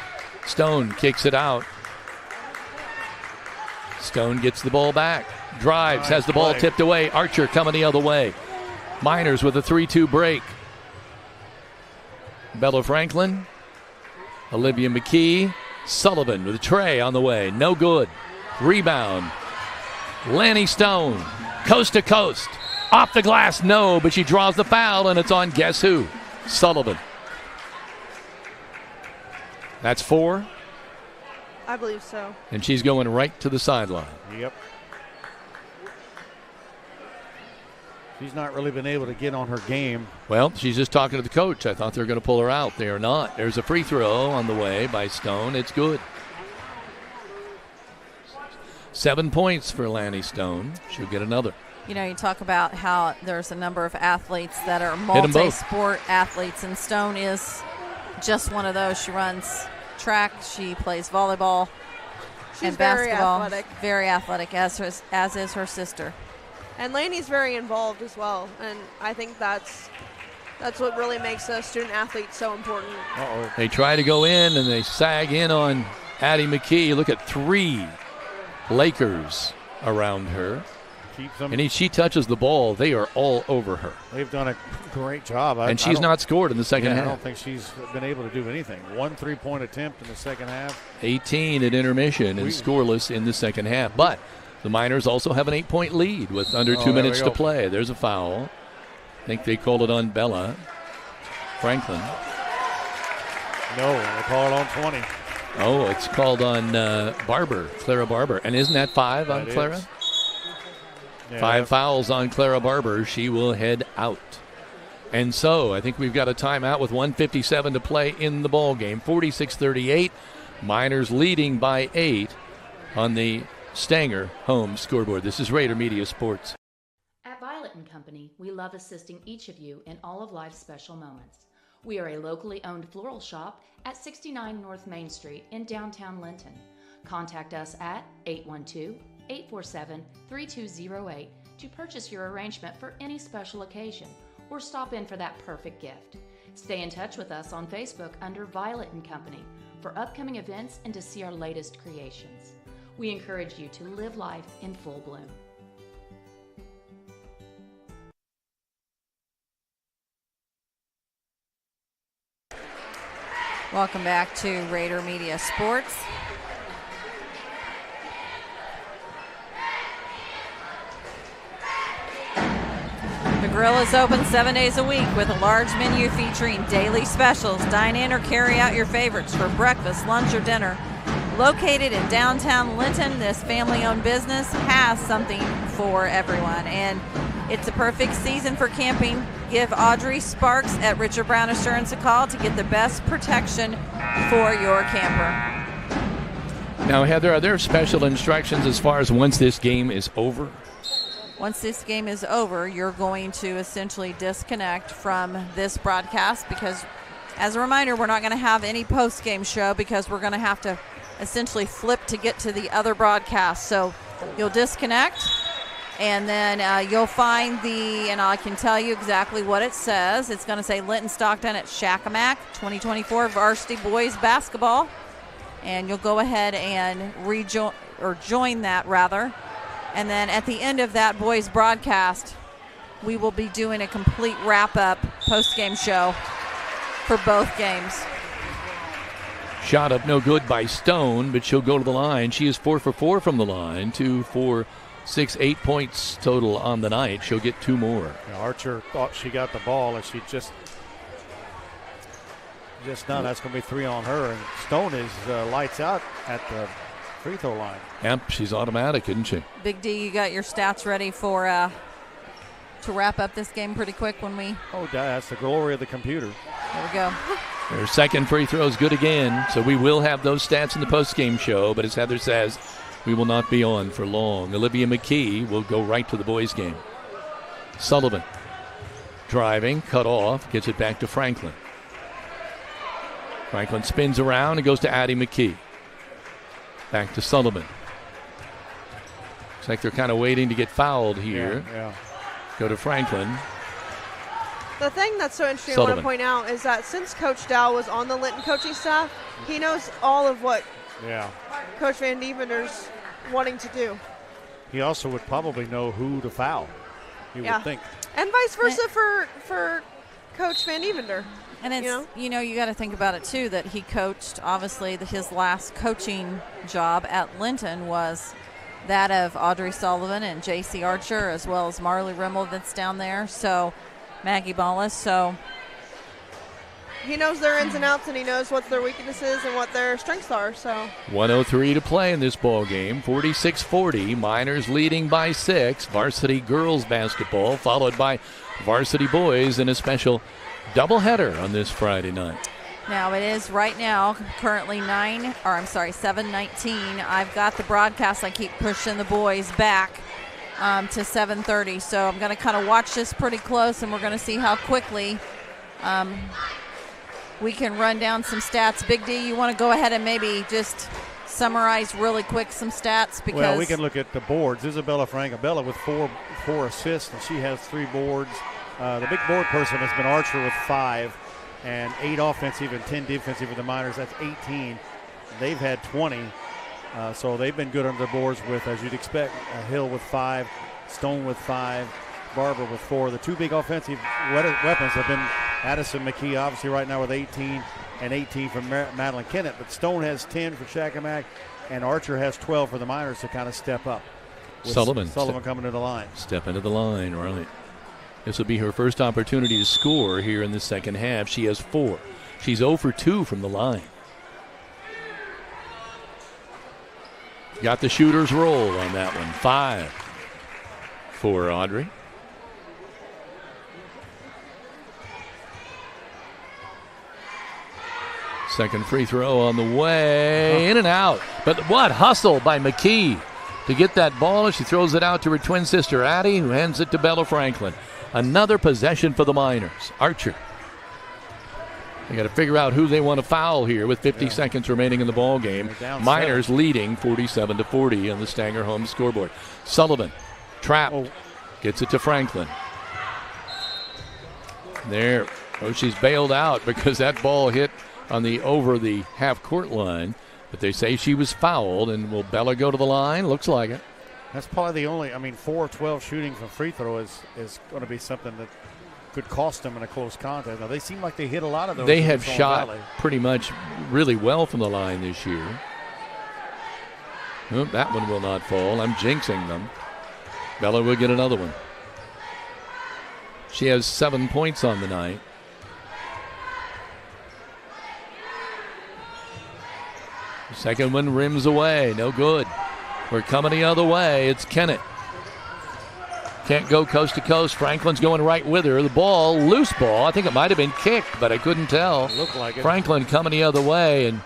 S1: Stone kicks it out. Stone gets the ball back. Drives, has the ball tipped away. Archer coming the other way. Miners with a 3-2 break. Bella Franklin, Olivia McKee, Sullivan with a tray on the way. No good. Rebound. Lanny Stone, coast to coast. Off the glass, no, but she draws the foul, and it's on guess who? Sullivan. That's 4.
S3: I believe so.
S1: And she's going right to the sideline.
S5: Yep. She's not really been able to get on her game.
S1: Well, she's just talking to the coach. I thought they were going to pull her out. They are not. There's a free throw on the way by Stone. It's good. 7 points for Lanny Stone. She'll get another.
S4: You know, you talk about how there's a number of athletes that are multi-sport athletes, and Stone is just one of those. She runs track, she plays volleyball, and basketball. Very athletic, as is her sister.
S3: And Laney's very involved as well, and I think that's what really makes a student athlete so important.
S1: They try to go in, and they sag in on Addie McKee. Look at 3 Lakers around her.
S5: Keeps them.
S1: And she touches the ball, they are all over her.
S5: They've done a great job.
S1: And she's not scored in the second half.
S5: I don't think she's been able to do anything. 1 3-point attempt in the second half.
S1: 18 at intermission and scoreless in the second half. But the Miners also have an 8-point lead with under 2 minutes to play. There's a foul. I think they called it on Bella Franklin.
S5: No, they call it on 20.
S1: Oh, it's called on Barber, Clara Barber. And isn't that 5 on Clara? Yeah. 5 fouls on Clara Barber. She will head out. And so I think we've got a timeout with 1:57 to play in the ball game. 46-38. Miners leading by 8 on the Stanger home scoreboard. This is Rader Media Sports.
S16: At Violet & Company, we love assisting each of you in all of life's special moments. We are a locally owned floral shop at 69 North Main Street in downtown Linton. Contact us at 812-847-3208 to purchase your arrangement for any special occasion or stop in for that perfect gift. Stay in touch with us on Facebook under Violet & Company for upcoming events and to see our latest creations. We encourage you to live life in full bloom.
S4: Welcome back to Rader Media Sports. The grill is open 7 days a week with a large menu featuring daily specials. Dine in or carry out your favorites for breakfast, lunch, or dinner. Located in downtown Linton, this family-owned business has something for everyone, and it's a perfect season for camping. Give Audrey Sparks at Richard Brown Assurance a call to get the best protection for your camper.
S1: Now, Heather, are there special instructions as far as once this game is over?
S4: Once this game is over, you're going to essentially disconnect from this broadcast because, as a reminder, we're not going to have any post-game show because we're going to have to essentially flip to get to the other broadcast. So you'll disconnect, and then you'll find and I can tell you exactly what it says. It's going to say Linton Stockton at Shakamak 2024 varsity boys basketball, and you'll go ahead and join that rather. And then at the end of that boys broadcast, we will be doing a complete wrap-up post-game show for both games.
S1: Shot up no good by Stone, but she'll go to the line. She is 4 for 4 from the line. 2, 4, 6, 8 points total on the night. She'll get 2 more.
S5: Yeah, Archer thought she got the ball, and she just not. That's going to be 3 on her. And Stone is lights out at the free throw line.
S1: Yep, she's automatic, isn't she?
S4: Big D, you got your stats ready for to wrap up this game pretty quick when we...
S5: Oh, that's the glory of the computer.
S4: There we go.
S1: Her second free throw is good again, so we will have those stats in the post-game show, but as Heather says, we will not be on for long. Olivia McKee will go right to the boys' game. Sullivan driving, cut off, gets it back to Franklin. Franklin spins around and goes to Addie McKee. Back to Sullivan. Looks like they're kind of waiting to get fouled here.
S5: Yeah.
S1: Go to Franklin.
S3: The thing that's so interesting I want to point out is that since Coach Dow was on the Linton coaching staff, he knows all of what Coach Van Dievender's wanting to do.
S5: He also would probably know who to foul, you would think.
S3: And vice versa for Coach Van Dievender.
S4: And it's, you got to think about it, too, that he coached, obviously, his last coaching job at Linton was that of Audrey Sullivan and J.C. Archer, as well as Marley Rimmel that's down there, so Maggie Ballas. So
S3: he knows their ins and outs, and he knows what their weaknesses and what their strengths are. So
S1: 1:03 to play in this ball game. 46-40. Miners leading by 6. Varsity girls basketball, followed by varsity boys in a special doubleheader on this Friday night.
S4: Now it is right now currently 7:19. I've got the broadcast. I keep pushing the boys back to 7:30. So I'm going to kind of watch this pretty close, and we're going to see how quickly we can run down some stats. Big D, you want to go ahead and maybe just summarize really quick some stats? Because
S5: well, we can look at the boards. Isabella Francabella with four assists, and she has 3 boards. The big board person has been Archer with 5. And 8 offensive and 10 defensive for the Miners. That's 18. They've had 20. So they've been good under the boards with, as you'd expect, Hill with 5, Stone with 5, Barber with 4. The 2 big offensive weapons have been Addison McKee, obviously right now with 18, and 18 from Madeline Kennett. But Stone has 10 for Shakamak, and Archer has 12 for the Miners to kind of step up.
S1: Sullivan
S5: coming to the line.
S1: Step into the line, right. This will be her first opportunity to score here in the second half. She has 4. She's 0 for 2 from the line. Got the shooter's roll on that one. 5 for Audrey. Second free throw on the way. In and out. But what hustle by McKee to get that ball. She throws it out to her twin sister, Addie, who hands it to Bella Franklin. Another possession for the Miners. Archer. They got to figure out who they want to foul here with 50 seconds remaining in the ball game. Miners leading 47-40 on the Stanger home scoreboard. Sullivan trapped. Gets it to Franklin. There. Oh, she's bailed out because that ball hit on over the half-court line. But they say she was fouled, and will Bella go to the line? Looks like it.
S5: That's probably the only, 4 of 12 shooting from free throw is going to be something that could cost them in a close contest. Now, they seem like they hit a lot of those.
S1: They have shot pretty much really well from the line this year. Oh, that one will not fall. I'm jinxing them. Bella will get another one. She has 7 points on the night. The second one rims away. No good. We're coming the other way. It's Kennett. Can't go coast to coast. Franklin's going right with her. The ball, loose ball. I think it might have been kicked, but I couldn't tell.
S5: Looked like it.
S1: Franklin coming the other way, and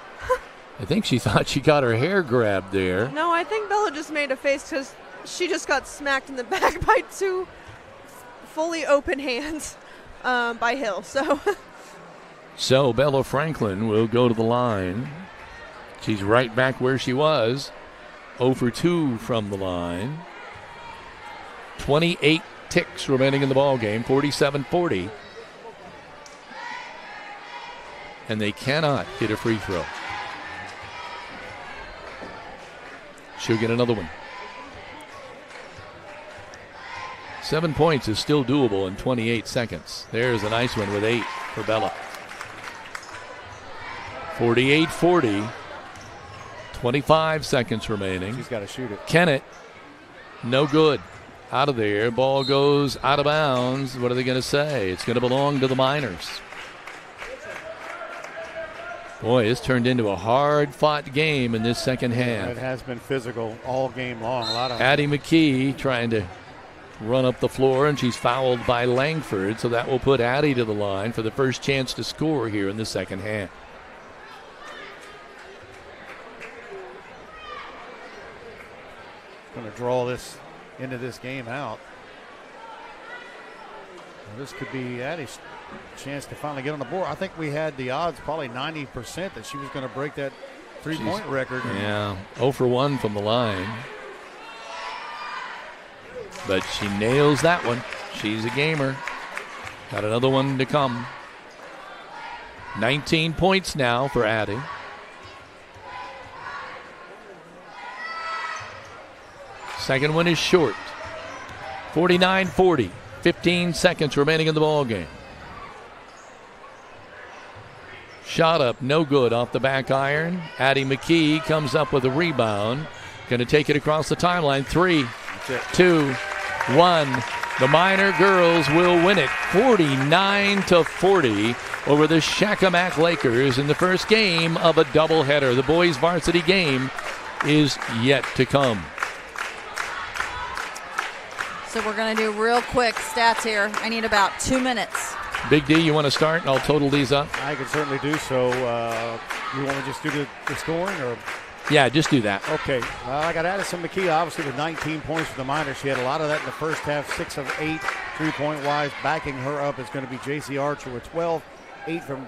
S1: I think she thought she got her hair grabbed there.
S3: No, I think Bella just made a face because she just got smacked in the back by 2 fully open hands by Hill.
S1: So Bella Franklin will go to the line. She's right back where she was. 0 for 2 from the line. 28 ticks remaining in the ball game, 47-40. And they cannot hit a free throw. She'll get another one. 7 points is still doable in 28 seconds. There's a nice one with 8 for Bella. 48-40. 25 seconds remaining.
S5: She's got to shoot it.
S1: Kennett, no good. Out of there. Ball goes out of bounds. What are they going to say? It's going to belong to the Miners. Boy, it's turned into a hard-fought game in this second half.
S5: It has been physical all game long. A lot of
S1: Addie McKee trying to run up the floor, and she's fouled by Langford, so that will put Addie to the line for the first chance to score here in the second half.
S5: Going to draw this into this game out. Well, this could be Addie's chance to finally get on the board. I think we had the odds probably 90% that she was going to break that three-point record.
S1: Yeah, 0 for 1 from the line. But she nails that one. She's a gamer. Got another one to come. 19 points now for Addie. Second one is short. 49-40. 15 seconds remaining in the ball game. Shot up, no good off the back iron. Addie McKee comes up with a rebound. Going to take it across the timeline. 3, 2, 1. The Miner girls will win it 49-40 over the Shakamak Lakers in the first game of a doubleheader. The boys' varsity game is yet to come.
S4: So we're going to do real quick stats here. I need about 2 minutes.
S1: Big D, you want to start? I'll total these up.
S5: I can certainly do so. You want to just do the scoring, or?
S1: Yeah, just do that.
S5: Okay. I got Addison McKee, obviously, with 19 points for the Miners. She had a lot of that in the first half, 6 of 8 3-point wise. Backing her up is going to be J.C. Archer with 12, 8 from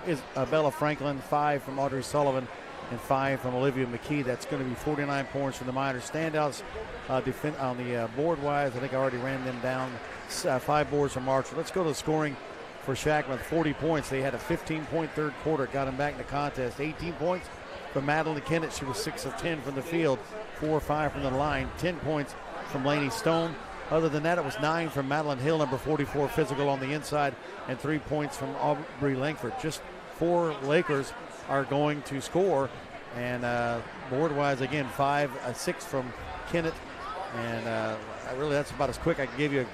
S5: Bella Franklin, 5 from Audrey Sullivan, and 5 from Olivia McKee. That's going to be 49 points for the Miners. Standouts on the board-wise, I think I already ran them down. 5 boards from Archer. Let's go to the scoring for Shakamak, 40 points. They had a 15-point third quarter, got them back in the contest. 18 points from Madeline Kennett. She was 6 of 10 from the field, 4 or 5 from the line. 10 points from Lainey Stone. Other than that, it was 9 from Madeline Hill, number 44, physical on the inside, and 3 points from Aubrey Langford. Just 4 Lakers are going to score. And board-wise, again, 6 from Kennett. And really, that's about as quick I can give you.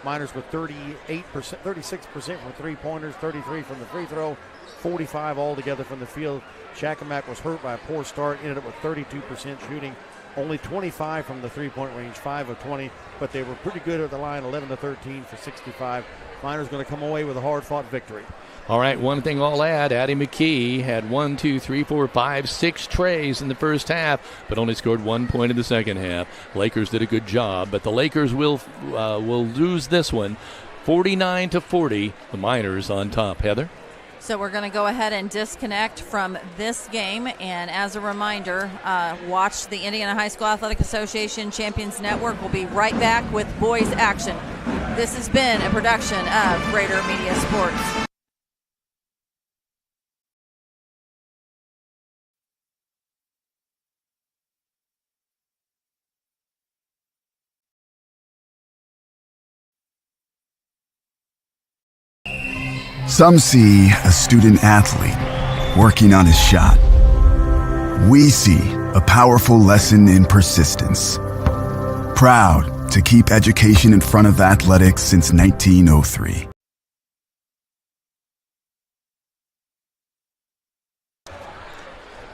S5: Miners with 36% from three-pointers, 33 from the free throw, 45 altogether from the field. Shakamak was hurt by a poor start, ended up with 32% shooting, only 25 from the three-point range, 5 of 20, but they were pretty good at the line, 11 to 13 for 65. Miners going to come away with a hard-fought victory.
S1: All right, one thing I'll add, Addie McKee had 1, 2, 3, 4, 5, 6 trays in the first half, but only scored 1 point in the second half. Lakers did a good job, but the Lakers will lose this one, 49 to 40. The Miners on top. Heather?
S4: So we're going to go ahead and disconnect from this game. And as a reminder, watch the Indiana High School Athletic Association Champions Network. We'll be right back with boys action. This has been a production of Rader Media Sports.
S7: Some see a student athlete working on his shot. We see a powerful lesson in persistence. Proud to keep education in front of athletics since 1903.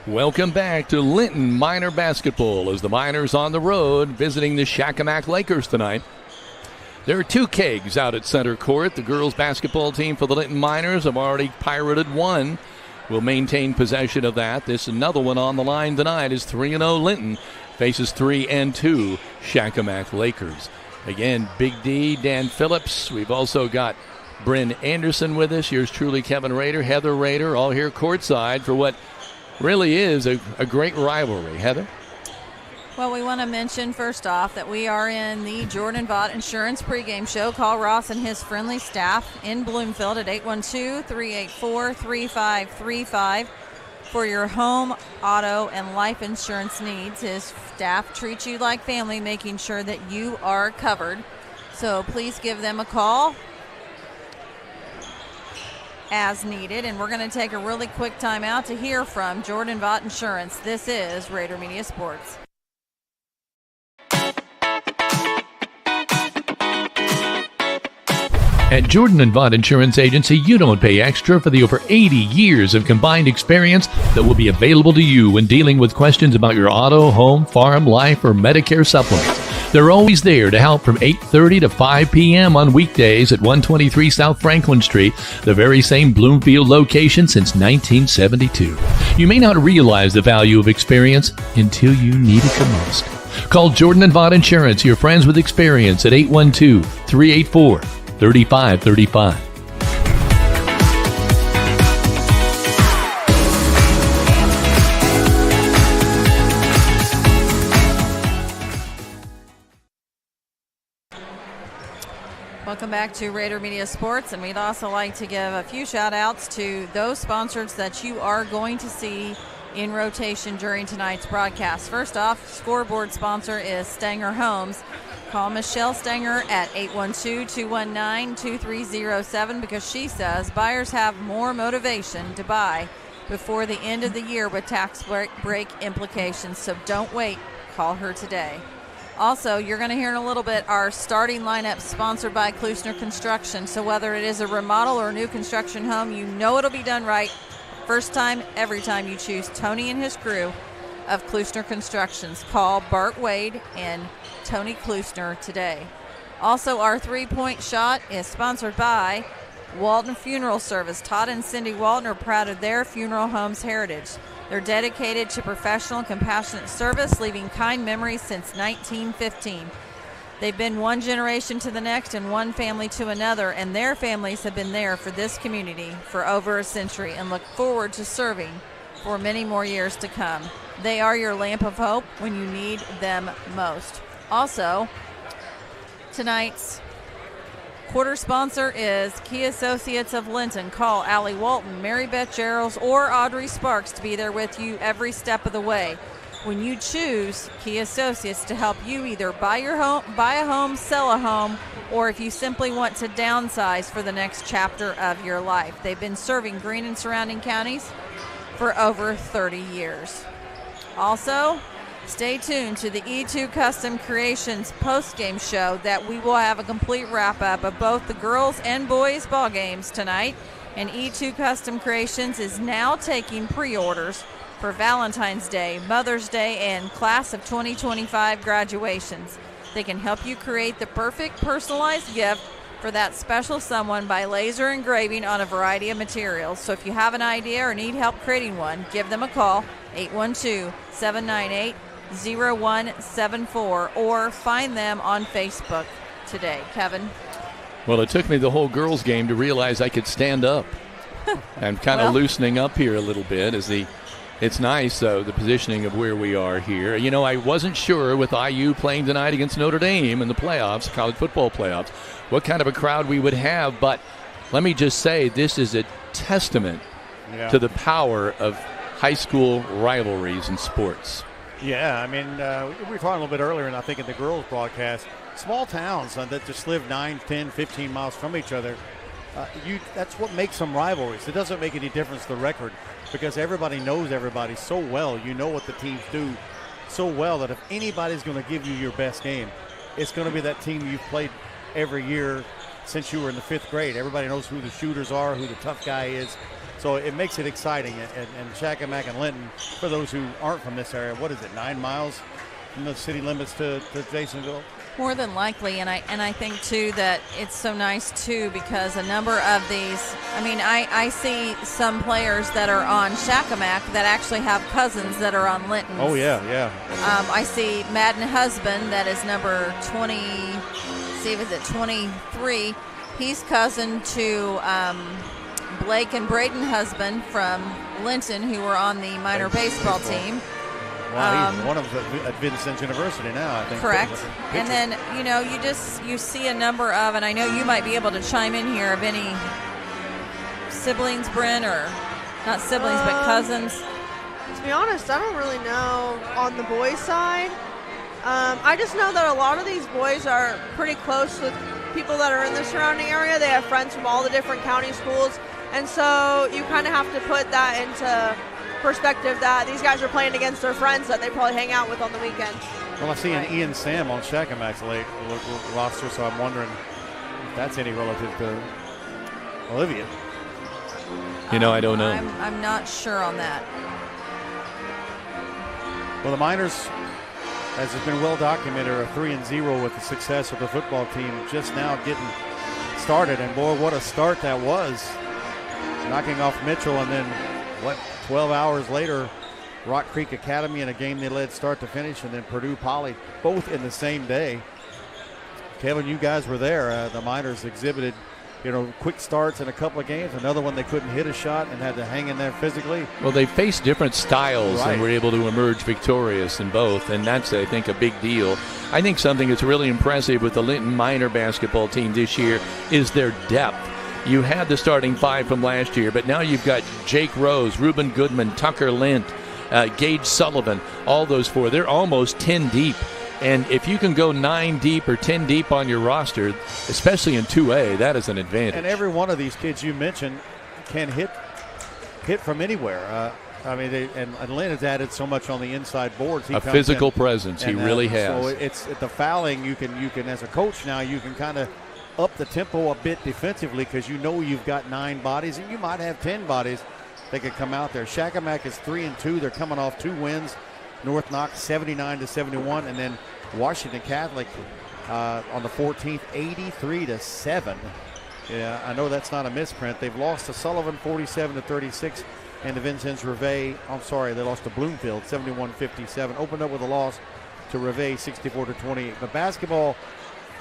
S1: Welcome back to Linton Miner basketball as the Miners on the road visiting the Shakamak Lakers tonight. There are 2 kegs out at center court. The girls basketball team for the Linton Miners have already pirated 1. Will maintain possession of that. This another one on the line tonight is 3-0 Linton faces 3-2 Shakamak Lakers. Again, Big D, Dan Phillips. We've also got Brynn Annderson with us. Yours truly, Kevin Rader, Heather Rader, all here courtside for what really is a great rivalry. Heather?
S4: Well, we want to mention first off that we are in the Jordan Vaught Insurance pregame show. Call Ross and his friendly staff in Bloomfield at 812-384-3535 for your home, auto, and life insurance needs. His staff treats you like family, making sure that you are covered. So please give them a call as needed. And we're going to take a really quick time out to hear from Jordan Vaught Insurance. This is Rader Media Sports.
S9: At Jordan & Vaught Insurance Agency, you don't pay extra for the over 80 years of combined experience that will be available to you when dealing with questions about your auto, home, farm, life, or Medicare supplements. They're always there to help from 8:30 to 5 p.m. on weekdays at 123 South Franklin Street, the very same Bloomfield location since 1972. You may not realize the value of experience until you need it the most. Call Jordan & Vaught Insurance, your friends with experience, at 812-384-3535.
S4: Welcome back to Rader Media Sports, and we'd also like to give a few shout outs to those sponsors that you are going to see in rotation during tonight's broadcast. First off, scoreboard sponsor is Stanger Homes. Call Michelle Stanger at 812-219-2307 because she says buyers have more motivation to buy before the end of the year with tax break implications. So don't wait. Call her today. Also, you're going to hear in a little bit our starting lineup sponsored by Klusner Construction. So whether it is a remodel or a new construction home, you know it'll be done right. First time, every time you choose Tony and his crew of Klusner Constructions. Call Bart Wade and Tony Klusner today. Also, our three-point shot is sponsored by Walton Funeral Service. Todd and Cindy Walton are proud of their funeral home's heritage. They're dedicated to professional and compassionate service, leaving kind memories since 1915. They've been one generation to the next and one family to another, and their families have been there for this community for over a century and look forward to serving for many more years to come. They are your lamp of hope when you need them most. Also, tonight's quarter sponsor is Key Associates of Linton. Call Allie Walton, Mary Beth Geralds, or Audrey Sparks to be there with you every step of the way. When you choose Key Associates to help you either buy a home, sell a home, or if you simply want to downsize for the next chapter of your life. They've been serving Greene and surrounding counties for over 30 years. Also, stay tuned to the E2 Custom Creations post-game show that we will have a complete wrap-up of both the girls and boys ball games tonight. And E2 Custom Creations is now taking pre-orders for Valentine's Day, Mother's Day, and Class of 2025 graduations. They can help you create the perfect personalized gift for that special someone by laser engraving on a variety of materials. So if you have an idea or need help creating one, give them a call, 812-798-0174, or find them on Facebook today. Kevin?
S1: Well, it took me the whole girls' game to realize I could stand up. I'm kind of loosening up here a little bit as it's nice, though, the positioning of where we are here. You know, I wasn't sure with IU playing tonight against Notre Dame in the playoffs, college football playoffs, what kind of a crowd we would have. But let me just say, this is a testament to the power of high school rivalries in sports.
S5: Yeah, I mean, we were talking a little bit earlier, and I think in the girls' broadcast, small towns that just live 9, 10, 15 miles from each other, that's what makes them rivalries. It doesn't make any difference the record, because everybody knows everybody so well. You know what the teams do so well that if anybody's going to give you your best game, it's going to be that team you've played every year since you were in the 5th grade. Everybody knows who the shooters are, who the tough guy is. So it makes it exciting. And Shakamak and Linton, for those who aren't from this area, what is it, 9 miles from the city limits to Jasonville?
S4: More than likely, and I think too that it's so nice too because a number of these, I mean, I see some players that are on Shakamak that actually have cousins that are on Linton.
S5: Oh yeah.
S4: I see Madden Husband that is number 23. He's cousin to Blake and Braden Husband from Linton, who were on the minor baseball team.
S5: Wow, he's one of them at Vincent University now, I think.
S4: Correct. And then, you see a number of, and I know you might be able to chime in here, of any siblings, Brynn, or not siblings, but cousins.
S3: To be honest, I don't really know on the boys' side. I just know that a lot of these boys are pretty close with people that are in the surrounding area. They have friends from all the different county schools, and so you kind of have to put that into perspective that these guys are playing against their friends that they probably hang out with on the weekends.
S5: Well, I see an Ian Sam on Shakamak's late roster, so I'm wondering if that's any relative to Olivia.
S1: I don't know.
S4: I'm not sure on that.
S5: Well, the Miners, as has been well documented, are 3-0 with the success of the football team just now getting started. And boy, what a start that was. Knocking off Mitchell, and then 12 hours later, Rock Creek Academy in a game they led start to finish, and then Purdue Poly, both in the same day. Kevin, you guys were there. The Miners exhibited, quick starts in a couple of games. Another one they couldn't hit a shot and had to hang in there physically.
S1: Well, they faced different styles and were able to emerge victorious in both, and that's, I think, a big deal. I think something that's really impressive with the Linton Miner basketball team this year is their depth. You had the starting 5 from last year, but now you've got Jake Rose, Reuben Goodman, Tucker Lint, Gage Sullivan, all those 4. They're almost 10 deep. And if you can go 9 deep or 10 deep on your roster, especially in 2A, that is an advantage.
S5: And every one of these kids you mentioned can hit from anywhere. And Lynn has added so much on the inside boards.
S1: A physical presence, he really has.
S5: So it's at the fouling. You can as a coach now, you can kind of up the tempo a bit defensively because you've got 9 bodies, and you might have 10 bodies that could come out there. Shakamak is 3-2. They're coming off 2 wins. North Knox 79-71, and then Washington Catholic on the 14th 83-7 Yeah, I know that's not a misprint. They've lost to Sullivan 47-36 and to Vincennes Reveille. I'm sorry, they lost to Bloomfield 71-57. Opened up with a loss to Reveille 64-28. But basketball,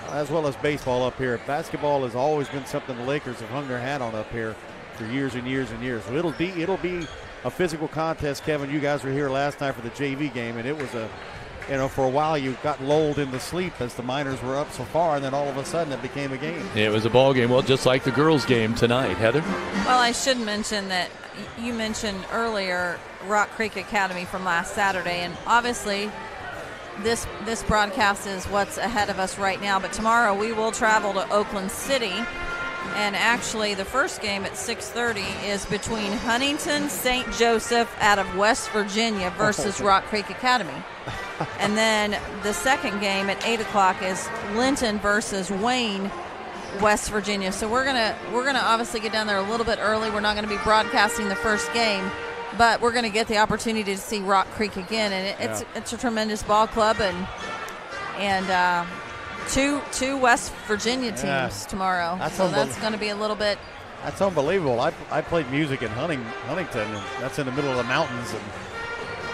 S5: as well as baseball up here, basketball has always been something the Lakers have hung their hat on up here for years and years and years. So it'll be a physical contest. Kevin, you guys were here last night for the JV game, and it was for a while you got lulled into sleep as the Miners were up so far, and then all of a sudden it became a game.
S1: It was a ball game, well, just like the girls' game tonight. Heather?
S4: Well, I should mention that you mentioned earlier Rock Creek Academy from last Saturday, and obviously this broadcast is what's ahead of us right now, but tomorrow we will travel to Oakland City, and actually the first game at 6:30 is between Huntington St. Joseph out of West Virginia versus Rock Creek Academy. And then the second game at 8 o'clock is Linton versus Wayne, West Virginia. So we're gonna obviously get down there a little bit early. We're not going to be broadcasting the first game, but we're going to get the opportunity to see Rock Creek again. And it's a tremendous ball club, and two West Virginia teams tomorrow. That's going to be a little bit.
S5: That's unbelievable. I played music in Huntington, and that's in the middle of the mountains. And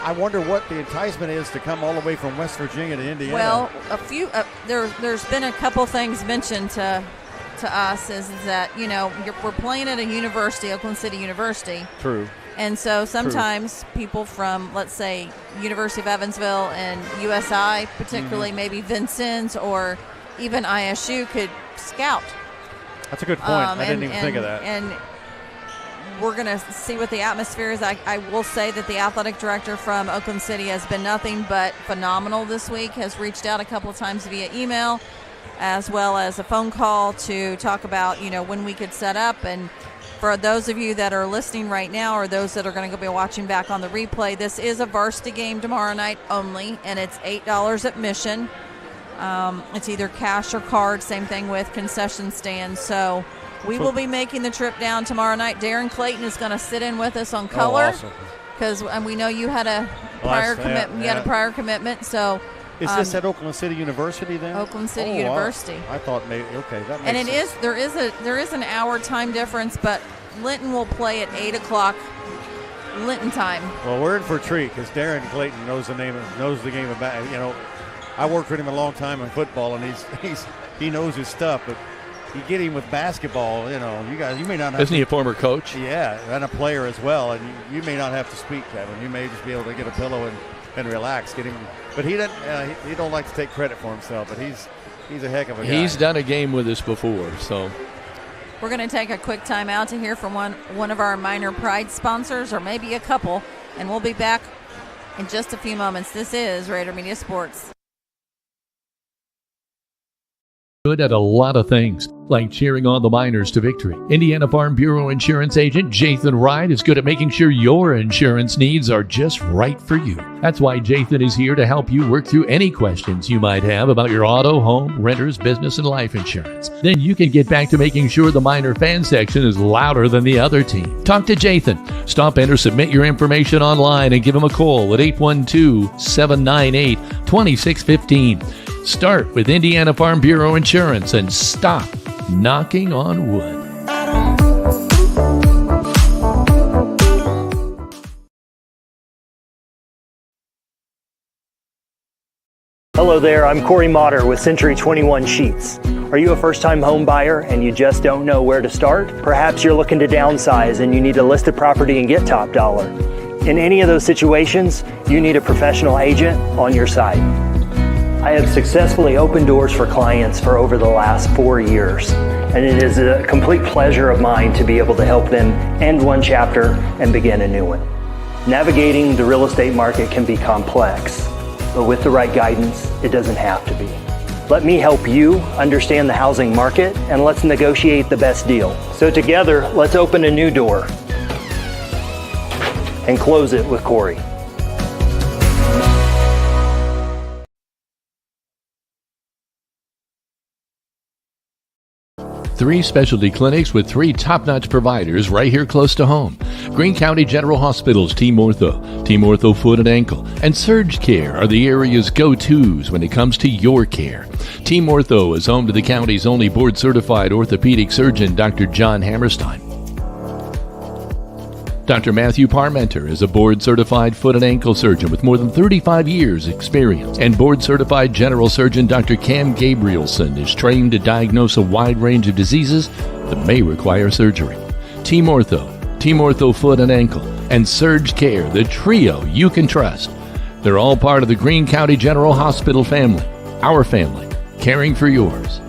S5: I wonder what the enticement is to come all the way from West Virginia to Indiana.
S4: Well, there's been a couple things mentioned to us is that, we're playing at a university, Oakland City University.
S5: True.
S4: And so sometimes people from, let's say, University of Evansville and USI, particularly maybe Vincennes or even ISU, could scout.
S5: That's a good point. I didn't even think of that.
S4: And we're going to see what the atmosphere is. I will say that the athletic director from Oakland City has been nothing but phenomenal this week, has reached out a couple of times via email as well as a phone call to talk about, when we could set up. And for those of you that are listening right now or those that are going to be watching back on the replay, this is a varsity game tomorrow night only, and it's $8 admission. It's either cash or card, same thing with concession stands. So we will be making the trip down tomorrow night. Darren Clayton is going to sit in with us on color because we know you had a prior commitment. You had a prior commitment, so.
S5: Is this at Oakland City University then?
S4: Oakland City University.
S5: I thought maybe that makes
S4: and
S5: sense.
S4: There is an hour time difference, but Linton will play at 8 o'clock Linton time.
S5: Well, we're in for a treat because Darren Clayton knows the game about. I worked with him a long time in football, and he knows his stuff, but. You get him with basketball, you may not have.
S1: Isn't he a former coach?
S5: Yeah, and a player as well. And you may not have to speak, Kevin. You may just be able to get a pillow and relax. Get him, but he doesn't. He don't like to take credit for himself. But he's a heck of a guy.
S1: He's done a game with us before, so.
S4: We're going to take a quick time out to hear from one of our Miner Pride sponsors, or maybe a couple, and we'll be back in just a few moments. This is Rader Media Sports.
S9: Good at a lot of things, like cheering on the Miners to victory. Indiana Farm Bureau Insurance Agent Jathan Wright is good at making sure your insurance needs are just right for you. That's why Jathan is here to help you work through any questions you might have about your auto, home, renters, business, and life insurance. Then you can get back to making sure the Miner fan section is louder than the other team. Talk to Jathan. Stop in or submit your information online and give him a call at 812-798-2615. Start with Indiana Farm Bureau Insurance and stop knocking on wood.
S6: Hello there, I'm Corey Motter with Century 21 Sheets. Are you a first-time home buyer and you just don't know where to start? Perhaps you're looking to downsize and you need a listed property and get top dollar. In any of those situations, you need a professional agent on your side. I have successfully opened doors for clients for over the last 4 years, and it is a complete pleasure of mine to be able to help them end one chapter and begin a new one. Navigating the real estate market can be complex, but with the right guidance, it doesn't have to be. Let me help you understand the housing market, and let's negotiate the best deal. So together, let's open a new door and close it with Corey.
S9: 3 specialty clinics with 3 top-notch providers right here close to home. Greene County General Hospital's Team Ortho Foot and Ankle, and Surge Care are the area's go-tos when it comes to your care. Team Ortho is home to the county's only board-certified orthopedic surgeon, Dr. John Hammerstein. Dr. Matthew Parmenter is a board-certified foot and ankle surgeon with more than 35 years' experience. And board-certified general surgeon Dr. Cam Gabrielson is trained to diagnose a wide range of diseases that may require surgery. Team Ortho Foot and Ankle, and Surge Care, the trio you can trust. They're all part of the Greene County General Hospital family, our family, caring for yours.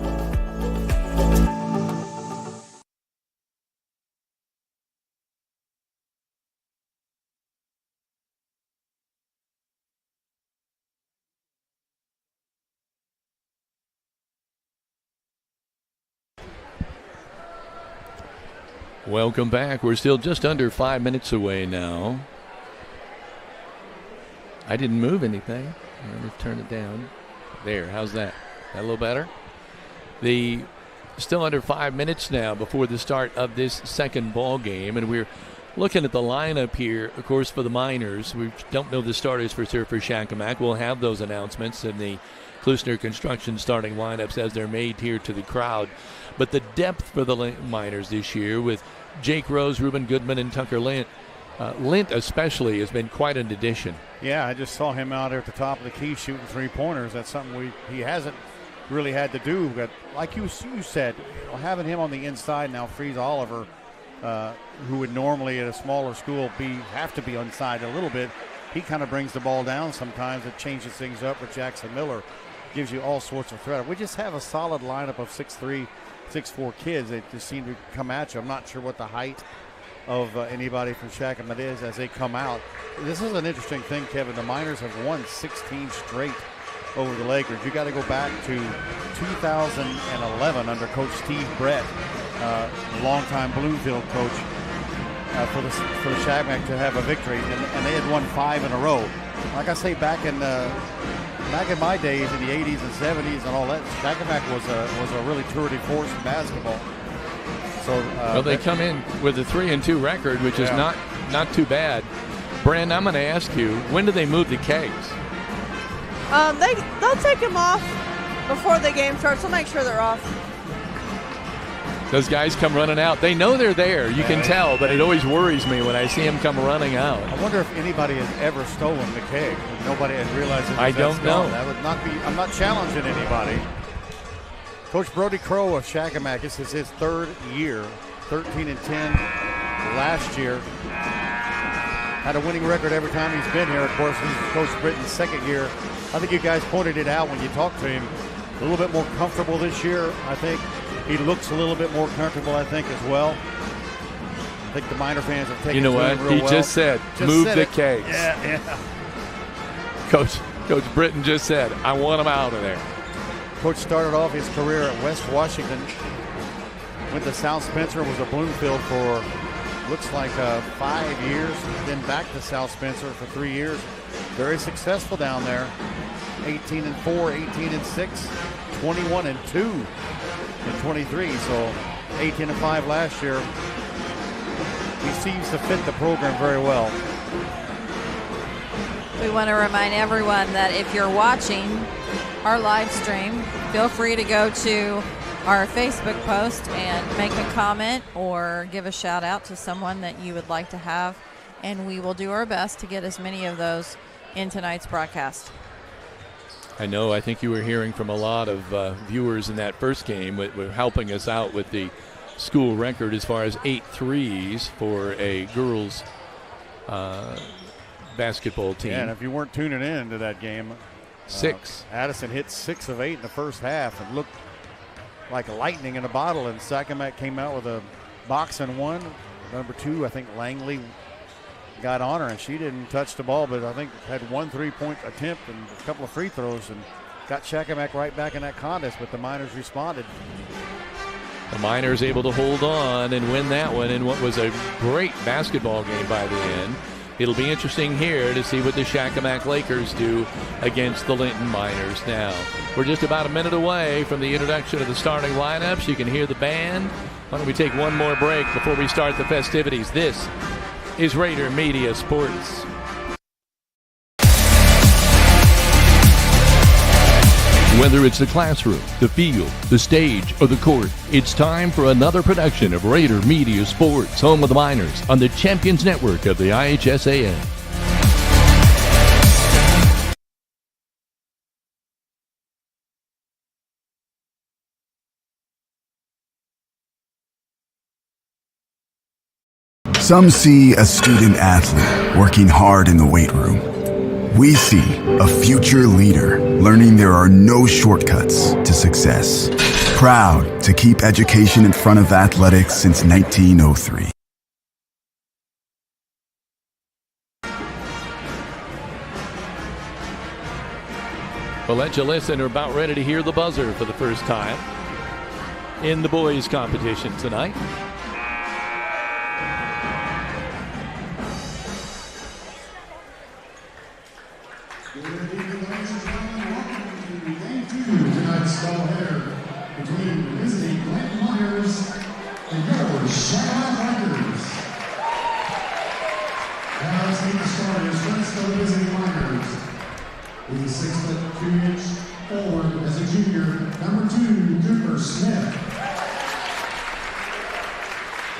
S9: Welcome back. We're still just under 5 minutes away now. I didn't move anything. Let me turn it down. There, how's that? That a little better? Still under 5 minutes now before the start of this second ball game, and we're looking at the lineup here, of course, for the Miners. We don't know the starters for Shakamak. We'll have those announcements in the Klusner Construction starting lineups as they're made here to the crowd. But the depth for the Miners this year with Jake Rose, Ruben Goodman, and Tucker Lint. Lint especially has been quite an addition.
S5: Yeah, I just saw him out there at the top of the key shooting 3-pointers. That's something he hasn't really had to do. But like you said, having him on the inside now frees Oliver, who would normally at a smaller school have to be inside a little bit. He kind of brings the ball down sometimes. It changes things up with Jackson Miller. Gives you all sorts of threat. We just have a solid lineup of 6'3", 6'4" kids. They just seem to come at you. I'm not sure what the height of anybody from Shakamak is as they come out. This is an interesting thing, Kevin. The Miners have won 16 straight over the Lakers. You got to go back to 2011 under Coach Steve Brett, longtime Bloomfield coach, for the Shakamak to have a victory, and they had won 5 in a row. Like I say, back in my days in the 80s and 70s and all that, Shakamak was a really tour de force in basketball. So
S1: well, they come in with a 3-2 record, which is not too bad. Brynn, I'm going to ask you, when do they move the kegs?
S3: They'll take them off before the game starts. They'll make sure they're off.
S1: Those guys come running out. They know they're there. You can tell, but it always worries me when I see them come running out.
S5: I wonder if anybody has ever stolen the keg. Nobody has realized it.
S1: I don't know.
S5: That would not be. I'm not challenging anybody. Coach Brody Crow of Shakamak, this is his 3rd year, 13-10 last year. Had a winning record every time he's been here. Of course, he's Coach Britton's 2nd year. I think you guys pointed it out when you talked to him. A little bit more comfortable this year, I think. He looks a little bit more comfortable, I think, as well. I think the Miner fans have taken it to him real well.
S1: He just said, move the kegs.
S5: Yeah.
S1: Coach Britton just said, I want them out of there.
S5: Coach started off his career at West Washington. Went to South Spencer, was a Bloomfield for looks like 5 years. Then back to South Spencer for 3 years. Very successful down there. 18-4, 18-6, 21-2. In 23, so 18-5 last year. He seems to fit the program very well.
S4: We want to remind everyone that if you're watching our live stream, feel free to go to our Facebook post and make a comment or give a shout out to someone that you would like to have, and we will do our best to get as many of those in tonight's broadcast.
S1: I know. I think you were hearing from a lot of viewers in that first game. Were helping us out with the school record as far as 8 threes for a girls basketball team.
S5: Yeah, and if you weren't tuning in to that game,
S1: 6.
S5: Addison hit 6 of 8 in the first half and looked like lightning in a bottle. And Shakamak came out with a box and one. Number 2, I think Langley got on her, and she didn't touch the ball, but I think had 1 3-point attempt and a couple of free throws and got Shakamak right back in that contest, but the Miners responded.
S1: The Miners able to hold on and win that one in what was a great basketball game by the end. It'll be interesting here to see what the Shakamak Lakers do against the Linton Miners. Now, we're just about a minute away from the introduction of the starting lineups. You can hear the band. Why don't we take one more break before we start the festivities? This is Rader Media Sports. Whether it's the classroom, the field, the stage, or the court, it's time for another production of Rader Media Sports, home of the Miners, on the Champions Network of the IHSAA.
S7: Some see a student athlete working hard in the weight room. We see a future leader learning there are no shortcuts to success. Proud to keep education in front of athletics since 1903.
S1: We'll let you listen. We're about ready to hear the buzzer for the first time in the boys' competition tonight.
S8: Tonight's doubleheader between the visiting Linton Miners and your Shakamak Lakers. Now let's meet the starters. Let's go visiting Miners. With a 6'2" forward as a junior, number 2, Cooper Smith.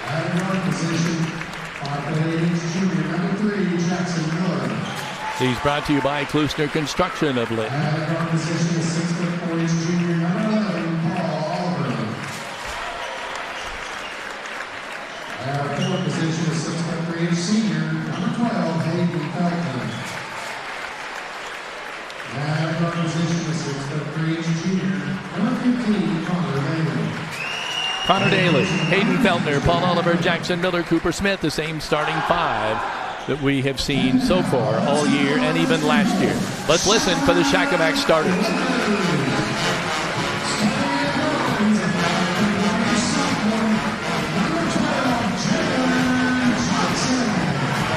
S8: At a guard position, 5'8" junior, number 3, Jackson Miller.
S1: He's brought to you by Klusner Construction of Linton.
S8: At guard position is 6'4" junior, number 11, Paul Oliver. At forward position is 6'3" senior, number 12, Hayden Felton. At guard position is 6'3" junior, number 15, Connor Daly.
S1: Connor Daly, Hayden Feltner, Paul Oliver, Jackson Miller, Cooper Smith, the same starting 5 that we have seen so far all year and even last year. Let's listen for the Shakamak starters.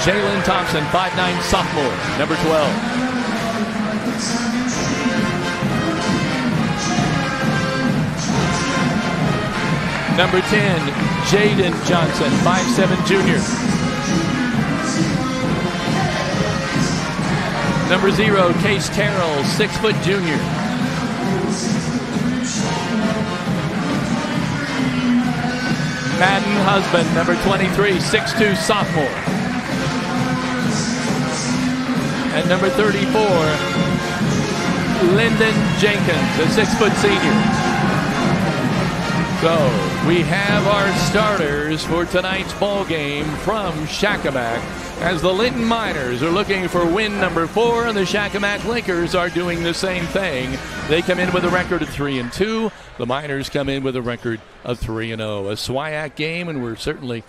S1: Jalen Thompson, 5'9" sophomore, number 12. Number 10, Jaden Johnson, 5'7" junior. Number 0, Case Terrell, 6' junior. Madden Husband, number 23, 6'2" sophomore. And number 34, Lyndon Jenkins, a 6' senior. So we have our starters for tonight's ball game from Shakamak, as the Linton Miners are looking for win number 4, and the Shakamak Lakers are doing the same thing. They come in with a record of 3-2. The Miners come in with a record of 3-0. A SWIAC game, and we're certainly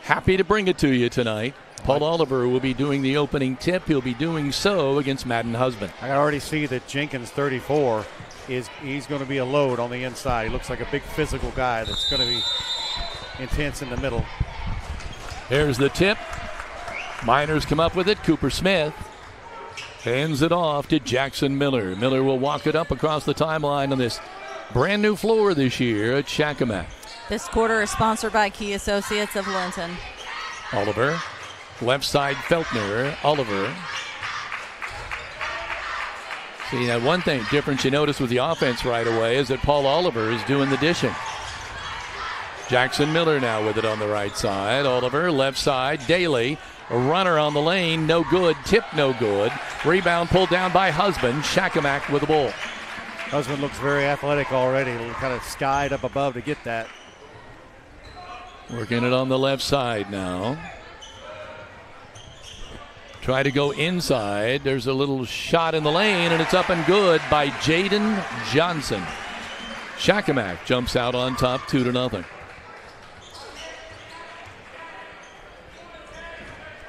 S1: happy to bring it to you tonight. Paul Oliver will be doing the opening tip. He'll be doing so against Madden Husband.
S5: I already see that Jenkins, 34, he's going to be a load on the inside. He looks like a big physical guy that's going to be intense in the middle.
S1: Here's the tip. Miners come up with it. Cooper Smith hands it off to Jackson Miller. Miller will walk it up across the timeline on this brand new floor this year at Shakamak.
S4: This quarter is sponsored by Key Associates of Linton.
S1: Oliver, left side Feltner. Oliver. See, now one thing difference you notice with the offense right away is that Paul Oliver is doing the dishing. Jackson Miller now with it on the right side. Oliver, left side. Daly, a runner on the lane, no good. Tip, no good. Rebound pulled down by Husband. Shakamak with the ball.
S5: Husband looks very athletic already. Kind of skied up above to get that.
S1: Working it on the left side now. Try to go inside. There's a little shot in the lane, and it's up and good by Jaden Johnson. Shakamak jumps out on top 2-0.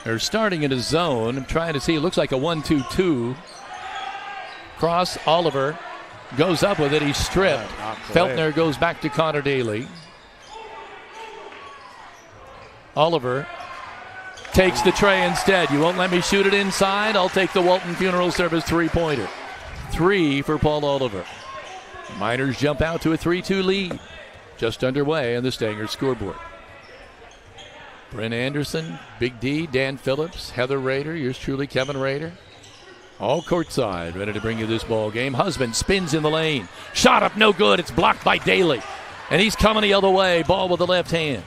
S1: They're starting in a zone. I'm trying to see. It looks like a 1-2-2. Cross. Oliver goes up with it. He's stripped. Feltner goes back to Connor Daly. Oliver takes the tray instead. You won't let me shoot it inside? I'll take the Walton Funeral Service three-pointer. 3 for Paul Oliver. Miners jump out to a 3-2 lead. Just underway on the Stanger scoreboard. Brynn Annderson, Big D, Dan Phillips, Heather Rader, yours truly, Kevin Rader. All courtside, ready to bring you this ball game. Husband spins in the lane. Shot up, no good. It's blocked by Daly. And he's coming the other way. Ball with the left hand.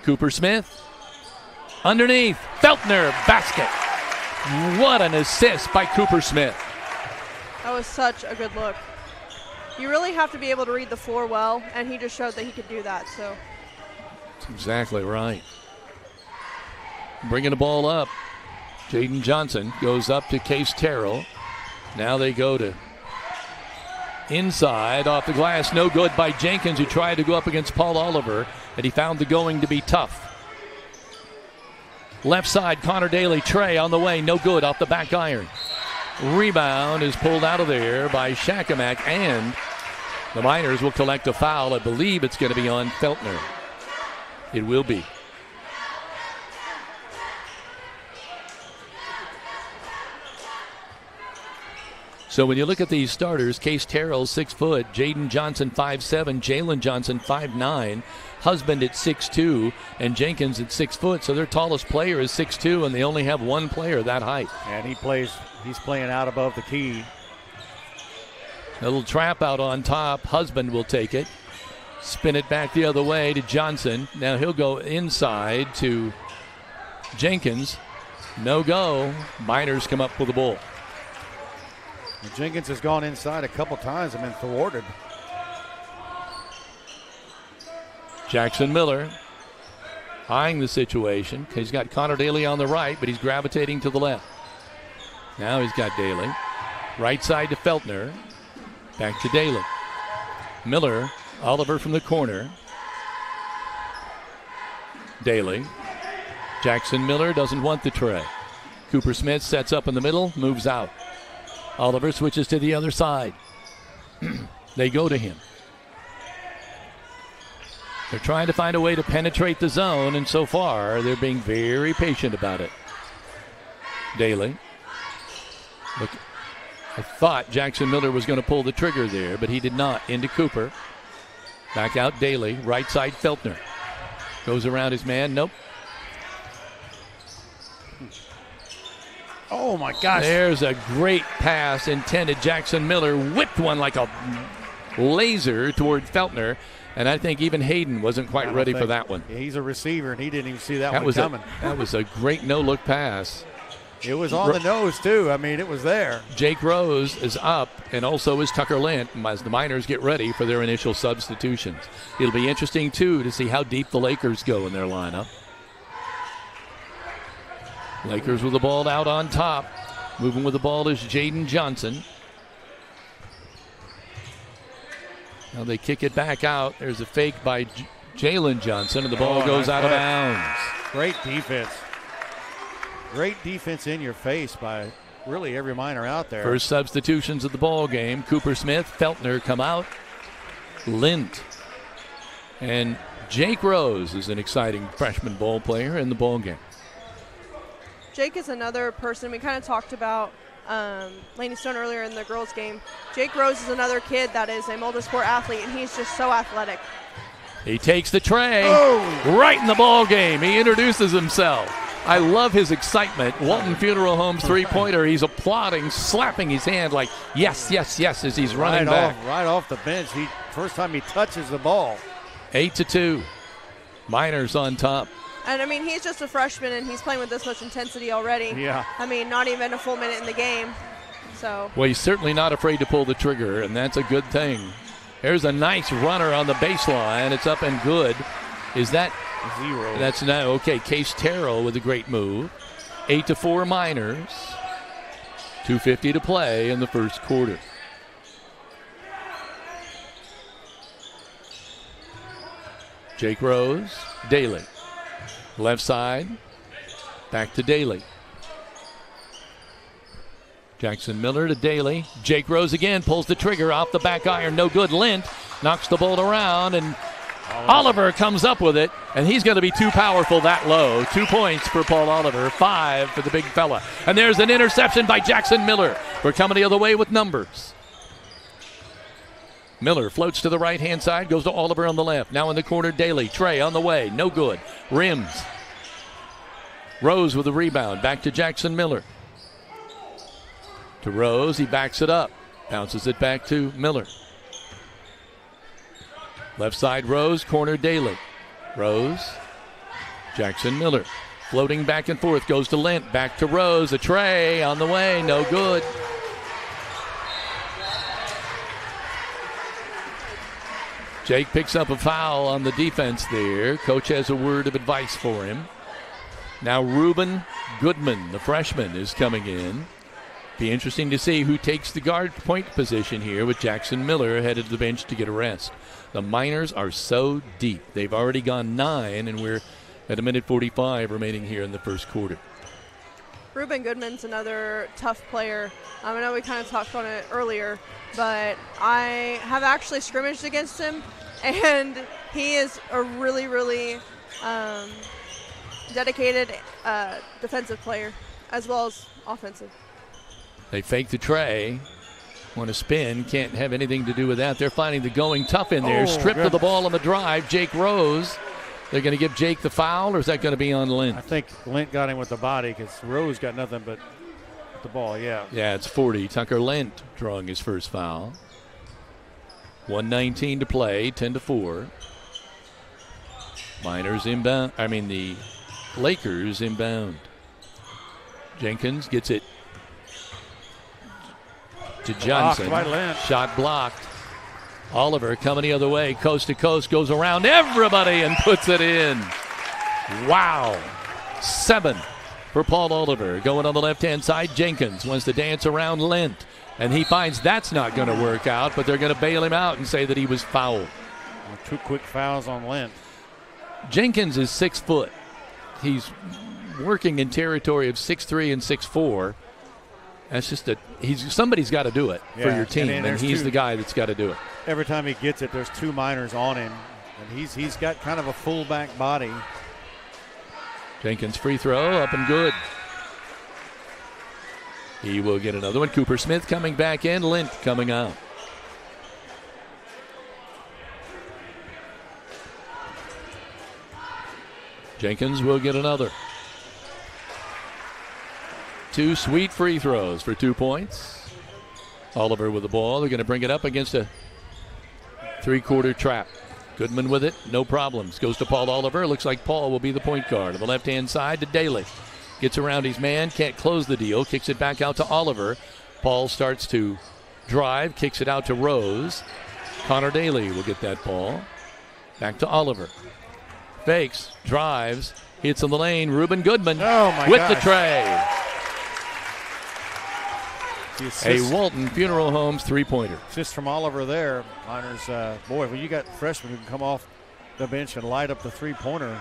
S1: Cooper Smith. Underneath. Feltner, basket. What an assist by Cooper Smith.
S3: That was such a good look. You really have to be able to read the floor well, and he just showed that he could do that. So
S1: that's exactly right. Bringing the ball up. Jaden Johnson goes up to Case Terrell. Now they go to inside off the glass. No good by Jenkins, who tried to go up against Paul Oliver, and he found the going to be tough. Left side, Connor Daly, Trey on the way. No good off the back iron. Rebound is pulled out of there by Shakamak, and the Miners will collect a foul. I believe it's going to be on Feltner. It will be. So when you look at these starters, Case Terrell 6 foot, Jaden Johnson 5'7", Jalen Johnson 5'9", Husband at 6'2", and Jenkins at 6 foot. So their tallest player is 6'2", and they only have one player that height.
S5: And he's playing out above the key.
S1: A little trap out on top. Husband will take it. Spin it back the other way to Johnson. Now he'll go inside to Jenkins. No go. Miners come up with the ball.
S5: And Jenkins has gone inside a couple times and been thwarted.
S1: Jackson Miller eyeing the situation. He's got Connor Daly on the right, but he's gravitating to the left. Now he's got Daly. Right side to Feltner. Back to Daly. Miller, Oliver from the corner. Daly. Jackson Miller doesn't want the tray. Cooper Smith sets up in the middle, moves out. Oliver switches to the other side. They go to him. They're trying to find a way to penetrate the zone, and so far they're being very patient about it. Daly. Look, I thought Jackson Miller was going to pull the trigger there, but he did not. Into Cooper. Back out Daly. Right side Feltner. Goes around his man. Nope.
S5: Oh, my gosh.
S1: There's a great pass intended. Jackson Miller whipped one like a laser toward Feltner, and I think even Hayden wasn't quite ready for that one.
S5: He's a receiver, and he didn't even see that one coming.
S1: That was a great no-look pass.
S5: It was on the nose, too. I mean, it was there.
S1: Jake Rose is up, and also is Tucker Lint, as the Miners get ready for their initial substitutions. It'll be interesting, too, to see how deep the Lakers go in their lineup. Lakers with the ball out on top. Moving with the ball is Jaden Johnson. Now they kick it back out. There's a fake by Jalen Johnson, and the ball goes out of bounds.
S5: Great defense. Great defense in your face by really every Miner out there.
S1: First substitutions of the ball game. Cooper Smith, Feltner come out. Lint. And Jake Rose is an exciting freshman ball player in the ball game.
S3: Jake is another person. We kind of talked about Laney Stone earlier in the girls' game. Jake Rose is another kid that is a multi-sport athlete, and he's just so athletic.
S1: He takes the tray right in the ball game. He introduces himself. I love his excitement. Walton Funeral Home's three-pointer. He's applauding, slapping his hand like, yes, yes, yes, as he's running back.
S5: Right off the bench. First time he touches the ball.
S1: 8-2. Miners on top.
S3: And, I mean, he's just a freshman, and he's playing with this much intensity already.
S5: Yeah.
S3: I mean, not even a full minute in the game. So.
S1: Well, he's certainly not afraid to pull the trigger, and that's a good thing. There's a nice runner on the baseline. It's up and good. Is that
S5: 0?
S1: That's no. Okay, Case Terrell with a great move. 8-4 Miners. 2:50 to play in the first quarter. Jake Rose, Daly. Left side, back to Daly. Jackson Miller to Daly. Jake Rose again pulls the trigger off the back iron. No good. Lint knocks the ball around, and Oliver comes up with it, and he's going to be too powerful that low. 2 points for Paul Oliver, 5 for the big fella. And there's an interception by Jackson Miller. We're coming the other way with numbers. Miller floats to the right-hand side, goes to Oliver on the left. Now in the corner, Daly. Trey on the way, no good. Rims. Rose with the rebound, back to Jackson Miller. To Rose, he backs it up. Bounces it back to Miller. Left side Rose, corner Daly. Rose, Jackson Miller. Floating back and forth, goes to Lint, back to Rose. A tray on the way, no good. Jake picks up a foul on the defense there. Coach has a word of advice for him. Now Reuben Goodman, the freshman, is coming in. Be interesting to see who takes the guard point position here with Jackson Miller headed to the bench to get a rest. The Miners are so deep. They've already gone 9, and we're at 1:45 remaining here in the first quarter.
S3: Reuben Goodman's another tough player. I know we kind of talked on it earlier, but I have actually scrimmaged against him, and he is a really, really dedicated defensive player as well as offensive.
S1: They fake the tray. Want to spin. Can't have anything to do with that. They're finding the going tough in there. Stripped of the ball on the drive. Jake Rose. They're going to give Jake the foul, or is that going to be on Lint?
S5: I think Lint got him with the body because Rose got nothing but the ball, yeah.
S1: Yeah, it's 40. Tucker Lint drawing his first foul. 1:19 to play, 10-4. Miners inbound. The Lakers inbound. Jenkins gets it to Johnson. Shot blocked. Oliver coming the other way, coast to coast, goes around everybody and puts it in. Wow. 7 for Paul Oliver. Going on the left-hand side, Jenkins wants to dance around Lint, and he finds that's not going to work out, but they're going to bail him out and say that he was fouled.
S5: 2 quick fouls on Lint.
S1: Jenkins is 6 foot. He's working in territory of 6'3" and 6'4". That's just somebody's got to do it for your team, and he's the guy that's got to do it.
S5: Every time he gets it, there's 2 Miners on him, and he's got kind of a fullback body.
S1: Jenkins free throw, up and good. He will get another one. Cooper Smith coming back in, Lint coming out. Jenkins will get another. 2 sweet free throws for 2 points. Oliver with the ball. They're going to bring it up against a 3-quarter trap. Goodman with it, no problems. Goes to Paul Oliver. Looks like Paul will be the point guard. On the left-hand side to Daly. Gets around his man, can't close the deal. Kicks it back out to Oliver. Paul starts to drive, kicks it out to Rose. Connor Daly will get that ball. Back to Oliver. Fakes, drives, hits in the lane. Reuben Goodman with the tray. A Walton Funeral Homes 3-pointer.
S5: Just from Oliver there. Miners, boy, when you got freshmen who can come off the bench and light up the 3-pointer.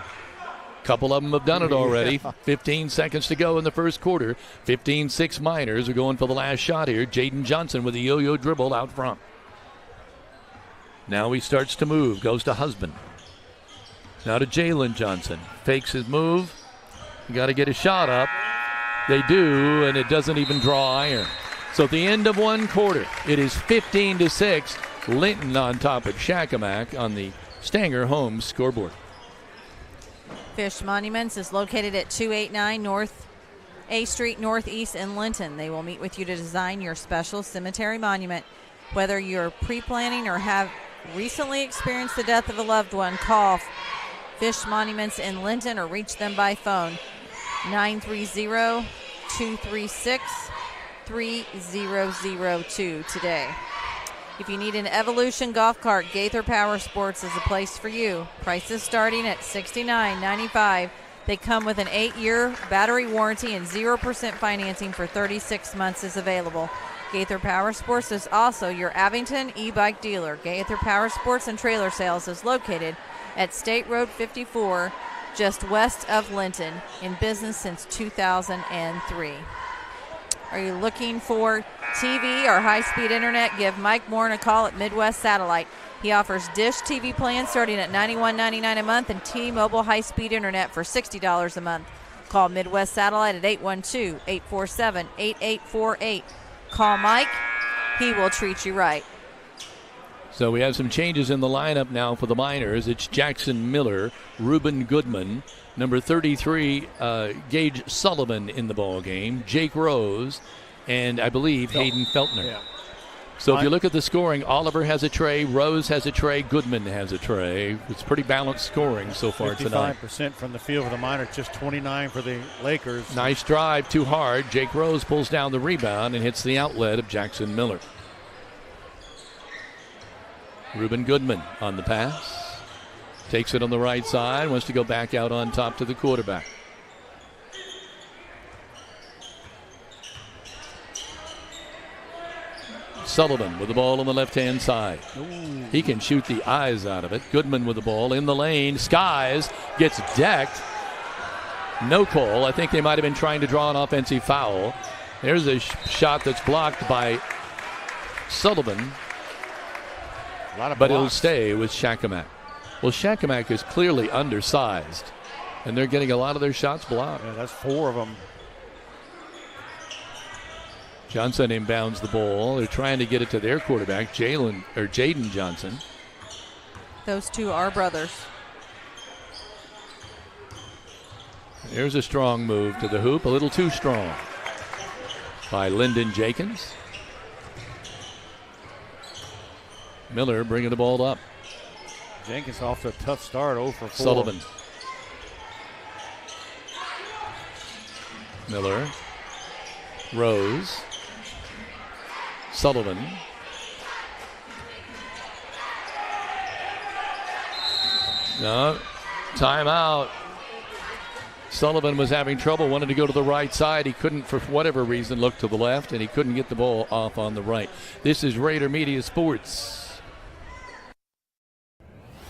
S1: Couple of them have done it already. 15 seconds to go in the first quarter. 15-6 Miners are going for the last shot here. Jaden Johnson with a yo-yo dribble out front. Now he starts to move. Goes to Husband. Now to Jalen Johnson. Fakes his move. You got to get a shot up. They do, and it doesn't even draw iron. So at the end of 1 quarter, it is 15-6. Linton on top of Shakamak on the Stanger Homes scoreboard.
S4: Fish Monuments is located at 289 North A Street Northeast in Linton. They will meet with you to design your special cemetery monument. Whether you're pre-planning or have recently experienced the death of a loved one, call Fish Monuments in Linton or reach them by phone 930-236-3002 today. If you need an Evolution golf cart, Gaither Power Sports is the place for you. Prices starting at $69.95. They come with an 8-year battery warranty and 0% financing for 36 months is available. Gaither Power Sports is also your Abington e-bike dealer. Gaither Power Sports and Trailer Sales is located at State Road 54, just west of Linton, in business since 2003. Are you looking for TV or high-speed internet? Give Mike Moore a call at Midwest Satellite,
S17: He offers Dish TV plans starting at $91.99 a month and T-Mobile high-speed internet for $60 a month. Call Midwest Satellite at 812-847-8848. Call Mike. He will treat you right.
S1: So we have some changes in the lineup now for the Miners. It's Jackson Miller, Reuben Goodman, number 33, Gage Sullivan in the ball game, Jake Rose, and I believe Hayden Feltner.
S5: Yeah.
S1: So if you look at the scoring, Oliver has a tray, Rose has a tray, Goodman has a tray. It's pretty balanced scoring so far tonight.
S5: 55% from the field for the Miners, just 29 for the Lakers.
S1: Nice drive, too hard. Jake Rose pulls down the rebound and hits the outlet of Jackson Miller. Reuben Goodman on the pass. Takes it on the right side, wants to go back out on top to the quarterback. Sullivan with the ball on the left-hand side.
S5: Ooh.
S1: He can shoot the eyes out of it. Goodman with the ball in the lane. Skies gets decked. No call. I think they might have been trying to draw an offensive foul. There's a shot that's blocked by Sullivan. But it'll stay with Shakamak. Well, Shakamak is clearly undersized, and they're getting a lot of their shots blocked.
S5: Yeah, that's 4 of them.
S1: Johnson inbounds the ball. They're trying to get it to their quarterback, Jaden Johnson.
S17: Those two are brothers.
S1: There's a strong move to the hoop, a little too strong by Lyndon Jenkins. Miller bringing the ball up.
S5: Jenkins off to a tough start, 0 for 4.
S1: Sullivan. Miller. Rose. Sullivan. No. Timeout. Sullivan was having trouble, wanted to go to the right side. He couldn't, for whatever reason, look to the left, and he couldn't get the ball off on the right. This is Rader Media Sports.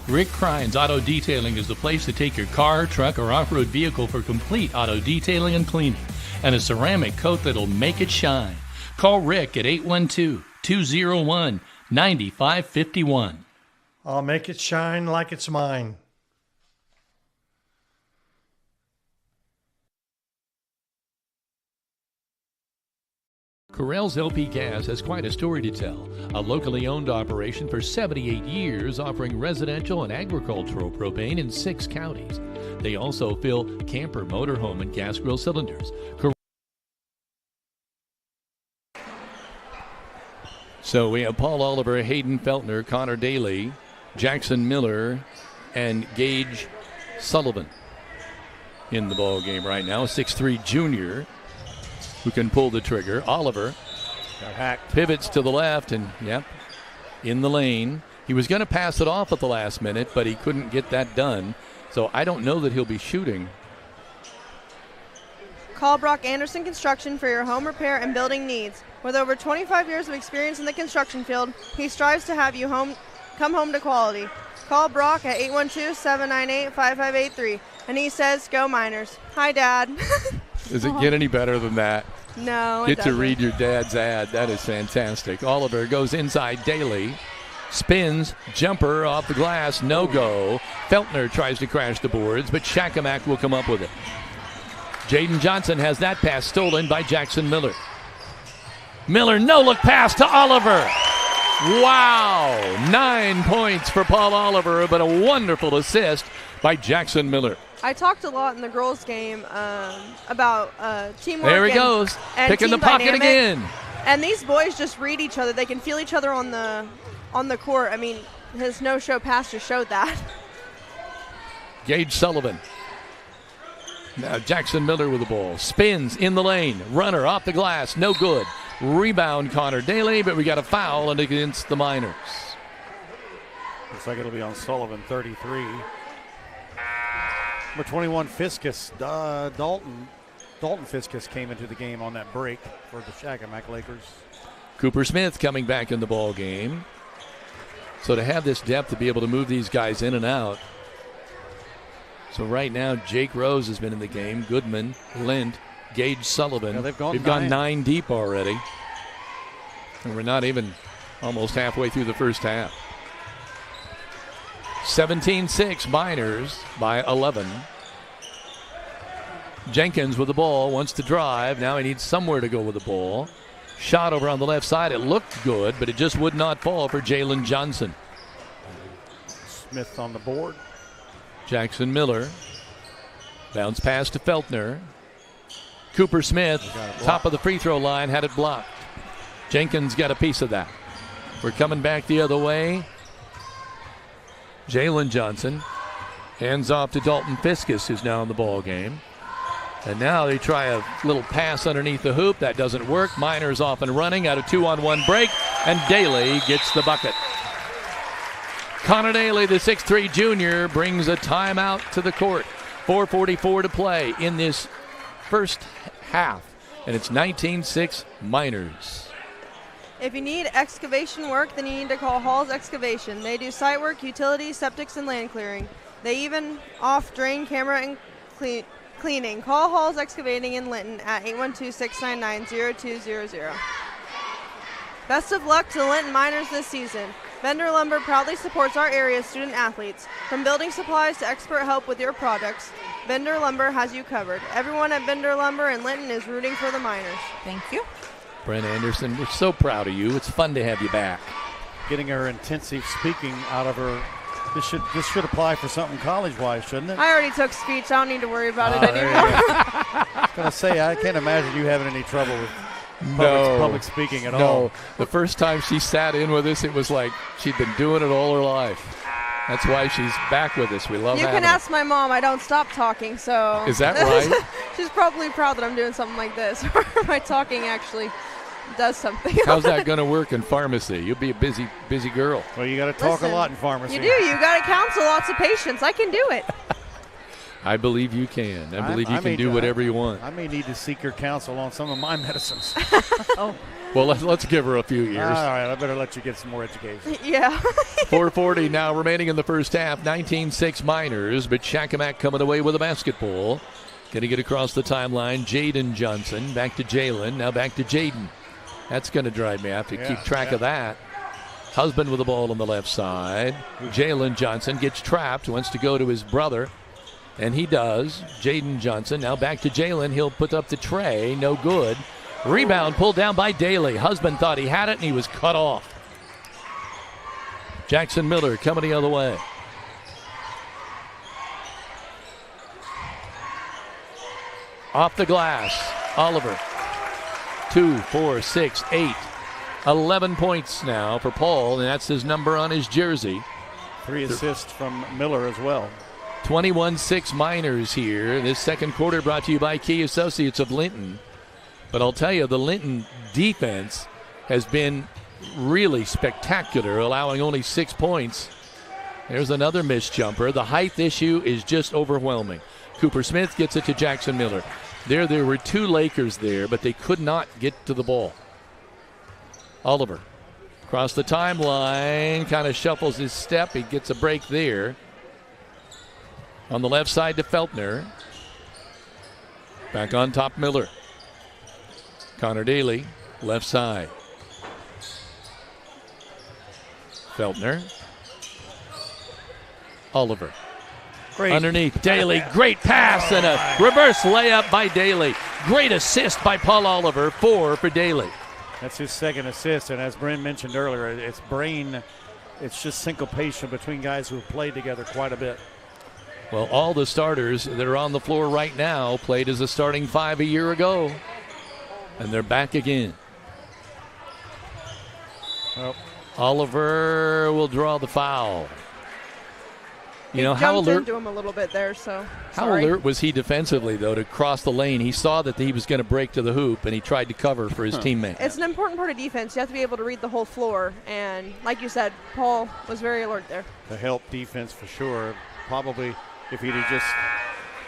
S9: Rick Krine's Auto Detailing is the place to take your car, truck, or off-road vehicle for complete auto detailing and cleaning, and a ceramic coat that'll make it shine. Call Rick at 812-201-9551.
S18: I'll make it shine like it's mine.
S9: Correll's LP Gas has quite a story to tell. A locally owned operation for 78 years, offering residential and agricultural propane in 6 counties. They also fill camper, motorhome, and gas grill cylinders.
S1: So we have Paul Oliver, Hayden Feltner, Connor Daly, Jackson Miller, and Gage Sullivan in the ball game right now. 6'3" junior who can pull the trigger. Oliver pivots to the left and, in the lane. He was going to pass it off at the last minute, but he couldn't get that done. So I don't know that he'll be shooting.
S3: Call Brock Annderson Construction for your home repair and building needs. With over 25 years of experience in the construction field, he strives to have you come home to quality. Call Brock at 812-798-5583. And he says, go Miners. Hi, Dad.
S1: Does it get any better than that?
S3: No,
S1: Get to read your dad's ad. That is fantastic. Oliver goes inside Daly. Spins, jumper off the glass, no go. Feltner tries to crash the boards, but Shakamak will come up with it. Jaden Johnson has that pass stolen by Jackson Miller. Miller, no-look pass to Oliver. Wow! 9 points for Paul Oliver, but a wonderful assist by Jackson Miller.
S3: I talked a lot in the girls' game about teamwork.
S1: There he goes,
S3: and
S1: picking the pocket
S3: dynamic.
S1: again.
S3: And these boys just read each other. They can feel each other on the court. I mean, his no-show pass just showed that.
S1: Gage Sullivan. Now Jackson Miller with the ball. Spins in the lane. Runner off the glass. No good. Rebound Connor Daly, but we got a foul and against the Miners.
S5: Looks like it'll be on Sullivan, 33. Number 21, Fiskus. Dalton Fiskus came into the game on that break for the Shakamak Lakers.
S1: Cooper Smith coming back in the ball game. So to have this depth to be able to move these guys in and out. So right now, Jake Rose has been in the game. Goodman, Lint, Gage Sullivan.
S5: Yeah, they've gone
S1: nine deep already. And we're not even almost halfway through the first half. 17-6 Miners by 11. Jenkins with the ball, wants to drive. Now he needs somewhere to go with the ball. Shot over on the left side. It looked good, but it just would not fall for Jalen Johnson.
S5: Smith on the board.
S1: Jackson Miller. Bounce pass to Feltner. Cooper Smith, top of the free throw line, had it blocked. Jenkins got a piece of that. We're coming back the other way. Jalen Johnson hands off to Dalton Fiskus, who's now in the ball game. And now they try a little pass underneath the hoop. That doesn't work. Miners off and running out of 2-on-1 break, and Daly gets the bucket. Connor Daly, the 6'3 junior, brings a timeout to the court. 4:44 to play in this first half, and it's 19-6 Miners.
S3: If you need excavation work, then you need to call Hall's Excavation. They do site work, utilities, septics, and land clearing. They even off-drain camera and cleaning. Call Hall's Excavating in Linton at 812-699-0200. Best of luck to the Linton Miners this season. Vendor Lumber proudly supports our area's student athletes. From building supplies to expert help with your projects, Vendor Lumber has you covered. Everyone at Vendor Lumber in Linton is rooting for the Miners.
S17: Thank you.
S1: Brynn Annderson, we're so proud of you. It's fun to have you back.
S5: Getting her intensive speaking out of her. This should apply for something college-wise, shouldn't it?
S3: I already took speech. I don't need to worry about it anymore.
S5: I was going to say, I can't imagine you having any trouble with public speaking at all.
S1: No. The first time she sat in with us, it was like she'd been doing it all her life. That's why she's back with us. We love
S3: You
S1: having
S3: can ask my mom. I don't stop talking, so.
S1: Is that right?
S3: She's probably proud that I'm doing something like this. My talking actually does something.
S1: How's that going to work in pharmacy? You'll be a busy girl.
S5: Well, you got to talk a lot in pharmacy.
S3: You do. You got to counsel lots of patients. I can do it.
S1: I believe you can. I believe you can do whatever you want.
S5: I may need to seek your counsel on some of my medicines.
S17: Oh.
S1: Well, let's give her a few years.
S5: All right, I better let you get some more education.
S3: Yeah.
S1: 4:40 now remaining in the first half. 19-6 Miners, but Shakamak coming away with a basketball. Going to get across the timeline. Jaden Johnson back to Jalen. Now back to Jaden. That's going to drive me. I have to keep track of that. Husband with the ball on the left side. Jalen Johnson gets trapped, wants to go to his brother, and he does. Jaden Johnson now back to Jalen. He'll put up the tray. No good. Rebound pulled down by Daly. Husband thought he had it, and he was cut off. Jackson Miller coming the other way. Off the glass. Oliver. 2, 4, 6, 8. 11 points now for Paul, and that's his number on his jersey.
S5: 3 assists from Miller as well.
S1: 21-6 Miners here. This second quarter brought to you by Key Associates of Linton. But I'll tell you, the Linton defense has been really spectacular, allowing only 6 points. There's another missed jumper. The height issue is just overwhelming. Cooper Smith gets it to Jackson Miller. There were 2 Lakers there, but they could not get to the ball. Oliver across the timeline, kind of shuffles his step. He gets a break there. On the left side to Feltner. Back on top, Miller. Connor Daly, left side. Feltner. Oliver.
S5: Great.
S1: Underneath, Daly. Great pass and a reverse layup by Daly. Great assist by Paul Oliver. 4 for Daly.
S5: That's his second assist, and as Brynn mentioned earlier, it's just syncopation between guys who have played together quite a bit.
S1: Well, all the starters that are on the floor right now played as a starting 5 a year ago. And they're back again.
S5: Well,
S1: Oliver will draw the foul. You know, how
S3: jumped
S1: alert
S3: into him a little bit there, so
S1: how
S3: sorry.
S1: alert was he defensively, though, to cross the lane? He saw that he was going to break to the hoop, and he tried to cover for his teammate.
S3: It's an important part of defense. You have to be able to read the whole floor, and like you said, Paul was very alert there.
S5: To help defense for sure. Probably if he'd have just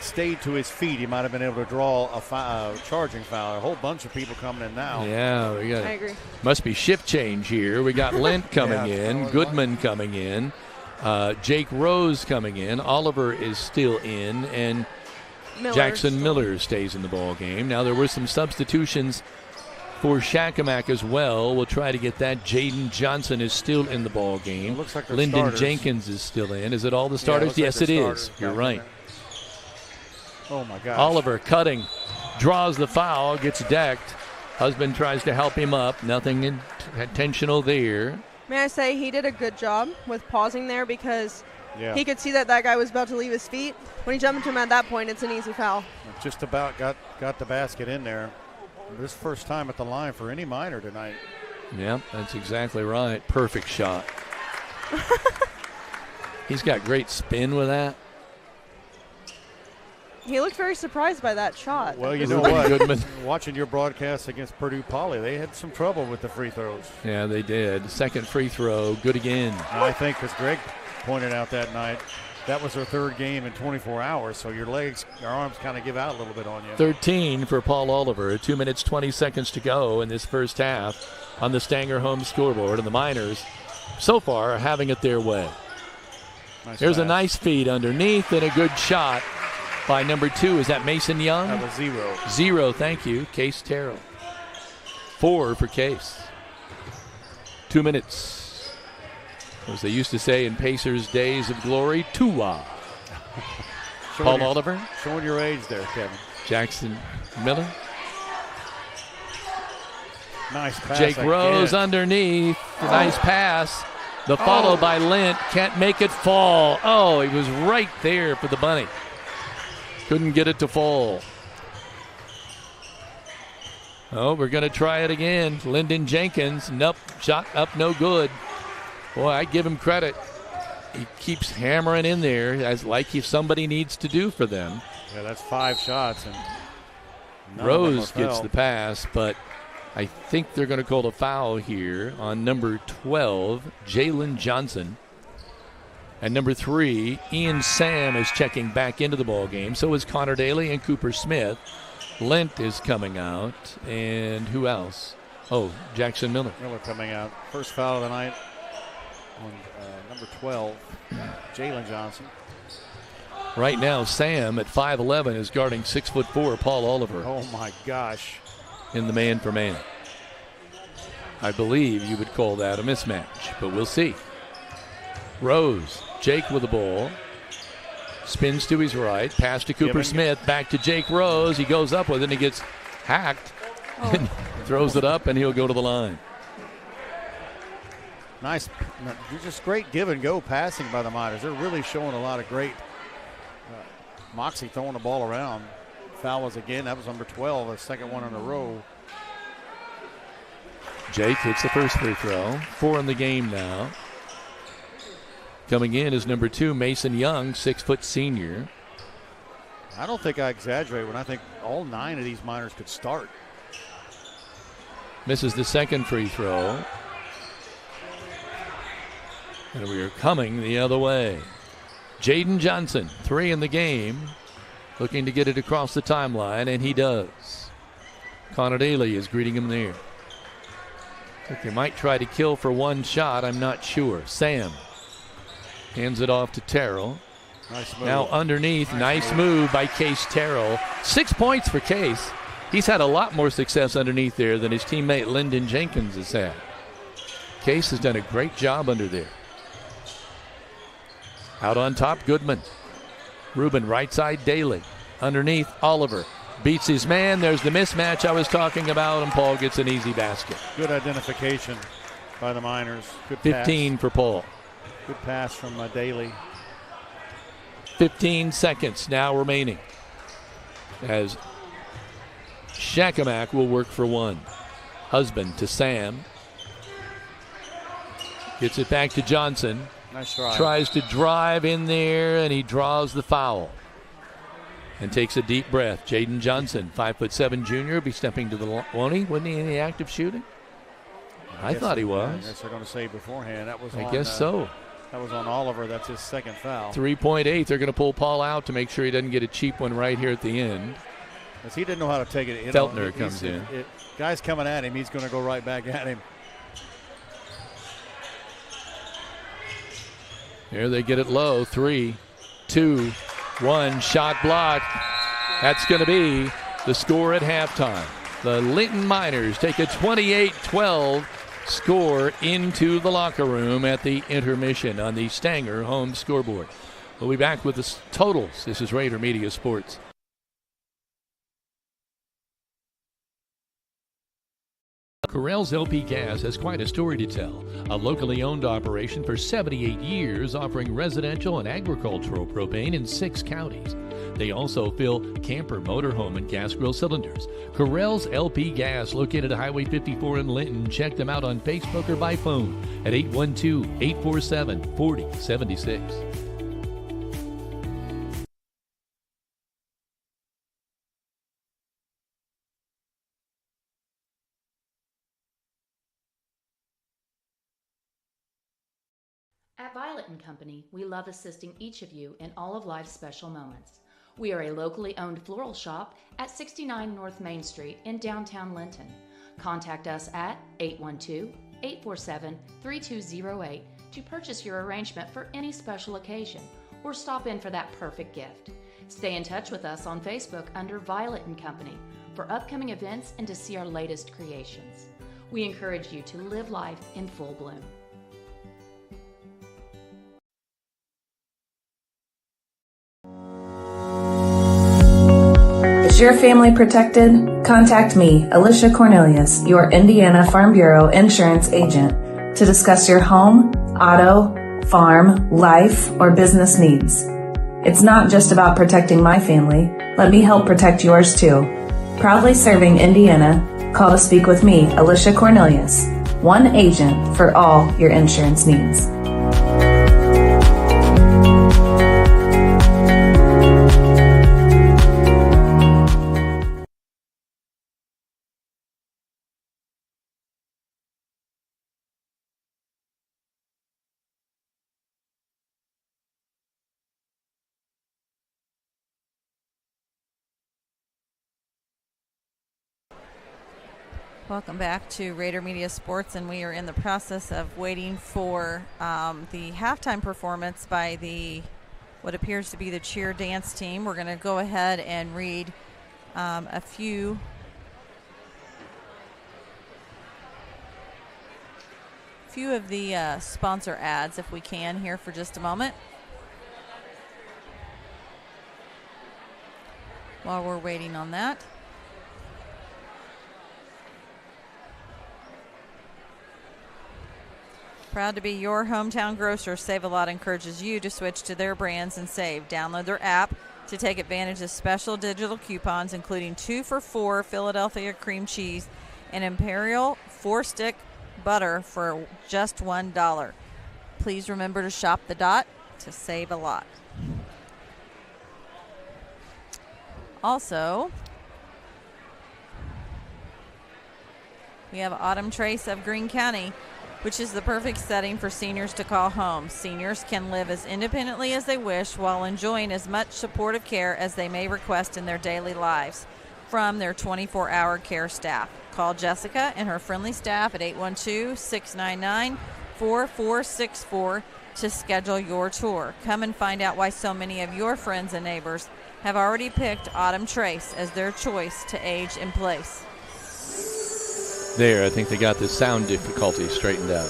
S5: stayed to his feet, he might have been able to draw a charging foul. A whole bunch of people coming in now.
S1: Yeah, we got.
S3: I agree.
S1: Must be shift change here. We got Lint coming in, Goodman coming in, Jake Rose coming in. Oliver is still in, and Jackson Miller stays in the ball game. Now there were some substitutions for Shakamak as well. We'll try to get that. Jaden Johnson is still in the ball game.
S5: Looks like
S1: Lyndon
S5: starters.
S1: Jenkins is still in. Is it all the starters?
S5: Yeah,
S1: yes,
S5: like
S1: it
S5: starters.
S1: is. You're right.
S5: Oh, my gosh.
S1: Oliver cutting, draws the foul, gets decked. Husband tries to help him up. Nothing intentional there.
S3: May I say he did a good job with pausing there because
S5: Yeah.
S3: he could see that guy was about to leave his feet. When he jumped into him at that point, it's an easy foul.
S5: Just about got the basket in there. This first time at the line for any Miner tonight.
S1: Yep, that's exactly right. Perfect shot. He's got great spin with that.
S3: He looked very surprised by that shot.
S5: Well, you know what? Watching your broadcast against Purdue Poly, they had some trouble with the free throws.
S1: Yeah, they did. Second free throw, good again.
S5: And I think, as Greg pointed out that night, that was their third game in 24 hours, so your arms kind of give out a little bit on you.
S1: 13 for Paul Oliver. 2 minutes, 20 seconds to go in this first half on the Stanger home scoreboard. And the Miners, so far, are having it their way. There's a nice feed underneath and a good shot by number 2. Is that Mason Young?
S5: That was 0.
S1: 0, thank you. Case Terrell. 4 for Case. 2 minutes. As they used to say in Pacers' days of glory, Tua. Paul Oliver.
S5: Showing your age there, Kevin.
S1: Jackson Miller.
S5: Nice pass.
S1: Jake Rose underneath. Nice pass. The follow by Lint. Can't make it fall. Oh, he was right there for the bunny. Couldn't get it to fall. Oh, we're going to try it again. Lyndon Jenkins. Nope. Shot up, no good. Boy, I give him credit. He keeps hammering in there as like if somebody needs to do for them.
S5: Yeah, that's 5 shots. And
S1: Rose gets the pass, but I think they're going to call a foul here on number 12, Jalen Johnson. And number 3, Ian Sam is checking back into the ball game. So is Connor Daly and Cooper Smith. Lint is coming out. And who else? Oh, Jackson Miller.
S5: Miller coming out. First foul of the night on number 12, Jalen Johnson.
S1: Right now, Sam at 5'11" is guarding 6'4" Paul Oliver.
S5: Oh, my gosh.
S1: In the man-for-man. I believe you would call that a mismatch, but we'll see. Rose, Jake with the ball. Spins to his right. Pass to Cooper Smith. Back to Jake Rose. He goes up with it and he gets hacked. And throws it up and he'll go to the line.
S5: Nice. Just great give-and-go passing by the Miners. They're really showing a lot of great moxie throwing the ball around. Foul was again. That was number 12, the second one in a row.
S1: Jake hits the first free throw. 4 in the game now. Coming in is number 2, Mason Young, 6-foot senior.
S5: I don't think I exaggerate when I think all 9 of these Miners could start.
S1: Misses the second free throw. And we are coming the other way. Jaden Johnson, 3 in the game. Looking to get it across the timeline, and he does. Connor Daly is greeting him there. I think they might try to kill for one shot. I'm not sure. Sam hands it off to Terrell.
S5: Nice move.
S1: Now underneath, nice move by Case Terrell. 6 points for Case. He's had a lot more success underneath there than his teammate Lyndon Jenkins has had. Case has done a great job under there. Out on top, Goodman. Rubin, right side, Daly. Underneath, Oliver. Beats his man. There's the mismatch I was talking about, and Paul gets an easy basket.
S5: Good identification by the Miners. Good
S1: 15
S5: pass.
S1: for Paul.
S5: Good pass from Daly.
S1: 15 seconds now remaining as Shakamak will work for one. Husband to Sam. Gets it back to Johnson.
S5: Nice try.
S1: Tries to drive in there, and he draws the foul. And takes a deep breath. Jaden Johnson, 5'7" junior, be stepping to the line. Won't he? Wasn't he in the active shooting? I thought he was.
S5: I guess they're going to say beforehand. That was
S1: I guess so.
S5: That was on Oliver. That's his second foul.
S1: 3.8. They're going to pull Paul out to make sure he doesn't get a cheap one right here at the end.
S5: Because he didn't know how to take it.
S1: Feltner comes in.
S5: Guy's coming at him. He's going to go right back at him.
S1: Here they get it low. 3, 2, 1. Shot blocked. That's going to be the score at halftime. The Linton Miners take a 28-12 score into the locker room at the intermission on the Stanger home scoreboard. We'll be back with the totals. This is Rader Media Sports. Correll's LP Gas has quite a story to tell. A locally owned operation for 78 years, offering residential and agricultural propane in 6 counties. They also fill camper, motorhome, and gas grill cylinders. Correll's LP Gas, located at Highway 54 in Linton. Check them out on Facebook or by phone at 812-847-4076.
S16: At Violet & Company, we love assisting each of you in all of life's special moments. We are a locally owned floral shop at 69 North Main Street in downtown Linton. Contact us at 812-847-3208 to purchase your arrangement for any special occasion or stop in for that perfect gift. Stay in touch with us on Facebook under Violet & Company for upcoming events and to see our latest creations. We encourage you to live life in full bloom.
S19: Is your family protected? Contact me, Alicia Cornelius, your Indiana Farm Bureau insurance agent, to discuss your home, auto, farm, life, or business needs. It's not just about protecting my family. Let me help protect yours too. Proudly serving Indiana, call to speak with me, Alicia Cornelius, one agent for all your insurance needs.
S17: Welcome back to Rader Media Sports, and we are in the process of waiting for the halftime performance by what appears to be the cheer dance team. We're going to go ahead and read a few of the sponsor ads, if we can, here for just a moment while we're waiting on that. Proud to be your hometown grocer, Save A Lot encourages you to switch to their brands and save. Download their app to take advantage of special digital coupons, including 2 for $4 Philadelphia cream cheese and Imperial 4-stick butter for just $1. Please remember to shop the dot to save a lot. Also, we have Autumn Trace of Greene County, which is the perfect setting for seniors to call home. Seniors can live as independently as they wish while enjoying as much supportive care as they may request in their daily lives from their 24-hour care staff. Call Jessica and her friendly staff at 812-699-4464 to schedule your tour. Come and find out why so many of your friends and neighbors have already picked Autumn Trace as their choice to age in place.
S1: There, I think they got the sound difficulty straightened out.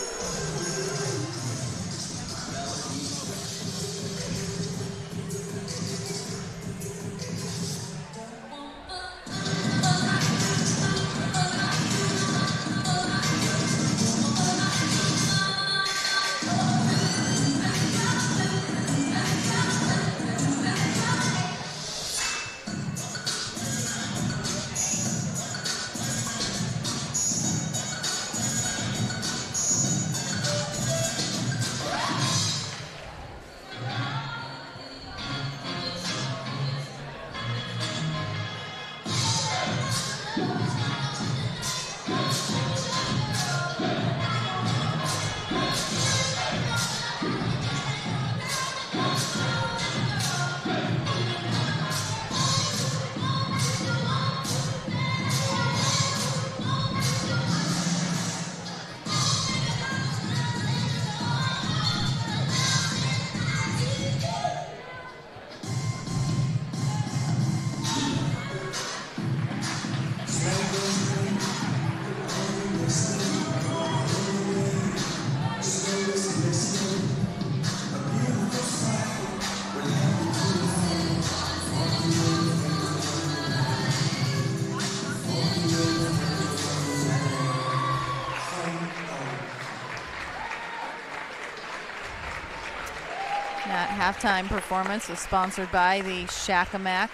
S17: halftime performance was sponsored by the Shakamak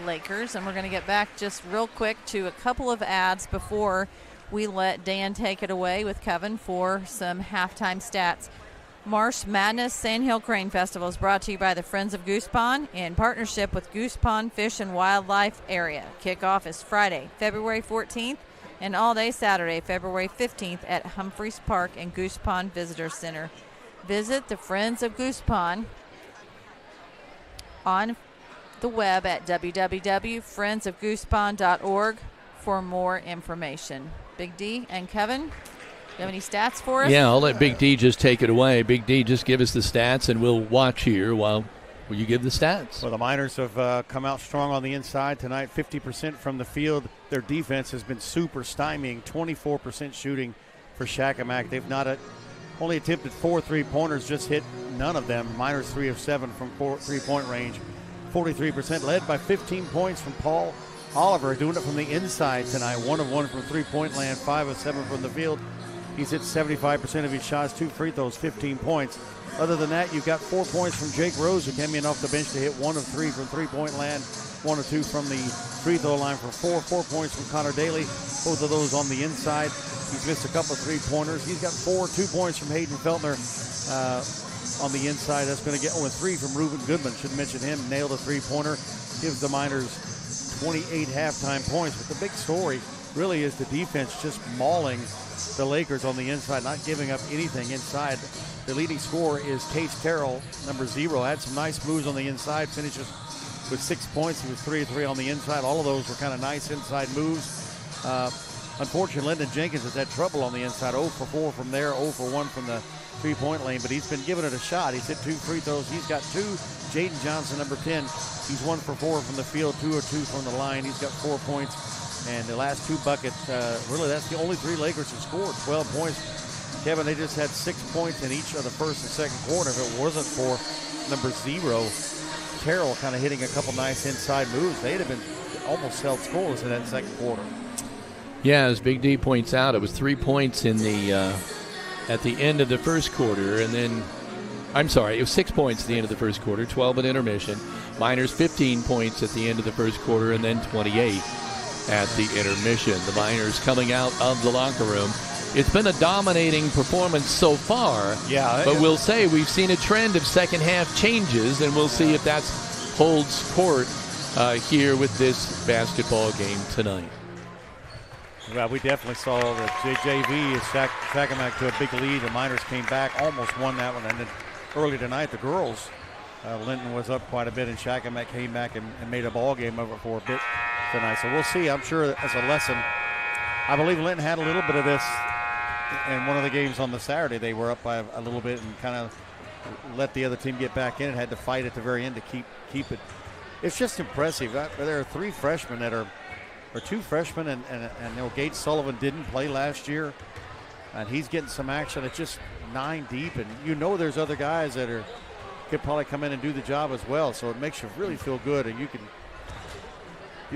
S17: Lakers, and we're going to get back just real quick to a couple of ads before we let Dan take it away with Kevin for some halftime stats. Marsh Madness Sandhill Crane Festival is brought to you by the Friends of Goose Pond in partnership with Goose Pond Fish and Wildlife Area. Kickoff is Friday, February 14th, and all day Saturday, February 15th at Humphreys Park and Goose Pond Visitor Center. Visit the Friends of Goose Pond on the web at www.friendsofgoosepond.org for more information. Big D and Kevin, do you have any stats for us?
S1: Yeah, I'll let Big D just take it away. Big D, just give us the stats, and we'll watch here while you give the stats.
S5: Well, the Miners have come out strong on the inside tonight, 50% from the field. Their defense has been super stymieing, 24% shooting for Shakamak. They've not only attempted 4 3-pointers, just hit none of them. Miners 3 of 7 from 3-point range, 43%, led by 15 points from Paul Oliver, doing it from the inside tonight. 1 of 1 from 3-point land, 5 of 7 from the field. He's hit 75% of his shots, 2 free throws, 15 points. Other than that, you've got 4 points from Jake Rose, who came in off the bench to hit 1 of 3 from 3-point land, 1 of 2 from the free throw line for 4 points from Connor Daly, both of those on the inside. He's missed a couple of 3-pointers. He's got 2 points from Hayden Feltner on the inside. That's going to get 3 from Reuben Goodman. Should mention him. Nailed a 3-pointer. Gives the Miners 28 halftime points. But the big story really is the defense just mauling the Lakers on the inside, not giving up anything inside. The leading scorer is Case Terrell, number 0. Had some nice moves on the inside. Finishes with 6 points. He was 3 of 3 on the inside. All of those were kind of nice inside moves. Unfortunately, Lyndon Jenkins has had trouble on the inside. 0 for 4 from there, 0 for 1 from the 3-point lane, but he's been giving it a shot. He's hit 2 free throws. He's got 2. Jaden Johnson, number 10, he's 1 for 4 from the field, 2 of 2 from the line. He's got 4 points. And the last 2 buckets, really that's the only 3 Lakers have scored, 12 points. Kevin, they just had 6 points in each of the first and second quarter. If it wasn't for number 0, Terrell kind of hitting a couple nice inside moves, they'd have been almost held scoreless in that second quarter.
S1: Yeah, as Big D points out, it was 3 points in the at the end of the first quarter, and then, I'm sorry, it was 6 points at the end of the first quarter, 12 at intermission. Miners 15 points at the end of the first quarter, and then 28 at the intermission. The Miners coming out of the locker room. It's been a dominating performance so far.
S5: Yeah,
S1: but we'll say we've seen a trend of second half changes, and we'll see if that holds court here with this basketball game tonight.
S5: Well, we definitely saw the JV is Shakamak to a big lead. The Miners came back, almost won that one. And then early tonight, the girls, Linton was up quite a bit, and Shakamak came back and made a ball game of it for a bit tonight. So we'll see. I'm sure as a lesson, I believe Linton had a little bit of this in one of the games on the Saturday. They were up by a little bit and kind of let the other team get back in and had to fight at the very end to keep it. It's just impressive. There are 3 freshmen that are, or 2 freshmen, and Gates Sullivan didn't play last year, and he's getting some action. It's just 9 deep, and there's other guys that could probably come in and do the job as well. So it makes you really feel good, and you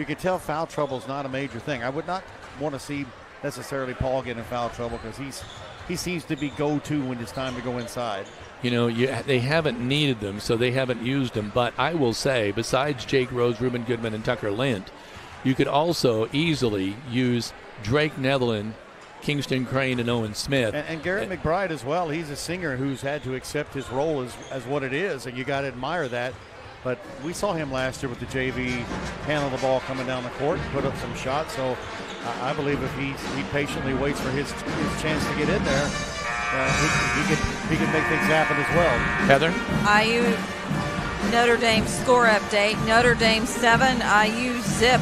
S5: can tell foul trouble is not a major thing. I would not want to see necessarily Paul get in foul trouble because he seems to be go-to when it's time to go inside.
S1: They haven't needed them, so they haven't used them. But I will say, besides Jake Rose, Reuben Goodman, and Tucker Lint, you could also easily use Drake Netherland, Kingston Crane, and Owen Smith.
S5: And Garrett McBride as well. He's a singer who's had to accept his role as what it is, and you got to admire that. But we saw him last year with the JV handle the ball coming down the court and put up some shots. So I believe if he patiently waits for his chance to get in there, he can make things happen as well.
S1: Heather?
S17: IU Notre Dame score update. Notre Dame 7, IU zip.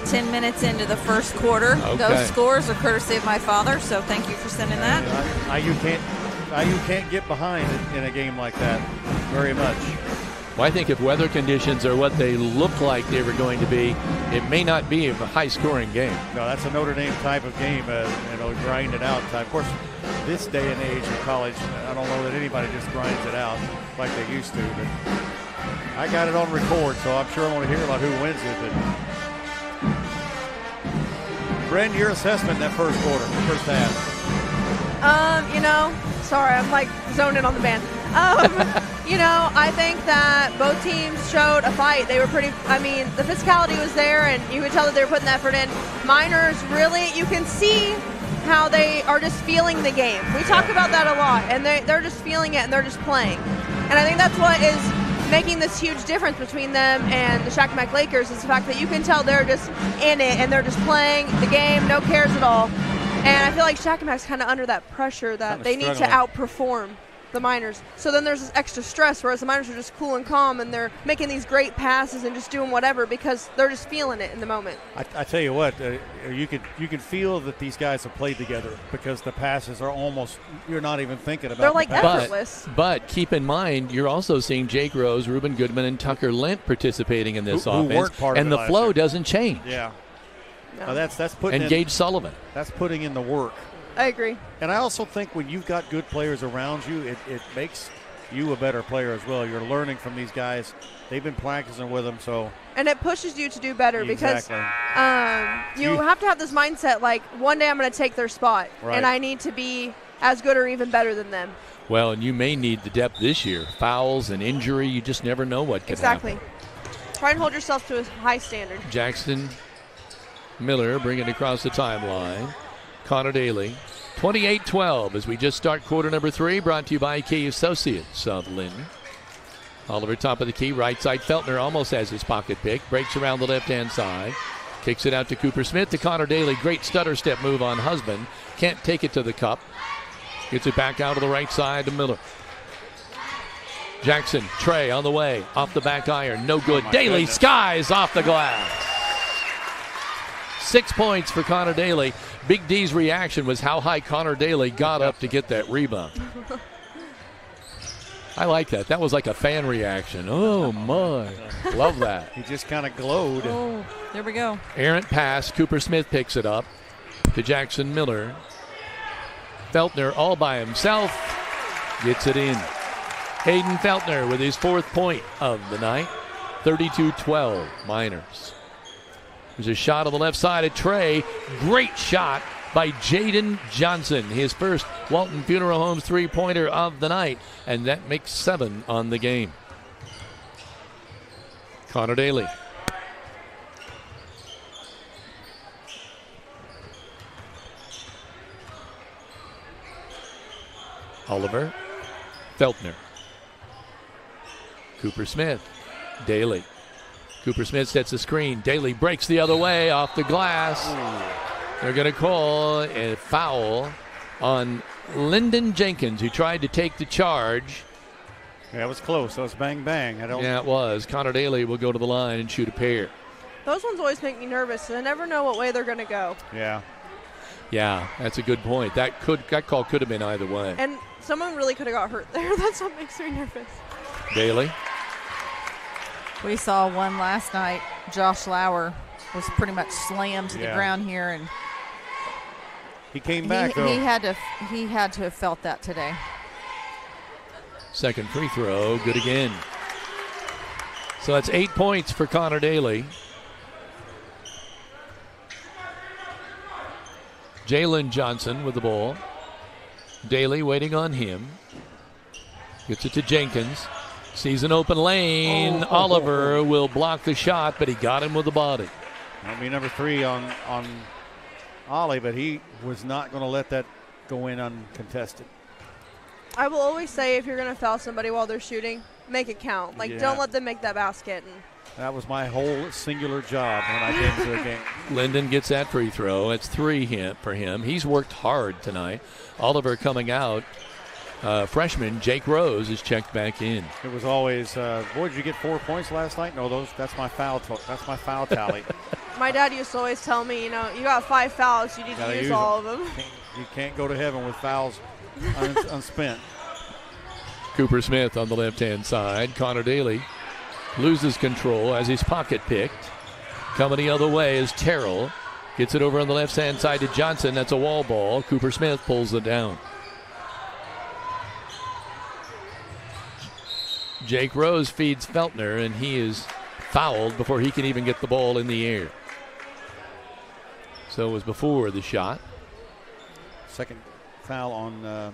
S17: 10 minutes into the first quarter.
S1: Okay.
S17: Those scores are courtesy of my father, so thank you for sending that.
S5: IU can't get behind in a game like that very much.
S1: Well, I think if weather conditions are what they look like they were going to be, it may not be a high-scoring game.
S5: No, that's a Notre Dame type of game, grind it out type. Of course, this day and age in college, I don't know that anybody just grinds it out like they used to. But I got it on record, so I'm sure I want to hear about who wins it. But Brynn, your assessment in that first quarter, first half.
S3: Sorry, I'm like zoned in on the band. I think that both teams showed a fight. They were the physicality was there, and you could tell that they were putting the effort in. Miners, really, you can see how they are just feeling the game. We talk about that a lot, and they're just feeling it, and they're just playing. And I think that's what is making this huge difference between them and the Shakamak Lakers is the fact that you can tell they're just in it, and they're just playing the game, no cares at all. And I feel like Shakamak's kind of under that pressure that they need to outperform the Miners. So then there's this extra stress, whereas the Miners are just cool and calm, and they're making these great passes and just doing whatever because they're just feeling it in the moment.
S5: I tell you what, you can feel that these guys have played together because the passes are almost, you're not even thinking about.
S3: They're like effortless.
S1: But keep in mind, you're also seeing Jake Rose, Ruben Goodman, and Tucker Lint participating in this offense, and the flow doesn't change.
S5: Yeah.
S3: No.
S5: That's putting
S1: and Gage Sullivan.
S5: That's putting in the work.
S3: I agree.
S5: And I also think when you've got good players around you, it makes you a better player as well. You're learning from these guys. They've been practicing with them, so.
S3: And it pushes you to do better
S5: exactly.
S3: because you have to have this mindset like one day I'm going to take their spot, and I need to be as good or even better than them.
S1: Well, and you may need the depth this year. Fouls and injury, you just never know what could happen.
S3: Try and hold yourself to a high standard.
S1: Jackson Miller bringing it across the timeline. Connor Daly, 28-12 as we just start quarter number 3, brought to you by Key Associates of Linton. Oliver top of the key, right side. Feltner almost has his pocket pick, breaks around the left-hand side, kicks it out to Cooper Smith to Connor Daly. Great stutter step move on Husband. Can't take it to the cup. Gets it back out to the right side to Miller. Jackson, Trey on the way, off the back iron, no good. Daly skies off the glass. 6 points for Connor Daly. Big D's reaction was how high Connor Daly got up to get that rebound. I like that. That was like a fan reaction. Oh, my. Love that.
S5: He just kind of glowed.
S17: Oh, there we go.
S1: Errant pass. Cooper Smith picks it up to Jackson Miller. Feltner all by himself. Gets it in. Hayden Feltner with his 4th point of the night. 32-12 Miners. There's a shot on the left side of Trey. Great shot by Jaden Johnson. His first Walton Funeral Homes 3-pointer of the night. And that makes 7 on the game. Connor Daly. Oliver. Feltner. Cooper Smith. Daly. Cooper Smith sets the screen. Daly breaks the other way off the glass. They're going to call a foul on Lyndon Jenkins, who tried to take the charge.
S5: Yeah, it was close. That was bang, bang.
S1: Yeah, it was. Connor Daly will go to the line and shoot a pair.
S3: Those ones always make me nervous. I never know what way they're going to go.
S5: Yeah.
S1: Yeah, that's a good point. That call could have been either way.
S3: And someone really could have got hurt there. That's what makes me nervous.
S1: Daly.
S17: We saw one last night. Josh Lauer was pretty much slammed to the ground here, and
S5: he came back.
S17: He had to have felt that today.
S1: Second free throw, good again. So that's 8 points for Connor Daly. Jalen Johnson with the ball. Daly waiting on him. Gets it to Jenkins. Sees an open lane. Oliver will block the shot, but he got him with the body.
S5: That'll be number 3 on Ollie, but he was not going to let that go in uncontested.
S3: I will always say if you're going to foul somebody while they're shooting, make it count. Don't let them make that basket.
S5: That was my whole singular job when I came to the game.
S1: Lyndon gets that free throw. It's 3 for him. He's worked hard tonight. Oliver coming out. Freshman Jake Rose is checked back in.
S5: It was always, boy, did you get 4 points last night? No, that's my foul. That's my foul tally.
S3: My dad used to always tell me, you got 5 fouls. You need to use all of them.
S5: You can't go to heaven with fouls unspent.
S1: Cooper Smith on the left-hand side. Connor Daly loses control as his pocket picked. Coming the other way is Terrell. Gets it over on the left-hand side to Johnson. That's a wall ball. Cooper Smith pulls it down. Jake Rose feeds Feltner, and he is fouled before he can even get the ball in the air. So it was before the shot.
S5: Second foul on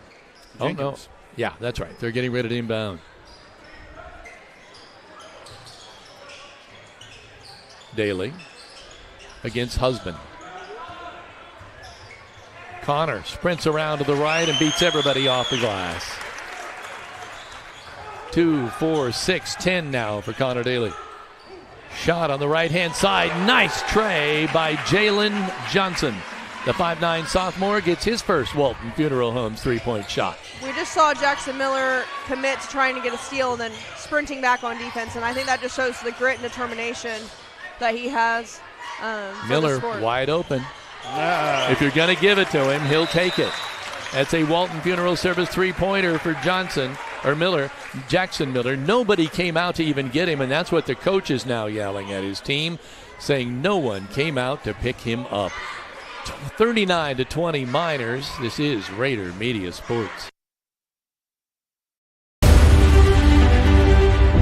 S5: Jenkins.
S1: Oh, no. Yeah, that's right. They're getting ready to inbound. Daly against Husband. Connor sprints around to the right and beats everybody off the glass. 2, 4, 6, 10 now for Connor Daly. Shot on the right-hand side. Nice tray by Jalen Johnson. The 5'9 sophomore gets his first Walton Funeral Homes three-point shot.
S3: We just saw Jackson Miller commit to trying to get a steal and then sprinting back on defense, and I think that just shows the grit and determination that he has.
S1: Miller wide open. If you're going to give it to him, he'll take it. That's a Walton Funeral Service three-pointer for Jackson Miller. Nobody came out to even get him, and that's what the coach is now yelling at his team, saying no one came out to pick him up. 39-20 Miners. This is Rader Media Sports.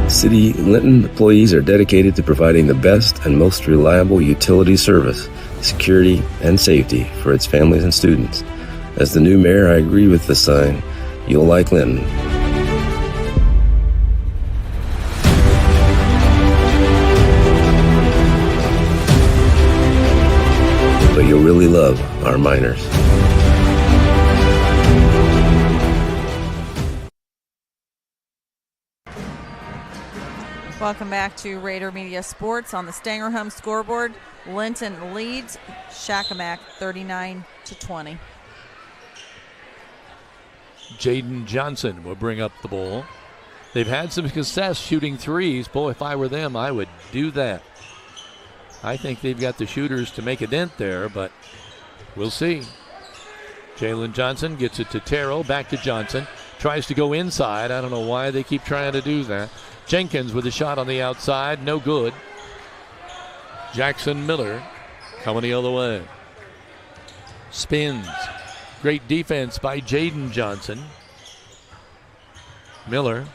S15: City Linton employees are dedicated to providing the best and most reliable utility service, security, and safety for its families and students. As the new mayor, I agree with the sign, "You'll like Linton." But you'll really love our Miners.
S17: Welcome back to Rader Media Sports. On the Stanger Home scoreboard, Linton leads Shakamak 39-20.
S1: Jaden Johnson will bring up the ball. They've had some success shooting threes. Boy, if I were them, I would do that. I think they've got the shooters to make a dent there, but we'll see. Jalen Johnson gets it to Terrell, back to Johnson. Tries to go inside. I don't know why they keep trying to do that. Jenkins with a shot on the outside, no good. Jackson Miller coming the other way. Spins. Great defense by Jaden Johnson. Miller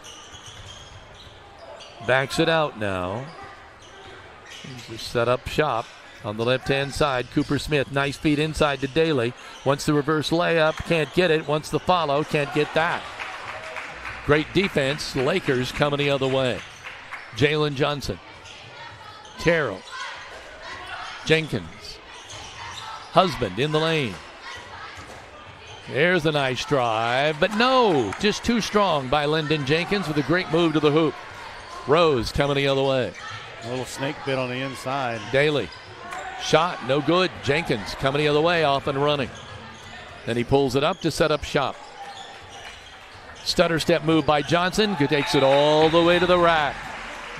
S1: backs it out now. He's a set up shop on the left-hand side. Cooper Smith, nice feed inside to Daly. Wants the reverse layup, can't get it. Wants the follow, can't get that. Great defense. Lakers coming the other way. Jalen Johnson. Terrell. Jenkins. Husband in the lane. There's a nice drive, but no, just too strong by Lyndon Jenkins with a great move to the hoop. Rose coming the other way.
S5: A little snake bit on the inside.
S1: Daly. Shot, no good. Jenkins coming the other way, off and running. Then he pulls it up to set up shop. Stutter step move by Johnson, who takes it all the way to the rack.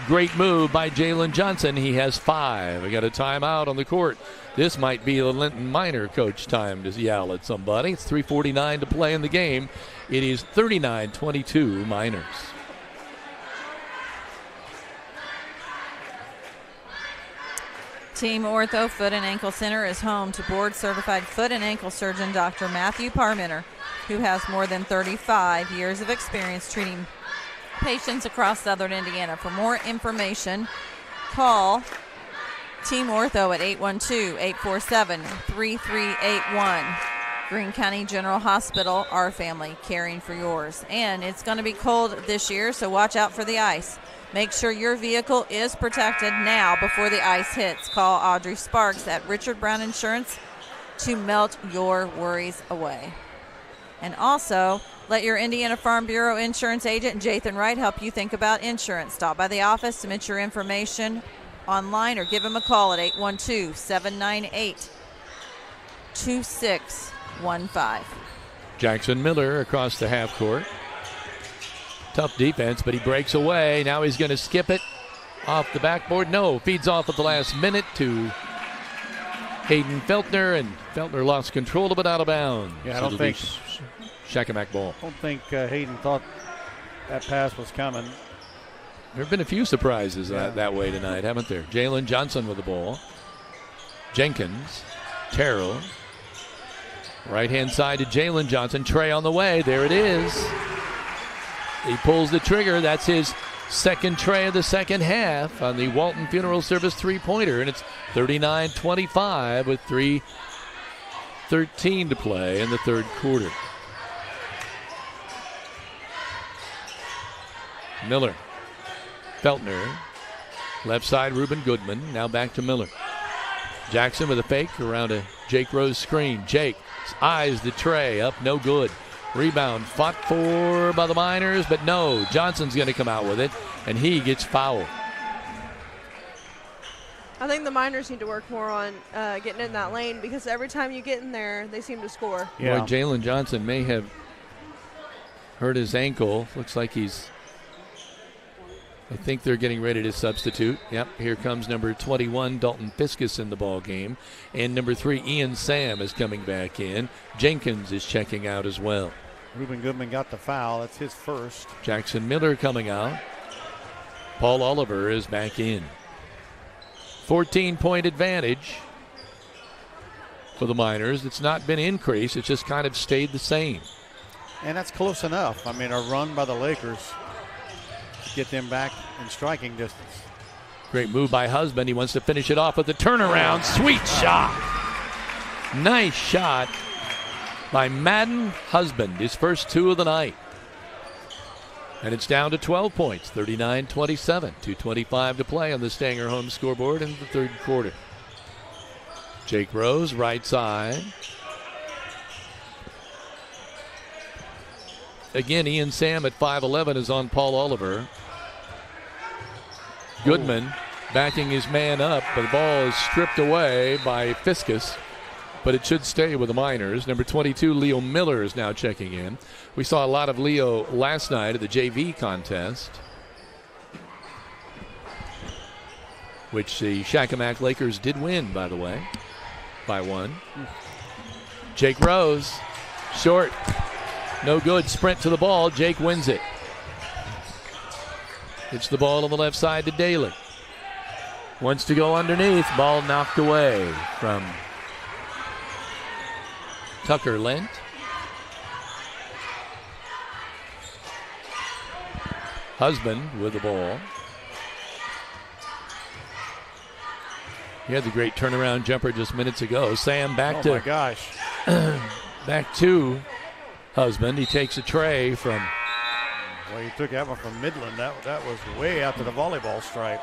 S1: Great move by Jalen Johnson. He has 5. We got a timeout on the court. This might be the Linton Miner coach time to yell at somebody. It's 3:49 to play in the game. It is 39-22 Miners.
S17: Team Ortho Foot and Ankle Center is home to board-certified foot and ankle surgeon Dr. Matthew Parmenter, who has more than 35 years of experience treating patients across southern Indiana. For more information, call Team Ortho at 812-847-3381. Greene County General Hospital, our family, caring for yours. And it's going to be cold this year, so watch out for the ice. Make sure your vehicle is protected now before the ice hits. Call Audrey Sparks at Richard Brown Insurance to melt your worries away. And also, let your Indiana Farm Bureau insurance agent, Jathan Wright, help you think about insurance. Stop by the office, submit your information online, or give him a call at 812-798-2615.
S1: Jackson Miller across the half court. Tough defense, but he breaks away. Now he's going to skip it off the backboard. No, feeds off at the last minute to Hayden Feltner, and Feltner lost control of it out of bounds.
S5: Yeah, I don't think
S1: Shakamak ball.
S5: I don't think Hayden thought that pass was coming.
S1: There have been a few surprises that way tonight, haven't there? Jalen Johnson with the ball. Jenkins, Terrell. Right-hand side to Jalen Johnson. Trey on the way. There it is. He pulls the trigger. That's his second tray of the second half on the Walton Funeral Service three-pointer, and it's 39-25 with 3:13 to play in the third quarter. Miller. Feltner Left side, Reuben Goodman. Now back to Miller. Jackson with a fake around a Jake Rose screen. Jake eyes the tray. Up, no good. Rebound fought for by the Miners, but no. Johnson's going to come out with it, and he gets fouled.
S3: I think the Miners need to work more on getting in that lane, because every time you get in there, they seem to score.
S1: Yeah. Boy, Jalen Johnson may have hurt his ankle. Looks like I think they're getting ready to substitute. Yep, here comes number 21, Dalton Fiskus, in the ball game. And number 3, Ian Sam, is coming back in. Jenkins is checking out as well.
S5: Reuben Goodman got the foul. That's his first.
S1: Jackson Miller coming out. Paul Oliver is back in. 14-point advantage for the Miners. It's not been increased. It's just kind of stayed the same.
S5: And that's close enough. I mean, a run by the Lakers to get them back in striking distance.
S1: Great move by Husband. He wants to finish it off with the turnaround. Sweet shot. Nice shot by Madden Husband, his first 2 of the night. And it's down to 12 points, 39-27. 2:25 to play on the Stanger home scoreboard in the third quarter. Jake Rose, right side. Again, Ian Sam at 5'11" is on Paul Oliver. Goodman backing his man up, but the ball is stripped away by Fiskus, but it should stay with the Miners. Number 22, Leo Miller, is now checking in. We saw a lot of Leo last night at the JV contest, which the Shakamak Lakers did win, by the way, by 1. Jake Rose, short. No good. Sprint to the ball. Jake wins it. It's the ball on the left side to Daly. Wants to go underneath. Ball knocked away from Tucker Lent. Husband with the ball. He had the great turnaround jumper just minutes ago. Sam back to.
S5: Oh my gosh.
S1: Back to Husband. He takes a tray from.
S5: Well, he took that one from Midland. That was way out to the volleyball stripe.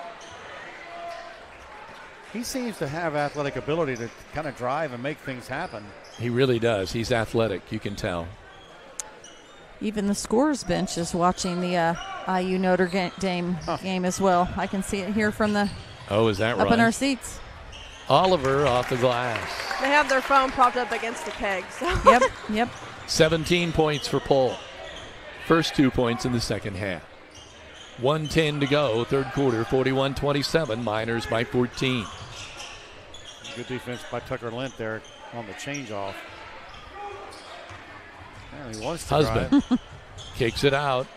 S5: He seems to have athletic ability to kind of drive and make things happen.
S1: He really does. He's athletic, you can tell.
S17: Even the scorer's bench is watching the IU Notre Dame game as well. I can see it here from the.
S1: Oh, is that right?
S17: Up in our seats.
S1: Oliver off the glass.
S3: They have their phone propped up against the keg. So.
S17: Yep.
S1: 17 points for Paul. First 2 points in the second half. 1:10 to go, third quarter, 41-27, Miners by 14.
S5: Good defense by Tucker Lent there on the change-off. Well, he wants to
S1: Husband kicks it out.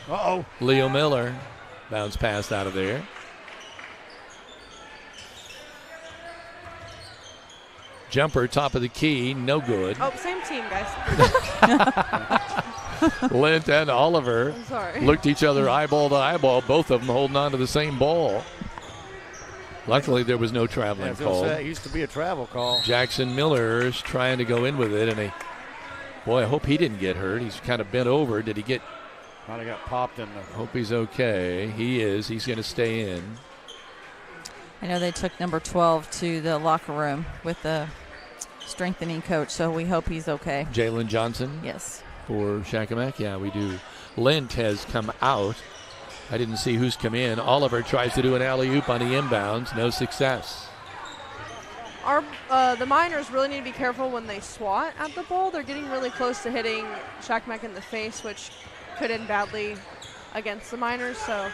S5: Uh-oh.
S1: Leo Miller, bounce pass out of there. Jumper, top of the key, no good.
S3: Oh, same team, guys.
S1: Lent and Oliver
S3: sorry.
S1: looked each other eyeball to eyeball, both of them holding on to the same ball. Luckily, there was no traveling call.
S5: It used to be a travel call.
S1: Jackson Miller is trying to go in with it, and boy, I hope he didn't get hurt. He's kind of bent over. Did he get?
S5: Probably got popped in the.
S1: Hope he's okay. He is. He's going to stay in.
S17: I know they took number 12 to the locker room with the strengthening coach, so we hope he's okay.
S1: Jalen Johnson?
S17: Yes.
S1: For Shakamak? Yeah, we do. Lent has come out. I didn't see who's come in. Oliver tries to do an alley-oop on the inbounds. No success.
S3: The Miners really need to be careful when they swat at the ball. They're getting really close to hitting Shakamak in the face, which could end badly against the Miners, so...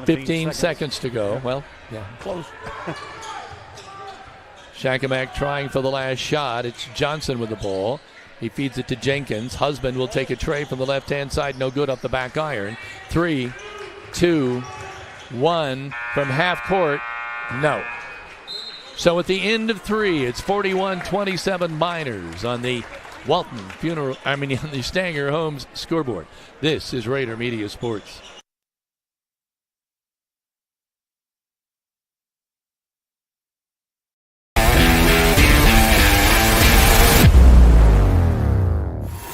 S1: 15 seconds to go.
S5: Yeah.
S1: Well, yeah.
S5: Close.
S1: Shakamak trying for the last shot. It's Johnson with the ball. He feeds it to Jenkins. Husband will take a tray from the left-hand side. No good off the back iron. 3, 2, 1 from half court. No. So at the end of 3, it's 41-27 Miners on the on the Stanger Homes scoreboard. This is Rader Media Sports.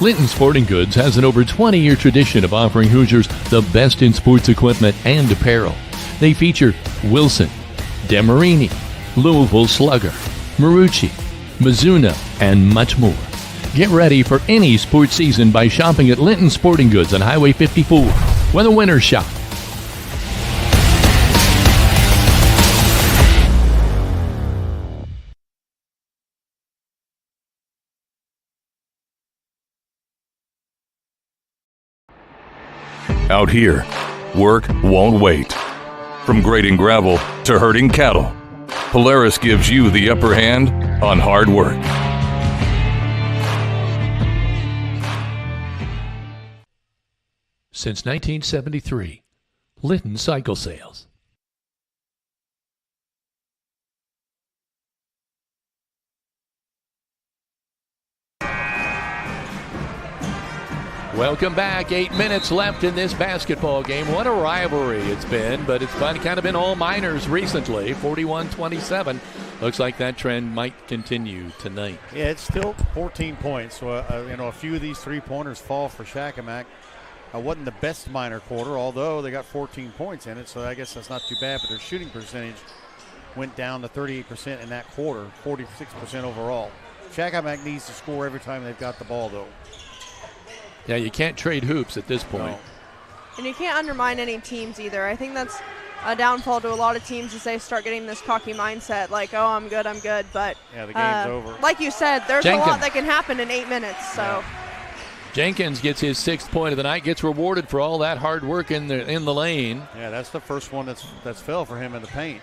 S9: Linton Sporting Goods has an over 20-year tradition of offering Hoosiers the best in sports equipment and apparel. They feature Wilson, Demarini, Louisville Slugger, Marucci, Mizuno, and much more. Get ready for any sports season by shopping at Linton Sporting Goods on Highway 54. Where the winners shop.
S20: Out here, work won't wait. From grading gravel to herding cattle, Polaris gives you the upper hand on hard work.
S9: Since 1973, Linton Cycle Sales.
S1: Welcome back. 8 minutes left in this basketball game. What a rivalry it's been, but it's kind of been all minors recently. 41-27. Looks like that trend might continue tonight.
S5: Yeah, it's still 14 points. So, a few of these three-pointers fall for Shakamak. Wasn't the best minor quarter, although they got 14 points in it, so I guess that's not too bad. But their shooting percentage went down to 38% in that quarter, 46% overall. Shakamak needs to score every time they've got the ball, though.
S1: Yeah, you can't trade hoops at this point.
S5: No.
S3: And you can't undermine any teams either. I think that's a downfall to a lot of teams as they start getting this cocky mindset, like, oh, I'm good. But
S5: yeah, the game's over.
S3: Like you said, there's a lot that can happen in 8 minutes. So
S1: yeah. Jenkins gets his 6th point of the night, gets rewarded for all that hard work in the lane.
S5: Yeah, that's the first one that's fell for him in the paint.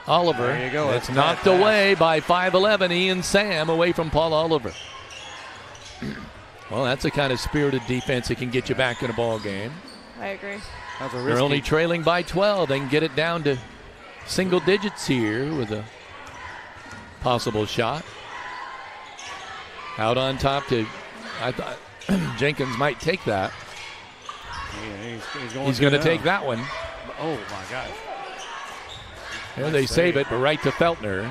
S1: Oliver.
S5: There you go.
S1: It's knocked away by 5'11", Ian Sam, away from Paul Oliver. Well, that's the kind of spirited defense that can get you back in a ball game.
S3: I agree.
S1: They're only trailing by 12. They can get it down to single digits here with a possible shot. Out on top I thought Jenkins might take that.
S5: Yeah,
S1: he's going to take that one.
S5: Oh, my gosh.
S1: There they save it, but right to Feltner.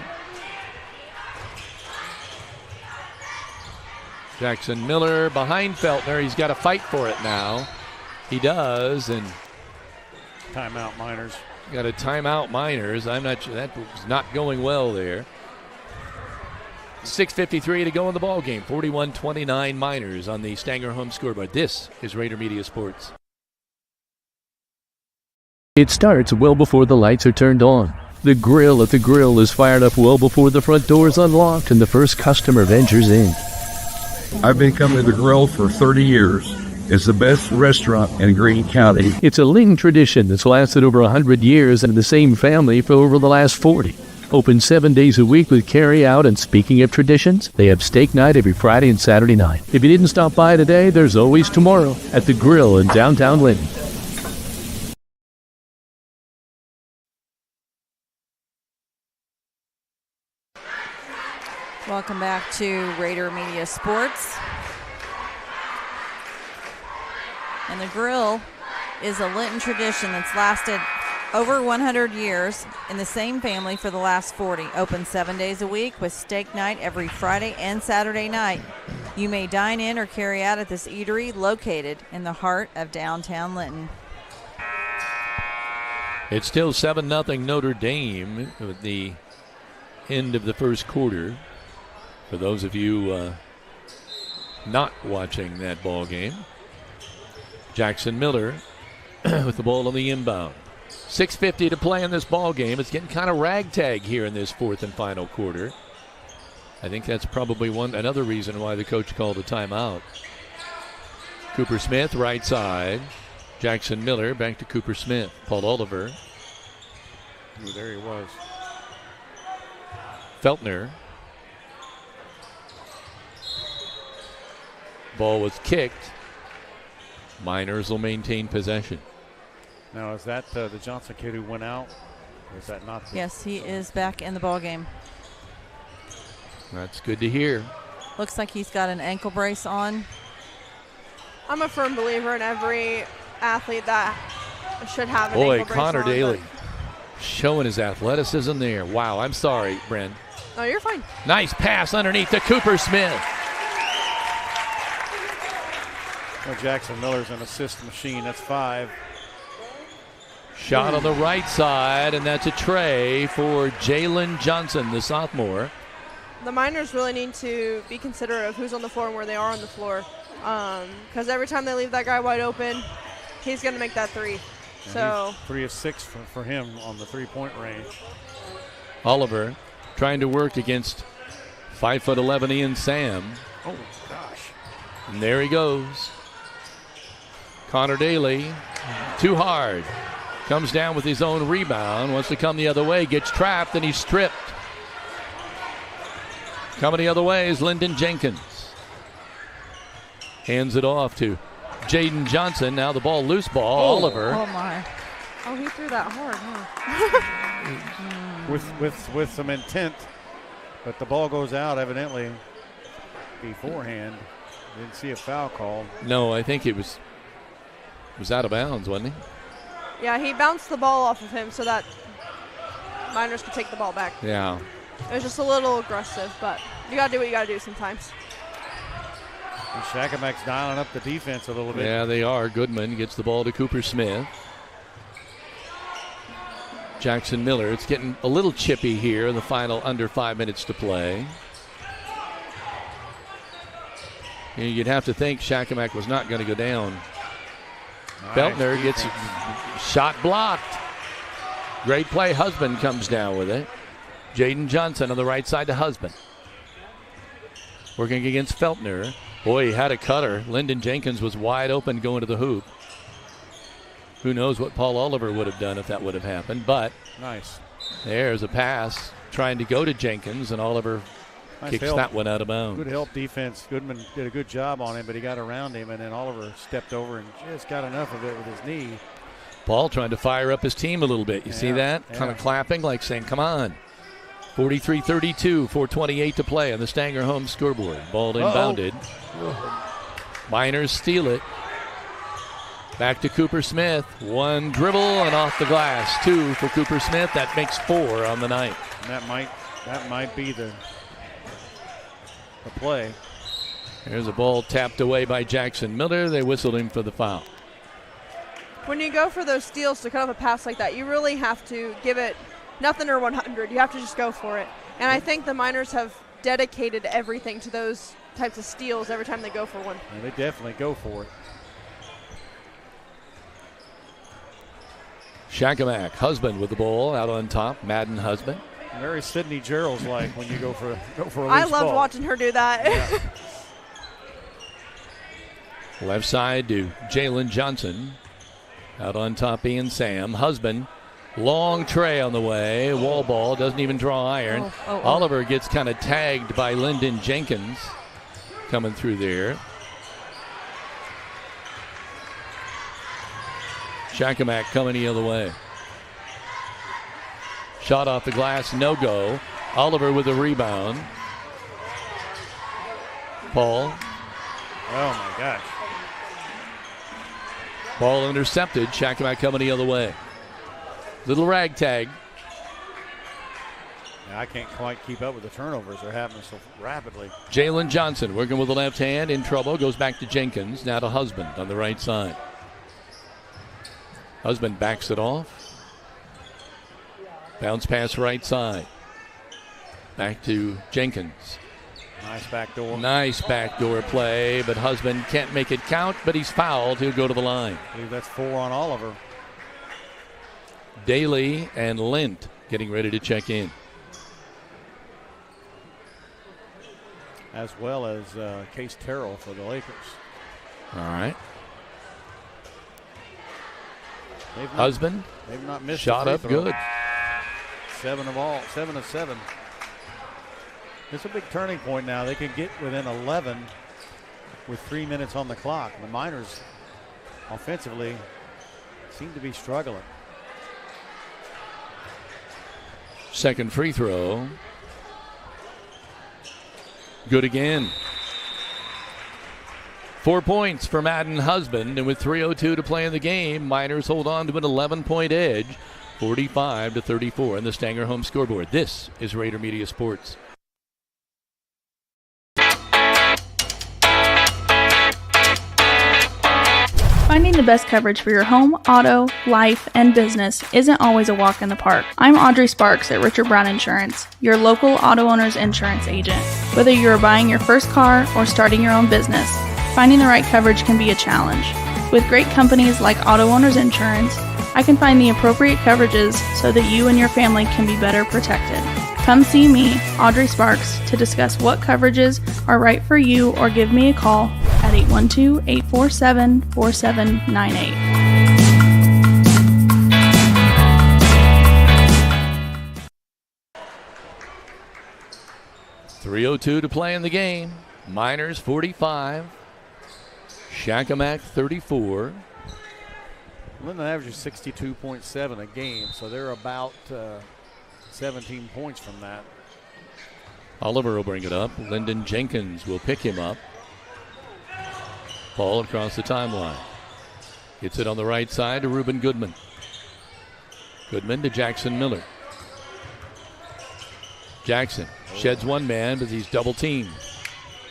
S1: Jackson Miller behind Feltner. He's got to fight for it now. He does, and
S5: timeout Miners.
S1: Got a timeout Miners. I'm not sure that was not going well there. 6:53 to go in the ball game. 41-29 Miners on the Stanger home scoreboard. This is Raider Media Sports.
S9: It starts well before the lights are turned on. The grill at the grill is fired up well before the front door is unlocked and the first customer ventures in.
S10: I've been coming to the grill for 30 years. It's the best restaurant in Greene County.
S9: It's a Linton tradition that's lasted over 100 years and the same family for over the last 40. Open 7 days a week with carry out, and speaking of traditions, they have steak night every Friday and Saturday night. If you didn't stop by today, there's always tomorrow at the grill in downtown Linton.
S17: Welcome back to Raider Media Sports. And the grill is a Linton tradition that's lasted over 100 years in the same family for the last 40. Open 7 days a week with steak night every Friday and Saturday night. You may dine in or carry out at this eatery located in the heart of downtown Linton.
S1: It's still 7-0 Notre Dame at the end of the first quarter. For those of you not watching that ball game, Jackson Miller with the ball on the inbound. 6:50 to play in this ball game. It's getting kind of ragtag here in this fourth and final quarter. I think that's probably another reason why the coach called a timeout. Cooper Smith, right side. Jackson Miller back to Cooper Smith. Paul Oliver.
S5: Ooh, there he was.
S1: Feltner. Ball was kicked. Miners will maintain possession.
S5: Now, is that the Johnson kid who went out? Or is that not?
S17: Yes, he is back in the ball game.
S1: That's good to hear.
S17: Looks like he's got an ankle brace on.
S3: I'm a firm believer in every athlete that should have an ankle brace on.
S1: Connor Daly showing his athleticism there. Wow, I'm sorry, Brynn.
S3: No, you're fine.
S1: Nice pass underneath to Cooper Smith.
S5: Well, Jackson Miller's an assist machine. That's 5.
S1: Shot on the right side, and that's a tray for Jalen Johnson, the sophomore.
S3: The Miners really need to be considerate of who's on the floor and where they are on the floor. Because every time they leave that guy wide open, he's going to make that 3. So
S5: 3 of 6 for him on the 3-point range.
S1: Oliver trying to work against 5'11" Ian Sam.
S5: Oh, gosh.
S1: And there he goes. Connor Daly, too hard. Comes down with his own rebound, wants to come the other way, gets trapped, and he's stripped. Coming the other way is Lyndon Jenkins. Hands it off to Jaden Johnson. Now the ball, loose ball. Oliver.
S17: Oh, my.
S3: Oh, he threw that hard, huh?
S5: with some intent, but the ball goes out evidently beforehand. Didn't see a foul called.
S1: No, I think it was out of bounds, wasn't he?
S3: Yeah, he bounced the ball off of him so that Miners could take the ball back.
S1: Yeah.
S3: It was just a little aggressive, but you got to do what you got to do sometimes.
S5: And Shakamak's dialing up the defense a little bit.
S1: Yeah, they are. Goodman gets the ball to Cooper Smith. Jackson Miller. It's getting a little chippy here in the final under 5 minutes to play. You'd have to think Shakamak was not going to go down. Nice. Feltner gets shot blocked. Great play. Husband comes down with it. Jaden Johnson on the right side to Husband. Working against Feltner. Boy, he had a cutter. Lyndon Jenkins was wide open going to the hoop. Who knows what Paul Oliver would have done if that would have happened, but
S5: nice.
S1: There's a pass trying to go to Jenkins, and Oliver kicks that one out of bounds.
S5: Good help defense. Goodman did a good job on him, but he got around him, and then Oliver stepped over and just got enough of it with his knee.
S1: Paul trying to fire up his team a little bit. You see that? Yeah. Kind of clapping, like saying, come on. 43-32, 4:28 to play on the Stanger home scoreboard. Ball inbounded. Miners steal it. Back to Cooper Smith. One dribble and off the glass. 2 for Cooper Smith. That makes 4 on the night.
S5: And that might be the play.
S1: There's a ball tapped away by Jackson Miller. They whistled him for the foul.
S3: When you go for those steals to cut off a pass like that, you really have to give it nothing or 100. You have to just go for it. And I think the Miners have dedicated everything to those types of steals every time they go for one.
S5: And they definitely go for it.
S1: Shakamak, Husband with the ball out on top. Madden Husband.
S5: Very Sydney Gerald's like when you go for a loose
S3: I loved
S5: ball.
S3: watching her do that.
S5: Yeah.
S1: Left side to Jalen Johnson. Out on top, Ian Sam. Husband, long tray on the way. Wall ball, doesn't even draw iron. Oliver gets kind of tagged by Lyndon Jenkins coming through there. Shakamak coming the other way. Shot off the glass, no go. Oliver with a rebound. Paul.
S5: Oh my gosh.
S1: Ball intercepted. Shakamak coming the other way. Little ragtag.
S5: Yeah, I can't quite keep up with the turnovers. They're happening so rapidly.
S1: Jalen Johnson working with the left hand, in trouble, goes back to Jenkins. Now to Husband on the right side. Husband backs it off. Bounce pass right side. Back to Jenkins.
S5: Nice backdoor.
S1: Nice backdoor play, but Husband can't make it count, but he's fouled. He'll go to the line.
S5: I believe that's 4 on Oliver.
S1: Daly and Lint getting ready to check in.
S5: As well as Case Terrell for the Lakers.
S1: All right.
S5: Husband. They've not missed
S1: shot up good.
S5: 7 of 7. It's a big turning point now. They can get within 11 with 3 minutes on the clock. The Miners offensively seem to be struggling.
S1: Second free throw. Good again. 4 points for Madden Husband, and with 3:02 to play in the game, Miners hold on to an 11-point edge, 45-34 in the Stanger home scoreboard. This is Raider Media Sports.
S11: Finding the best coverage for your home, auto, life, and business isn't always a walk in the park. I'm Audrey Sparks at Richard Brown Insurance, your local auto owner's insurance agent. Whether you're buying your first car or starting your own business, finding the right coverage can be a challenge. With great companies like Auto Owners Insurance, I can find the appropriate coverages so that you and your family can be better protected. Come see me, Audrey Sparks, to discuss what coverages are right for you, or give me a call at 812-847-4798.
S1: 3:02 to play in the game. Miners 45, Shakamak 34.
S5: Linton averages 62.7 a game, so they're about 17 points from that.
S1: Oliver will bring it up. Lyndon Jenkins will pick him up. Ball across the timeline. Gets it on the right side to Reuben Goodman. Goodman to Jackson Miller. Jackson sheds one man, but he's double teamed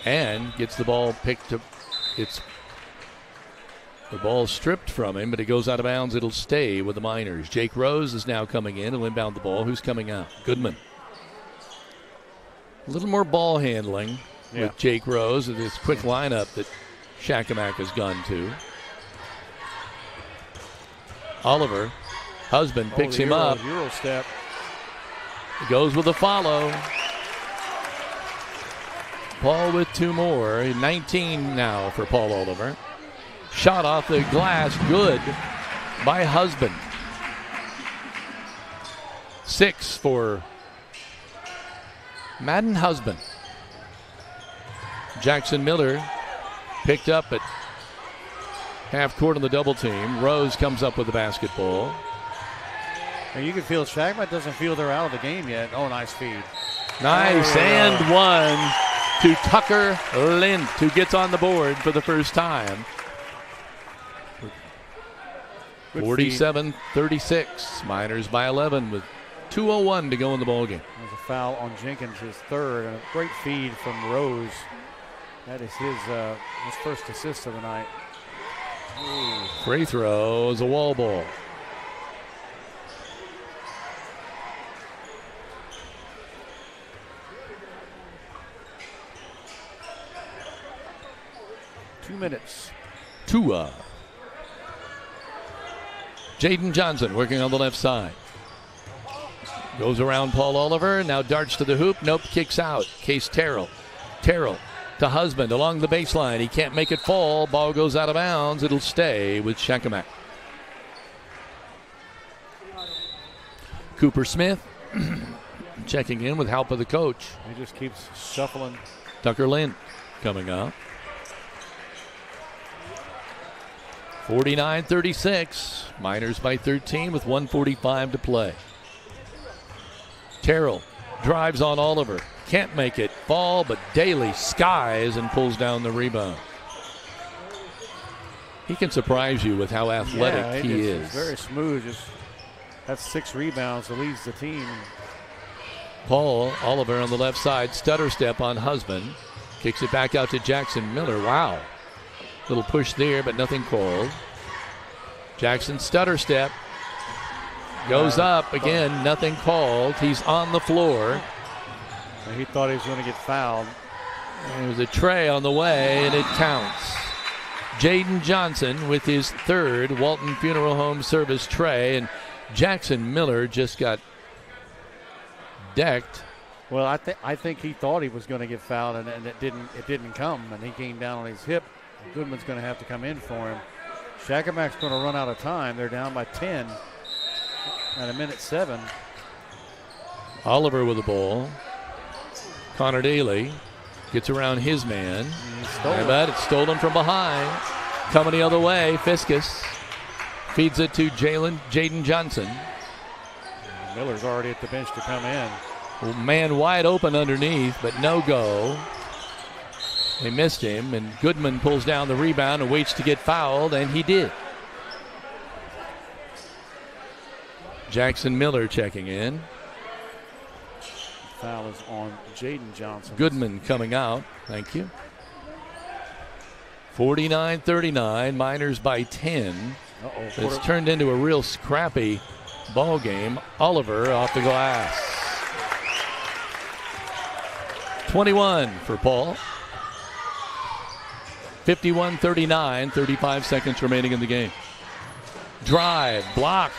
S1: and gets the ball picked up. The ball stripped from him, but it goes out of bounds. It'll stay with the Miners. Jake Rose is now coming in and inbound the ball. Who's coming out? Goodman. A little more ball handling with Jake Rose with this quick lineup that Shakamak has gone to. Oliver, husband, picks him up.
S5: Euro step.
S1: He goes with a follow. Paul with two more. 19 now for Paul Oliver. Shot off the glass, good by Husband. 6 for Madden Husband. Jackson Miller picked up at half court on the double team. Rose comes up with the basketball.
S5: And you can feel Shakamak doesn't feel they're out of the game yet. Oh, nice feed.
S1: Nice, and one to Tucker Lint, who gets on the board for the first time. 47-36. Miners by 11 with 2:01 to go in the ballgame.
S5: There's a foul on Jenkins, his third, and a great feed from Rose. That is his first assist of the night. Ooh.
S1: Free throw is a wall ball.
S5: Two minutes.
S1: Tua. Jaden Johnson working on the left side. Goes around Paul Oliver, now darts to the hoop. Nope, kicks out. Case Terrell. Terrell to Husband along the baseline. He can't make it fall. Ball goes out of bounds. It'll stay with Shakamak. Cooper Smith checking in with help of the coach.
S5: He just keeps shuffling.
S1: Tucker Lynn coming up. 49-36. Miners by 13 with 1:45 to play. Terrell drives on Oliver. Can't make it fall, but Daly skies and pulls down the rebound. He can surprise you with how athletic he is.
S5: He's very smooth. Just that's 6 rebounds that leads the team.
S1: Paul Oliver on the left side. Stutter step on Husband. Kicks it back out to Jackson Miller. Wow. Little push there, but nothing called. Jackson stutter step. Goes up again, nothing called. He's on the floor.
S5: He thought he was going to get fouled.
S1: There was a tray on the way, and it counts. Jaden Johnson with his third Walton Funeral Home Service tray, and Jackson Miller just got decked.
S5: Well, I think he thought he was going to get fouled, and it didn't come, and he came down on his hip. Goodman's going to have to come in for him. Shakamak's going to run out of time. They're down by 10 at a minute 7.
S1: Oliver with the ball. Connor Daly gets around his man. How about it? Stolen from behind. Coming the other way, Fiskus feeds it to Jaden Johnson.
S5: Miller's already at the bench to come in.
S1: Well, man wide open underneath, but no go. They missed him, and Goodman pulls down the rebound and waits to get fouled, and he did. Jackson Miller checking in.
S5: Foul is on Jaden Johnson.
S1: Goodman coming out. Thank you. 49-39, Miners by 10. It's turned into a real scrappy ball game. Oliver off the glass. 21 for Paul. 51-39, 35 seconds remaining in the game. Drive, blocked.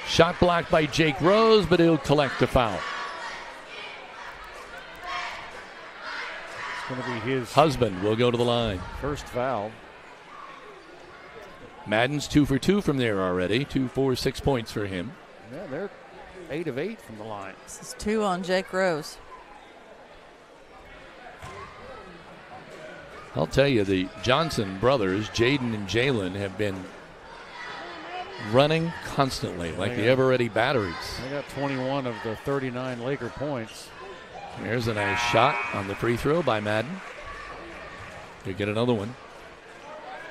S1: Shot blocked by Jake Rose, but he'll collect a foul.
S5: It's going to be his
S1: husband will go to the line.
S5: First foul.
S1: Madden's 2 for 2 from there already. 2, 4, 6 points for him.
S5: Yeah, they're 8 of 8 from the line.
S17: This is 2 on Jake Rose.
S1: I'll tell you, the Johnson brothers, Jaden and Jalen, have been running constantly like the ever-ready batteries.
S5: They got 21 of the 39 Laker points.
S1: There's a nice shot on the free throw by Madden. You get another one.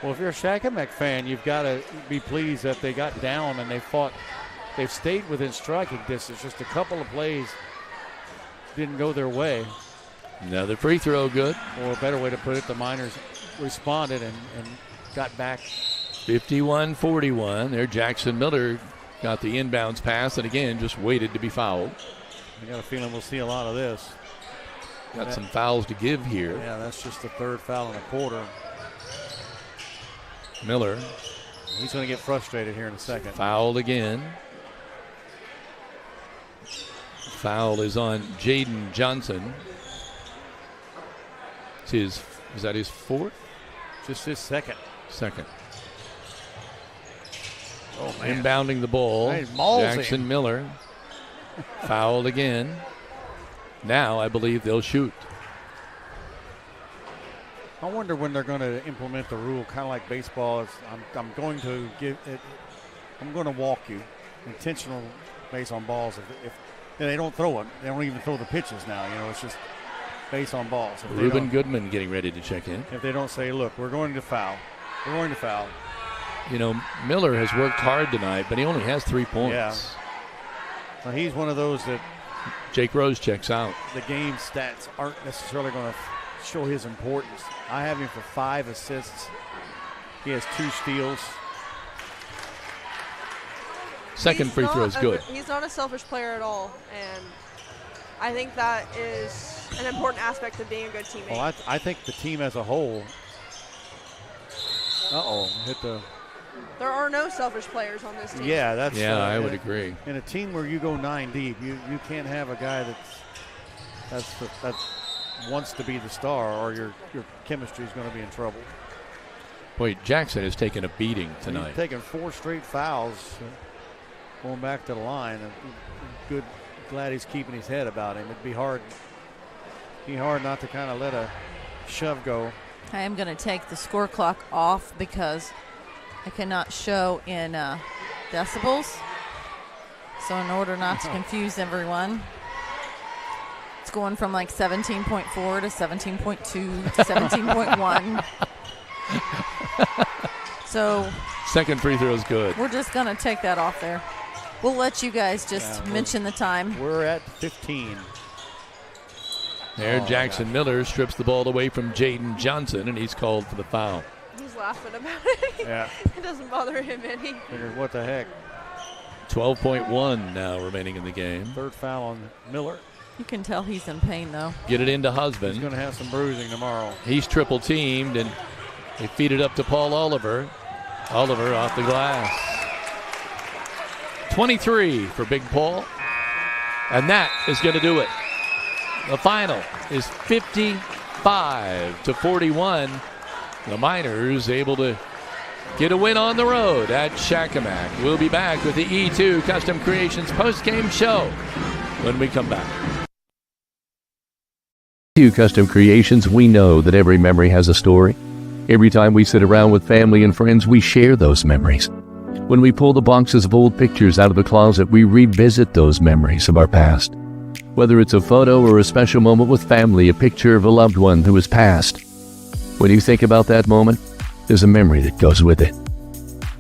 S5: Well, if you're a Shakamak fan, you've got to be pleased that they got down and they fought. They've stayed within striking distance. Just a couple of plays didn't go their way.
S1: Another free throw good.
S5: Or a better way to put it, the Miners responded and got back.
S1: 51-41. There, Jackson Miller got the inbounds pass and again just waited to be fouled.
S5: I got a feeling we'll see a lot of this.
S1: Got some fouls to give here.
S5: Yeah, that's just the third foul in a quarter.
S1: Miller.
S5: He's going to get frustrated here in a second.
S1: Fouled again. Foul is on Jaden Johnson. Is that his fourth?
S5: Just his second.
S1: Second.
S5: Oh, man.
S1: Inbounding the ball. Jackson
S5: him.
S1: Miller. Fouled again. Now I believe they'll shoot.
S5: I wonder when they're going to implement the rule, kind of like baseball. I'm going to give it. I'm going to walk you. Intentional base on balls. If they don't throw it, they don't even throw the pitches now. You know, it's just base on balls.
S1: Reuben Goodman getting ready to check in.
S5: If they don't say, look, we're going to foul. We're going to foul.
S1: You know, Miller has worked hard tonight, but he only has 3 points.
S5: Yeah. Now he's one of those that
S1: Jake Rose checks out.
S5: The game stats aren't necessarily going to show his importance. I have him for 5 assists. He has 2 steals.
S1: Second free throw is good.
S3: He's not a selfish player at all, and I think that is an important aspect of being a good teammate.
S5: Well, I think the team as a whole. Hit the.
S3: There are no selfish players on this team.
S5: Yeah, that's.
S1: I would agree.
S5: In a team where you go 9 deep, you can't have a guy that wants to be the star, or your chemistry is going to be in trouble.
S1: Boy, Jackson has taken a beating tonight.
S5: He's taken 4 straight fouls, going back to the line. Good, glad he's keeping his head about him. It'd be hard not to kind of let a shove go.
S17: I am going to take the score clock off because I cannot show in decibels. So in order not to confuse everyone, it's going from like 17.4 to 17.2 to 17.1. So
S1: second free throw is good.
S17: We're just going to take that off there. We'll let you guys just mention the time.
S5: We're at 15.
S1: There, Jackson Miller strips the ball away from Jaden Johnson, and he's called for the foul.
S3: He's laughing about it.
S5: Yeah.
S3: It doesn't bother him any.
S5: Figured, what the heck?
S1: 12.1 now remaining in the game.
S5: Third foul on Miller.
S17: You can tell he's in pain, though.
S1: Get it into Husband.
S5: He's going to have some bruising tomorrow.
S1: He's triple teamed, and they feed it up to Paul Oliver. Oliver off the glass. 23 for Big Paul. And that is going to do it. The final is 55-41. The Miners able to get a win on the road at Shakamak. We'll be back with the E2 Custom Creations post-game show when we come back.
S9: E2 Custom Creations, we know that every memory has a story. Every time we sit around with family and friends, we share those memories. When we pull the boxes of old pictures out of the closet, we revisit those memories of our past. Whether it's a photo or a special moment with family, a picture of a loved one who has passed. When you think about that moment, there's a memory that goes with it.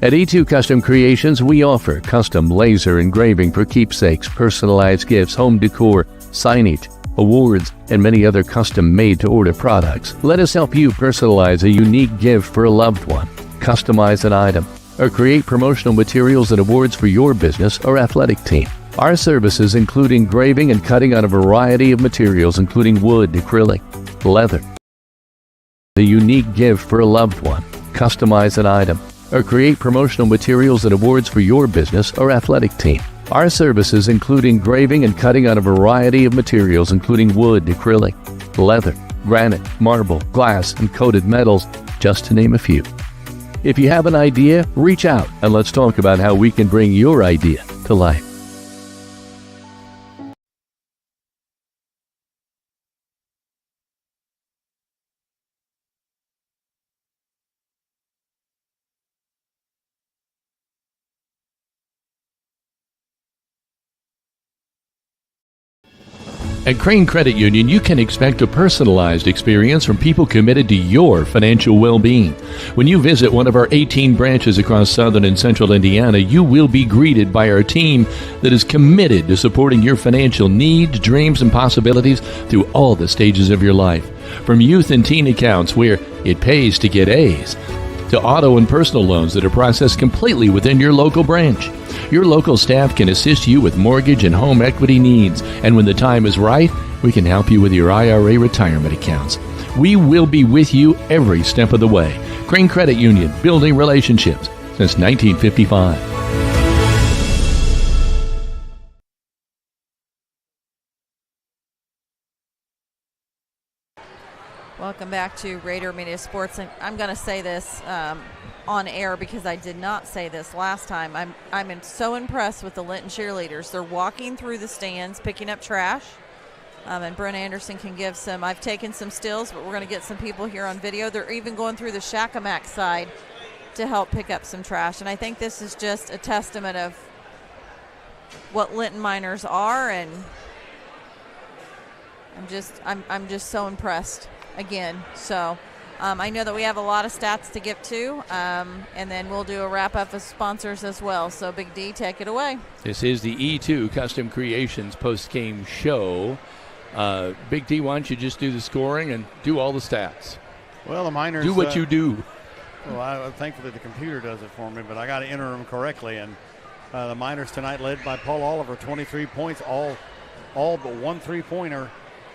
S9: At E2 Custom Creations, we offer custom laser engraving for keepsakes, personalized gifts, home decor, signage, awards, and many other custom made-to-order products. Let us help you personalize a unique gift for a loved one, customize an item, or create promotional materials and awards for your business or athletic team. Our services include engraving and cutting on a variety of materials, including wood, acrylic, leather. A unique gift for a loved one, customize an item, or create promotional materials and awards for your business or athletic team. Our services include engraving and cutting on a variety of materials, including wood, acrylic, leather, granite, marble, glass, and coated metals, just to name a few. If you have an idea, reach out and let's talk about how we can bring your idea to life. At Crane Credit Union, you can expect a personalized experience from people committed to your financial well-being. When you visit one of our 18 branches across southern and central Indiana, you will be greeted by our team that is committed to supporting your financial needs, dreams, and possibilities through all the stages of your life. From youth and teen accounts where it pays to get A's, to auto and personal loans that are processed completely within your local branch. Your local staff can assist you with mortgage and home equity needs, and when the time is right, we can help you with your IRA retirement accounts. We will be with you every step of the way. Crane Credit Union, building relationships since 1955.
S17: Welcome back to Rader Media Sports, and I'm going to say this on air because I did not say this last time. I'm so impressed with the Linton cheerleaders. They're walking through the stands, picking up trash, and Brynn Annderson can give some. I've taken some stills, but we're going to get some people here on video. They're even going through the Shakamak side to help pick up some trash, and I think this is just a testament of what Linton Miners are, and I'm just so impressed. Again, so I know that we have a lot of stats to get to, and then we'll do a wrap-up of sponsors as well. So, Big D, take it away.
S1: This is the E2 Custom Creations post-game show. Big D, why don't you just do the scoring and do all the stats?
S5: Well, the Miners
S1: do what you do.
S5: Well, thankfully the computer does it for me, but I got to enter them correctly. And the Miners tonight, led by Paul Oliver, 23 points, all but one three-pointer.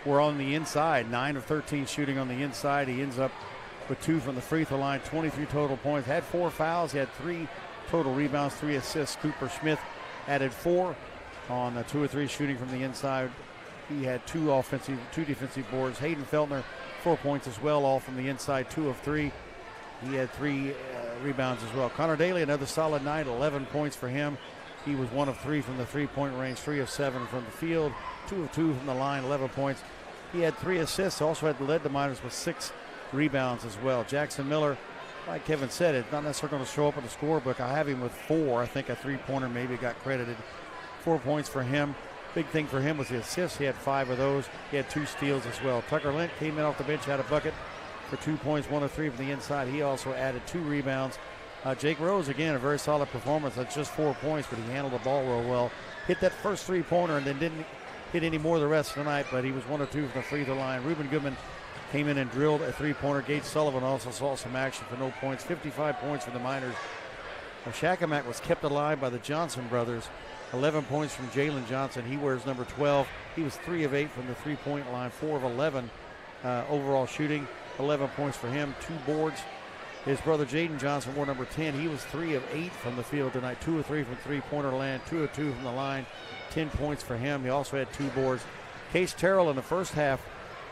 S5: Were on the inside, 9 of 13 shooting on the inside. He ends up with 2 from the free throw line, 23 total points. Had 4 fouls. He had 3 total rebounds, 3 assists. Cooper Smith added 4 on 2 or 3 shooting from the inside. He had 2 defensive boards. Hayden Feltner, 4 points as well, all from the inside, 2 of 3. He had 3 rebounds as well. Connor Daly, another solid night, 11 points for him. He was 1 of 3 from the three-point range, 3 of 7 from the field, 2 of 2 from the line, 11 points. He had 3 assists, also had led the Miners with 6 rebounds as well. Jackson Miller, like Kevin said, it's not necessarily going to show up in the scorebook. I have him with 4. I think a three-pointer maybe got credited. 4 points for him. Big thing for him was the assists. He had 5 of those. He had 2 steals as well. Tucker Lint came in off the bench, had a bucket for 2 points, 1 of 3 from the inside. He also added 2 rebounds. Jake Rose, again, a very solid performance. That's just 4 points, but he handled the ball real well. Hit that first three-pointer and then didn't hit any more the rest of the night, but he was 1 of 2 from the free throw line. Ruben Goodman came in and drilled a three-pointer. Gage Sullivan also saw some action for no points. 55 points for the Miners. Shakamak was kept alive by the Johnson brothers. 11 points from Jalen Johnson. He wears number 12. He was 3 of 8 from the three-point line, 4 of 11 overall shooting. 11 points for him, 2 boards. His brother Jaden Johnson wore number 10. He was 3 of 8 from the field tonight, 2 of 3 from three-pointer land, 2 of 2 from the line. 10 points for him. He also had 2 boards. Case Terrell in the first half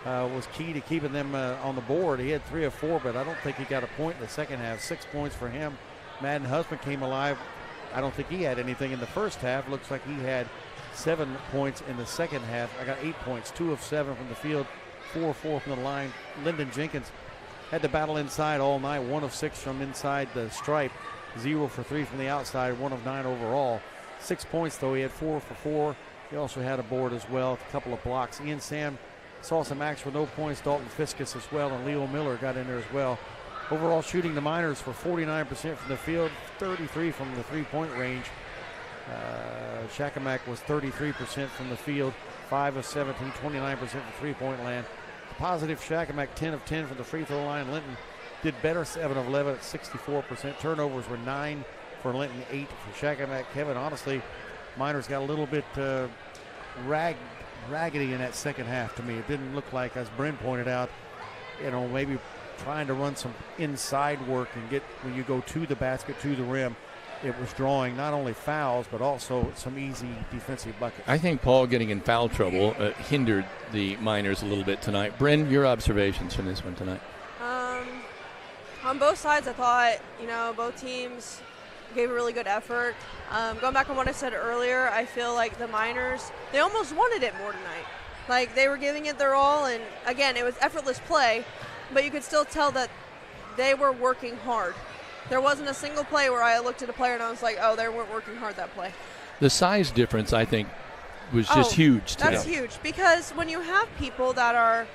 S5: was key to keeping them on the board. He had 3 of 4, but I don't think he got a point in the second half. 6 points for him. Madden Husband came alive. I don't think he had anything in the first half. Looks like he had 7 points in the second half. I got 8 points, 2 of 7 from the field, 4 of 4 from the line. Lyndon Jenkins had to battle inside all night, 1 of 6 from inside the stripe, 0 for 3 from the outside, 1 of 9 overall. 6 points, though. He had 4 for 4. He also had a board as well, a couple of blocks. Ian Sam saw some action with no points. Dalton Fiskus as well, and Leo Miller got in there as well. Overall shooting, the Miners for 49% from the field, 33 from the three-point range. Shakamak was 33% from the field, 5 of 17, 29% from three-point land. Positive Shakamak, 10 of 10 from the free throw line. Linton did better, 7 of 11 at 64%. Turnovers were 9 for Linton, 8 for Shakamak. Kevin, honestly, Miners got a little bit raggedy in that second half to me. It didn't look like, as Brynn pointed out, maybe trying to run some inside work and get, when you go to the basket, to the rim, it was drawing not only fouls but also some easy defensive buckets.
S1: I think Paul getting in foul trouble hindered the Miners a little bit tonight. Brynn, your observations from this one tonight?
S3: On both sides, I thought, both teams gave a really good effort. Going back on what I said earlier, I feel like the Miners, they almost wanted it more tonight. Like, they were giving it their all, and again, it was effortless play, but you could still tell that they were working hard. There wasn't a single play where I looked at a player and I was like, oh, they weren't working hard that play.
S1: The size difference, I think, was just huge today.
S3: That's huge, because when you have people that are,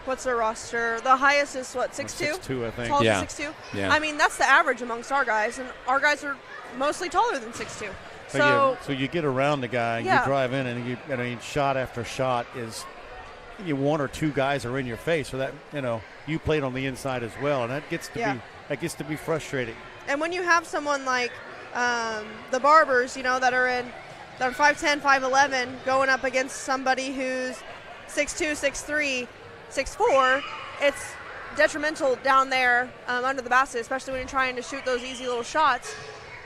S3: what's their roster? The highest is, 6'2"?
S5: 6'2", I think.
S3: Tallest is 6'2"?
S1: Yeah.
S3: I mean, that's the average amongst our guys, and our guys are mostly taller than 6'2".
S5: So you get around the guy, you drive in, and shot after shot is, one or two guys are in your face. So that, you played on the inside as well, and that gets to be frustrating.
S3: And when you have someone like the Barbers, that are 5'10", 5'11", going up against somebody who's 6'2", 6'3", 6'4", it's detrimental down there under the basket, especially when you're trying to shoot those easy little shots.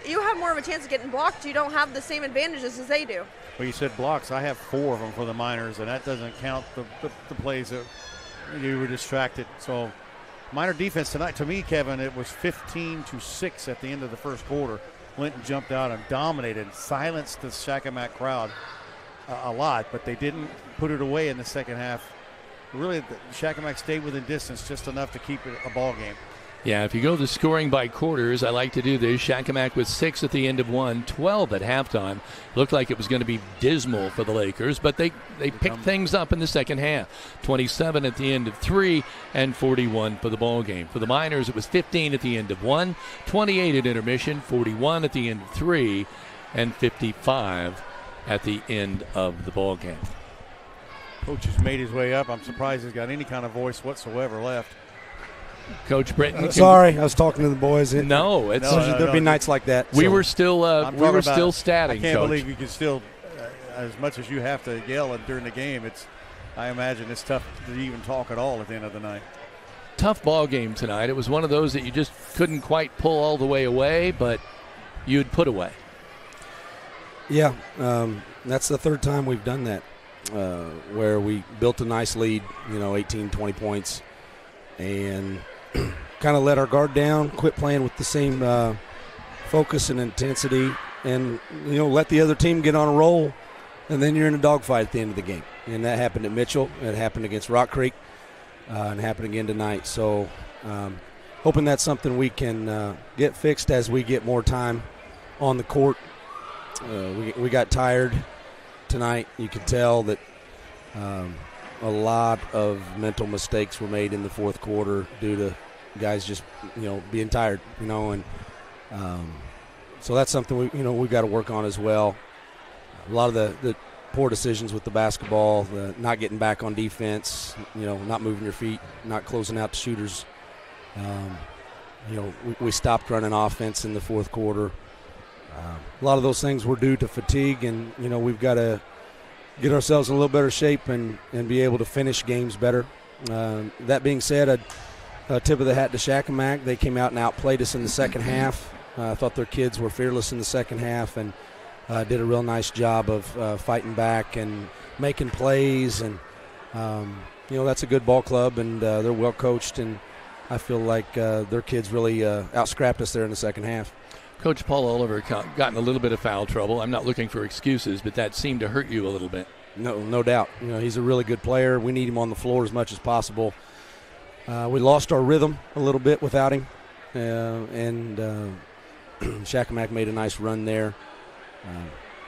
S3: You have more of a chance of getting blocked. You don't have the same advantages as they do.
S5: Well, you said blocks. I have 4 of them for the Miners, and that doesn't count the plays that you were distracted. So Miner defense tonight, to me, Kevin, it was 15-6 at the end of the first quarter. Linton jumped out and dominated, silenced the Shakamak crowd a lot, but they didn't put it away in the second half. Really, Shakamak stayed within distance just enough to keep it a ball game.
S1: Yeah, if you go to scoring by quarters, I like to do this. Shakamak with 6 at the end of one, 12 at halftime. Looked like it was going to be dismal for the Lakers, but they picked things up in the second half. 27 at the end of 3 and 41 for the ball game. For the Miners, it was 15 at the end of 1, 28 at intermission, 41 at the end of 3, and 55 at the end of the ball game.
S5: Coach has made his way up. I'm surprised he's got any kind of voice whatsoever left.
S1: Coach Brynn.
S21: Sorry, I was talking to the boys.
S1: There'll
S21: be nights like that.
S1: We were still statting.
S5: I can't
S1: Coach.
S5: believe you can still, as much as you have to yell during the game. I imagine it's tough to even talk at all at the end of the night.
S1: Tough ball game tonight. It was one of those that you just couldn't quite pull all the way away, but you'd put away.
S21: Yeah, that's the third time we've done that, where we built a nice lead, 18, 20 points, and kind of let our guard down, quit playing with the same focus and intensity, and let the other team get on a roll, and then you're in a dogfight at the end of the game. And that happened at Mitchell, it happened against Rock Creek, and happened again tonight. So hoping that's something we can get fixed as we get more time on the court. We got tired tonight. You could tell that a lot of mental mistakes were made in the fourth quarter due to guys just being tired, and so that's something we've got to work on as well. A lot of the poor decisions with the basketball, the not getting back on defense, not moving your feet, not closing out the shooters. We stopped running offense in the fourth quarter. A lot of those things were due to fatigue, and we've got to get ourselves in a little better shape and be able to finish games better. That being said, a tip of the hat to Shakamak. They came out and outplayed us in the second half. I thought their kids were fearless in the second half and did a real nice job of fighting back and making plays. And, that's a good ball club, and they're well coached, and I feel like their kids really out-scrapped us there in the second half.
S1: Coach Paul Oliver got in a little bit of foul trouble. I'm not looking for excuses, but that seemed to hurt you a little bit.
S21: No doubt. He's a really good player. We need him on the floor as much as possible. We lost our rhythm a little bit without him, and Shakamak made a nice run there.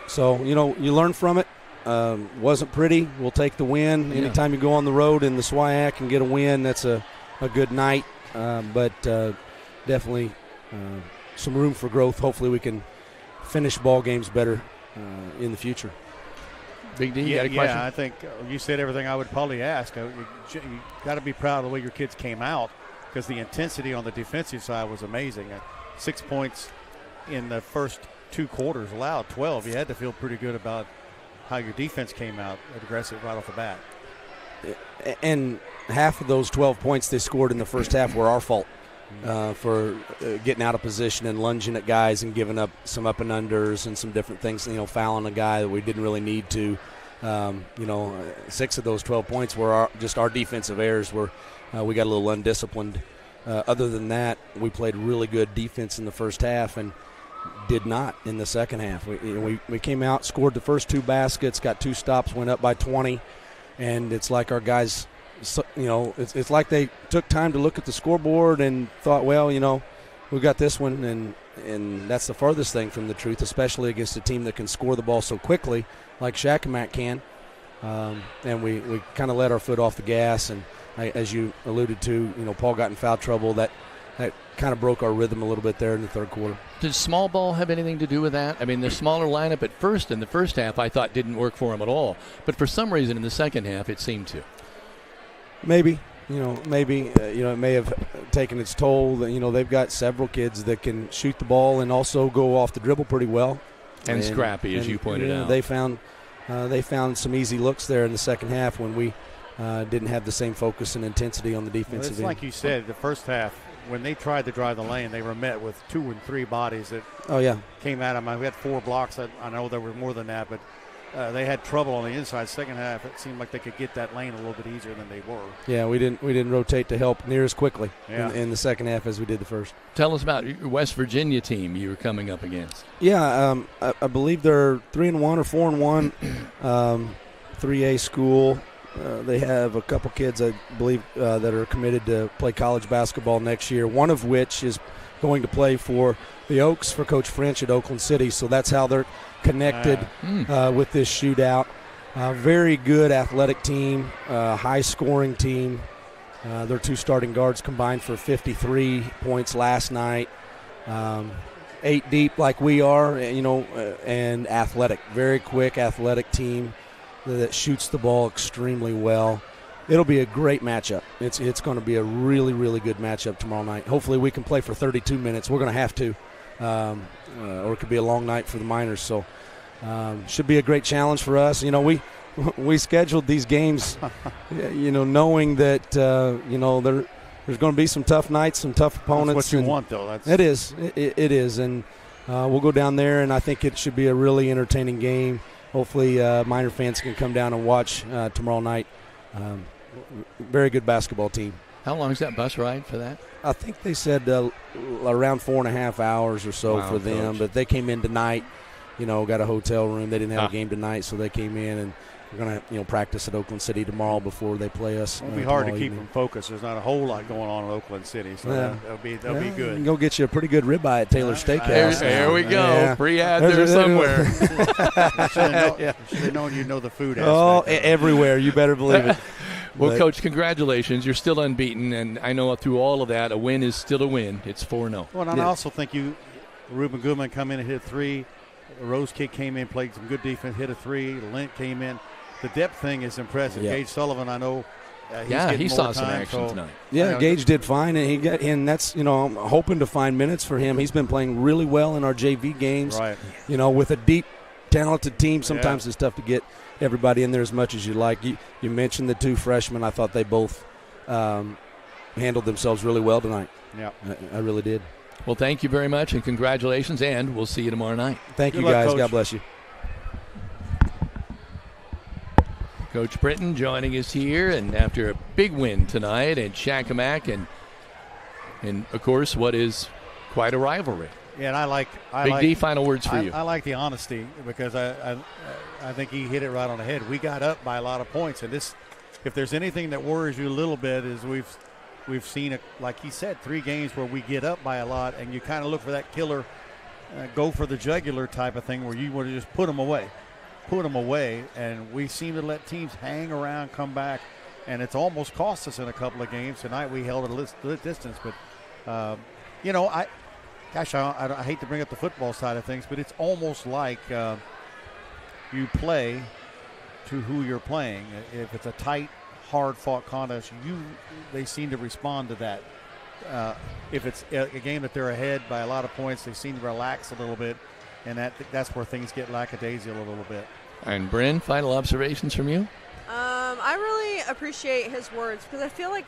S21: So, you learn from it. Wasn't pretty. We'll take the win.
S1: Yeah.
S21: Anytime you go on the road in the SWIAC and get a win, that's a good night. But definitely some room for growth. Hopefully we can finish ball games better in the future.
S1: Big D, you got a question?
S5: Yeah, I think you said everything I would probably ask. You got to be proud of the way your kids came out, because the intensity on the defensive side was amazing. 6 points in the first 2 quarters, allowed 12. You had to feel pretty good about how your defense came out aggressive right off the bat.
S21: And half of those 12 points they scored in the first half were our fault for getting out of position and lunging at guys and giving up some up and unders and some different things, fouling a guy that we didn't really need to. 6 of those 12 points were just our defensive errors where we got a little undisciplined. Other than that, we played really good defense in the first half and did not in the second half. We came out, scored the first 2 baskets, got 2 stops, went up by 20, and it's like our guys, it's like they took time to look at the scoreboard and thought, well, we got this one, and that's the farthest thing from the truth, especially against a team that can score the ball so quickly like Shakamak can. And we kind of let our foot off the gas, and as you alluded to, Paul got in foul trouble. That kind of broke our rhythm a little bit there in the third quarter.
S1: Does small ball have anything to do with that? I mean, the smaller lineup at first in the first half I thought didn't work for him at all. But for some reason in the second half it seemed to.
S21: Maybe. It may have taken its toll. They've got several kids that can shoot the ball and also go off the dribble pretty well.
S1: And scrappy, as you pointed out.
S21: They found some easy looks there in the second half when we didn't have the same focus and intensity on the defensive end.
S5: It's like you said, the first half, when they tried to drive the lane, they were met with 2 and 3 bodies that came at them. We had 4 blocks. I know there were more than that, but they had trouble on the inside. Second half, it seemed like they could get that lane a little bit easier than they were.
S21: Yeah, we didn't rotate to help near as quickly in the second half as we did the first.
S1: Tell us about your West Virginia team you were coming up against.
S21: Yeah, I believe they're 3-1 or 4-1, 3A school. They have a couple kids, I believe, that are committed to play college basketball next year, one of which is going to play for the Oaks for Coach French at Oakland City. So that's how they're connected with this shootout. Very good athletic team, high-scoring team. Their 2 starting guards combined for 53 points last night. 8 deep like we are, and athletic. Very quick, athletic team that shoots the ball extremely well. It'll be a great matchup. It's going to be a really, really good matchup tomorrow night. Hopefully we can play for 32 minutes. We're going to have to, or it could be a long night for the Miners. So should be a great challenge for us. We scheduled these games, knowing that there's going to be some tough nights, some tough opponents.
S5: That's what you want, though.
S21: It is. It is, and we'll go down there, and I think it should be a really entertaining game. Hopefully Miner fans can come down and watch tomorrow night. Very good basketball team.
S1: How long is that bus ride for that?
S21: I think they said around 4.5 hours or so for them. Coach. But they came in tonight, got a hotel room. They didn't have a game tonight, so they came in, and we're going to practice at Oakland City tomorrow before they play us.
S5: It'll be hard to keep them focused. There's not a whole lot going on in Oakland City, so that'll be good.
S21: You can go get you a pretty good ribeye at Taylor's Steakhouse.
S1: There we go. Yeah. Free ad there somewhere.
S5: Should have known you know the food aspect.
S21: Everywhere. You better believe it.
S1: Well, Coach, congratulations. You're still unbeaten, and I know through all of that, a win is still a win. It's 4-0.
S5: Well, and I also think Ruben Goodman come in and hit a 3. Rose Kick came in, played some good defense, hit a 3. Lint came in. The depth thing is impressive.
S21: Yeah.
S5: Gage Sullivan, I know.
S1: He saw some action tonight.
S21: Yeah, Gage did fine, and that's I'm hoping to find minutes for him. He's been playing really well in our JV games.
S5: Right.
S21: With a deep, talented team, sometimes it's tough to get everybody in there as much as you like. You mentioned the 2 freshmen. I thought they both handled themselves really well tonight.
S5: Yeah,
S21: I really did.
S1: Well, thank you very much, and congratulations, and we'll see you tomorrow night.
S21: Thank you, guys. Coach. God bless you.
S1: Coach Brynn joining us here, and after a big win tonight at Shakamak, and of course, what is quite a rivalry.
S5: Yeah, and I like
S1: Big D, final words for you.
S5: I like the honesty, because I think he hit it right on the head. We got up by a lot of points, and if there's anything that worries you a little bit, is we've seen like he said, 3 games where we get up by a lot, and you kind of look for that killer, go for the jugular type of thing where you want to just put them away, and we seem to let teams hang around, come back, and it's almost cost us in a couple of games. Tonight we held it a distance, but I hate to bring up the football side of things, but it's almost like you play to who you're playing. If it's a tight, hard-fought contest, they seem to respond to that. If it's a game that they're ahead by a lot of points, they seem to relax a little bit, and that's where things get lackadaisical a little bit.
S1: And Brynn, final observations from you?
S3: I really appreciate his words because I feel like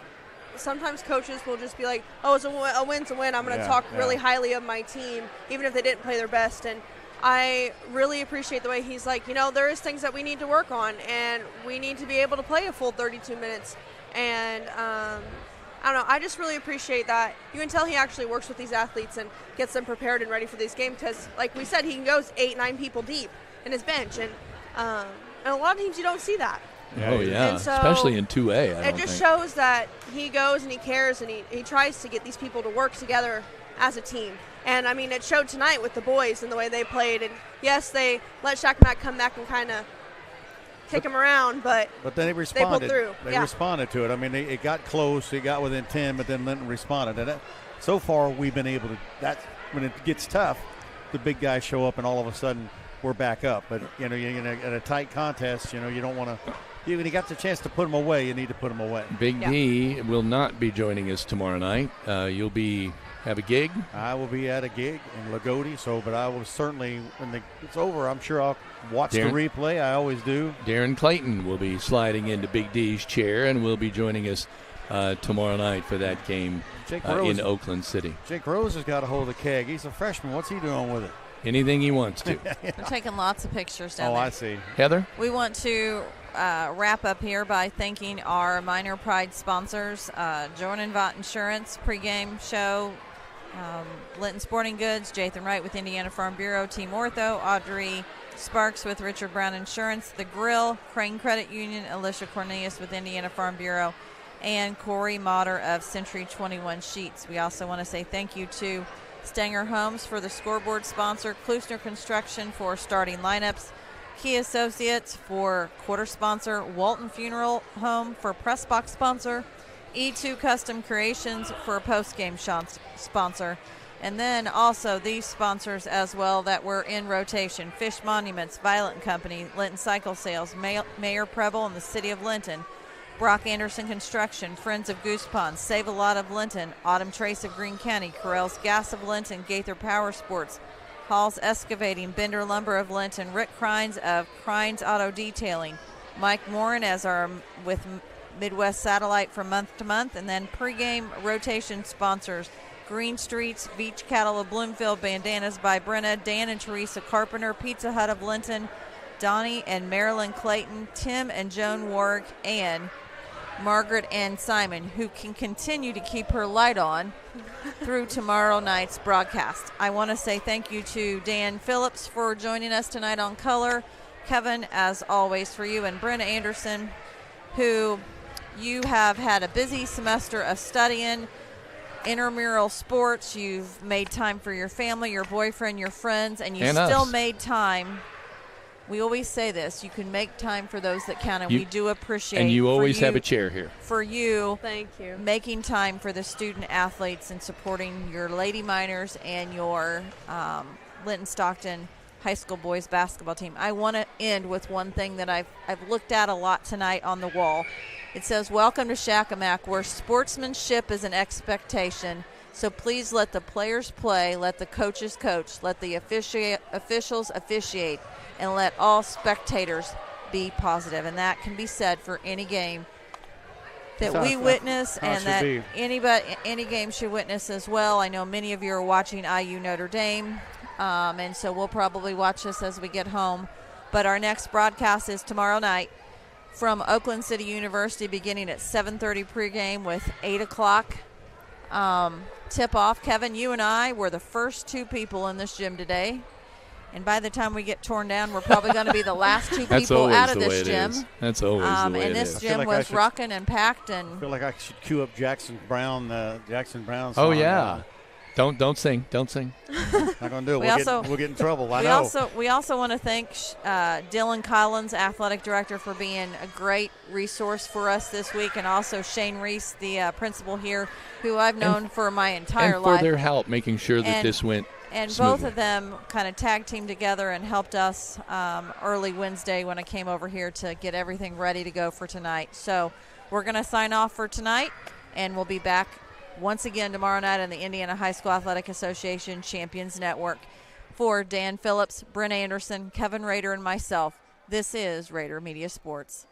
S3: sometimes coaches will just be like, oh, a win's a win. I'm going to talk really highly of my team, even if they didn't play their best. And I really appreciate the way he's like, there is things that we need to work on, and we need to be able to play a full 32 minutes. And I don't know, I just really appreciate that. You can tell he actually works with these athletes and gets them prepared and ready for these games because, like we said, he can go 8-9 people deep in his bench. And a lot of teams, you don't see that.
S1: Oh, yeah, so especially in 2A.
S3: It just shows that he goes and he cares and he tries to get these people to work together as a team. And, I mean, it showed tonight with the boys and the way they played. And, yes, they let Shakamak come back and kind of kick him around, but
S5: then they responded.
S3: They pulled through.
S5: They responded to it. I mean, it got close. It got within 10, but then Linton responded. And so far, we've been able to – that's when it gets tough, the big guys show up and all of a sudden we're back up. But, in a tight contest, you don't want to – when you got the chance to put them away, you need to put them away.
S1: Big D will not be joining us tomorrow night. You'll have a gig?
S5: I will be at a gig in Lagodi, but I will certainly, when it's over, I'm sure I'll watch the replay. I always do.
S1: Darren Clayton will be sliding into Big D's chair and will be joining us tomorrow night for that game in Oakland City.
S5: Jake Rose has got a hold of the keg. He's a freshman. What's he doing with it?
S1: Anything he wants to.
S4: We're taking lots of pictures down there.
S5: Oh, I see.
S1: Heather?
S4: We want to wrap up here by thanking our Minor Pride sponsors, Jordan Vaught Insurance, pregame show, Linton Sporting Goods, Jathan Wright with Indiana Farm Bureau, Team Ortho, Audrey Sparks with Richard Brown Insurance, The Grill, Crane Credit Union, Alicia Cornelius with Indiana Farm Bureau, and Corey Motter of Century 21 Sheets. We also want to say thank you to Stanger Homes for the scoreboard sponsor, Klusner Construction for starting lineups, Key Associates for quarter sponsor, Walton Funeral Home for press box sponsor, E2 Custom Creations for a post-game sponsor, and then also these sponsors as well that were in rotation, Fish Monuments, Violet & Company, Linton Cycle Sales, Mayor Preble and the City of Linton, Brock Annderson Construction, Friends of Goose Pond, Save a Lot of Linton, Autumn Trace of Greene County, Correll's Gas of Linton, Gaither Power Sports, Hall's Excavating, Bender Lumber of Linton, Rick Crines of Crines Auto Detailing, Mike Morin with Midwest Satellite from month to month, and then pregame rotation sponsors, Green Streets, Beach Cattle of Bloomfield, Bandanas by Brynn, Dan and Teresa Carpenter, Pizza Hut of Linton, Donnie and Marilyn Clayton, Tim and Joan Warwick, and Margaret and Simon, who can continue to keep her light on through tomorrow night's broadcast. I want to say thank you to Dan Phillips for joining us tonight on Color, Kevin, as always, for you, and Brynn Annderson, who you have had a busy semester of studying intramural sports. You've made time for your family, your boyfriend, your friends, and still made time. We always say this, you can make time for those that count, and we do appreciate.
S1: And you always have a chair here.
S4: For you,
S3: thank you,
S4: making time for the student athletes and supporting your Lady Miners and your Linton Stockton High School boys basketball team. I want to end with one thing that I've looked at a lot tonight on the wall. It says, "Welcome to Shakamak, where sportsmanship is an expectation. So please let the players play, let the coaches coach, let the officials officiate, and let all spectators be positive." And that can be said for any game that we witness, and that any game should witness as well. I know many of you are watching IU Notre Dame, and so we'll probably watch this as we get home. But our next broadcast is tomorrow night from Oakland City University, beginning at 7:30 pregame with 8 o'clock tip-off. Kevin, you and I were the first two people in this gym today. And by the time we get torn down, we're probably going to be the last two people out of this gym.
S1: That's always the way
S4: and this gym was rocking and packed. And
S5: I feel like I should cue up Jackson Brown's song.
S1: Oh, yeah. Don't sing. Don't sing.
S5: Not going to do it. We'll get in trouble.
S4: We also want to thank Dylan Collins, athletic director, for being a great resource for us this week, and also Shane Reese, the principal here, who I've known for my entire life.
S1: And for their help making sure that this went
S17: And
S1: smoothly.
S17: both of them kind of tag teamed together and helped us early Wednesday when I came over here to get everything ready to go for tonight. So we're going to sign off for tonight, and we'll be back once again tomorrow night on the Indiana High School Athletic Association Champions Network. For Dan Phillips, Brynn Annderson, Kevin Rader, and myself, this is Rader Media Sports.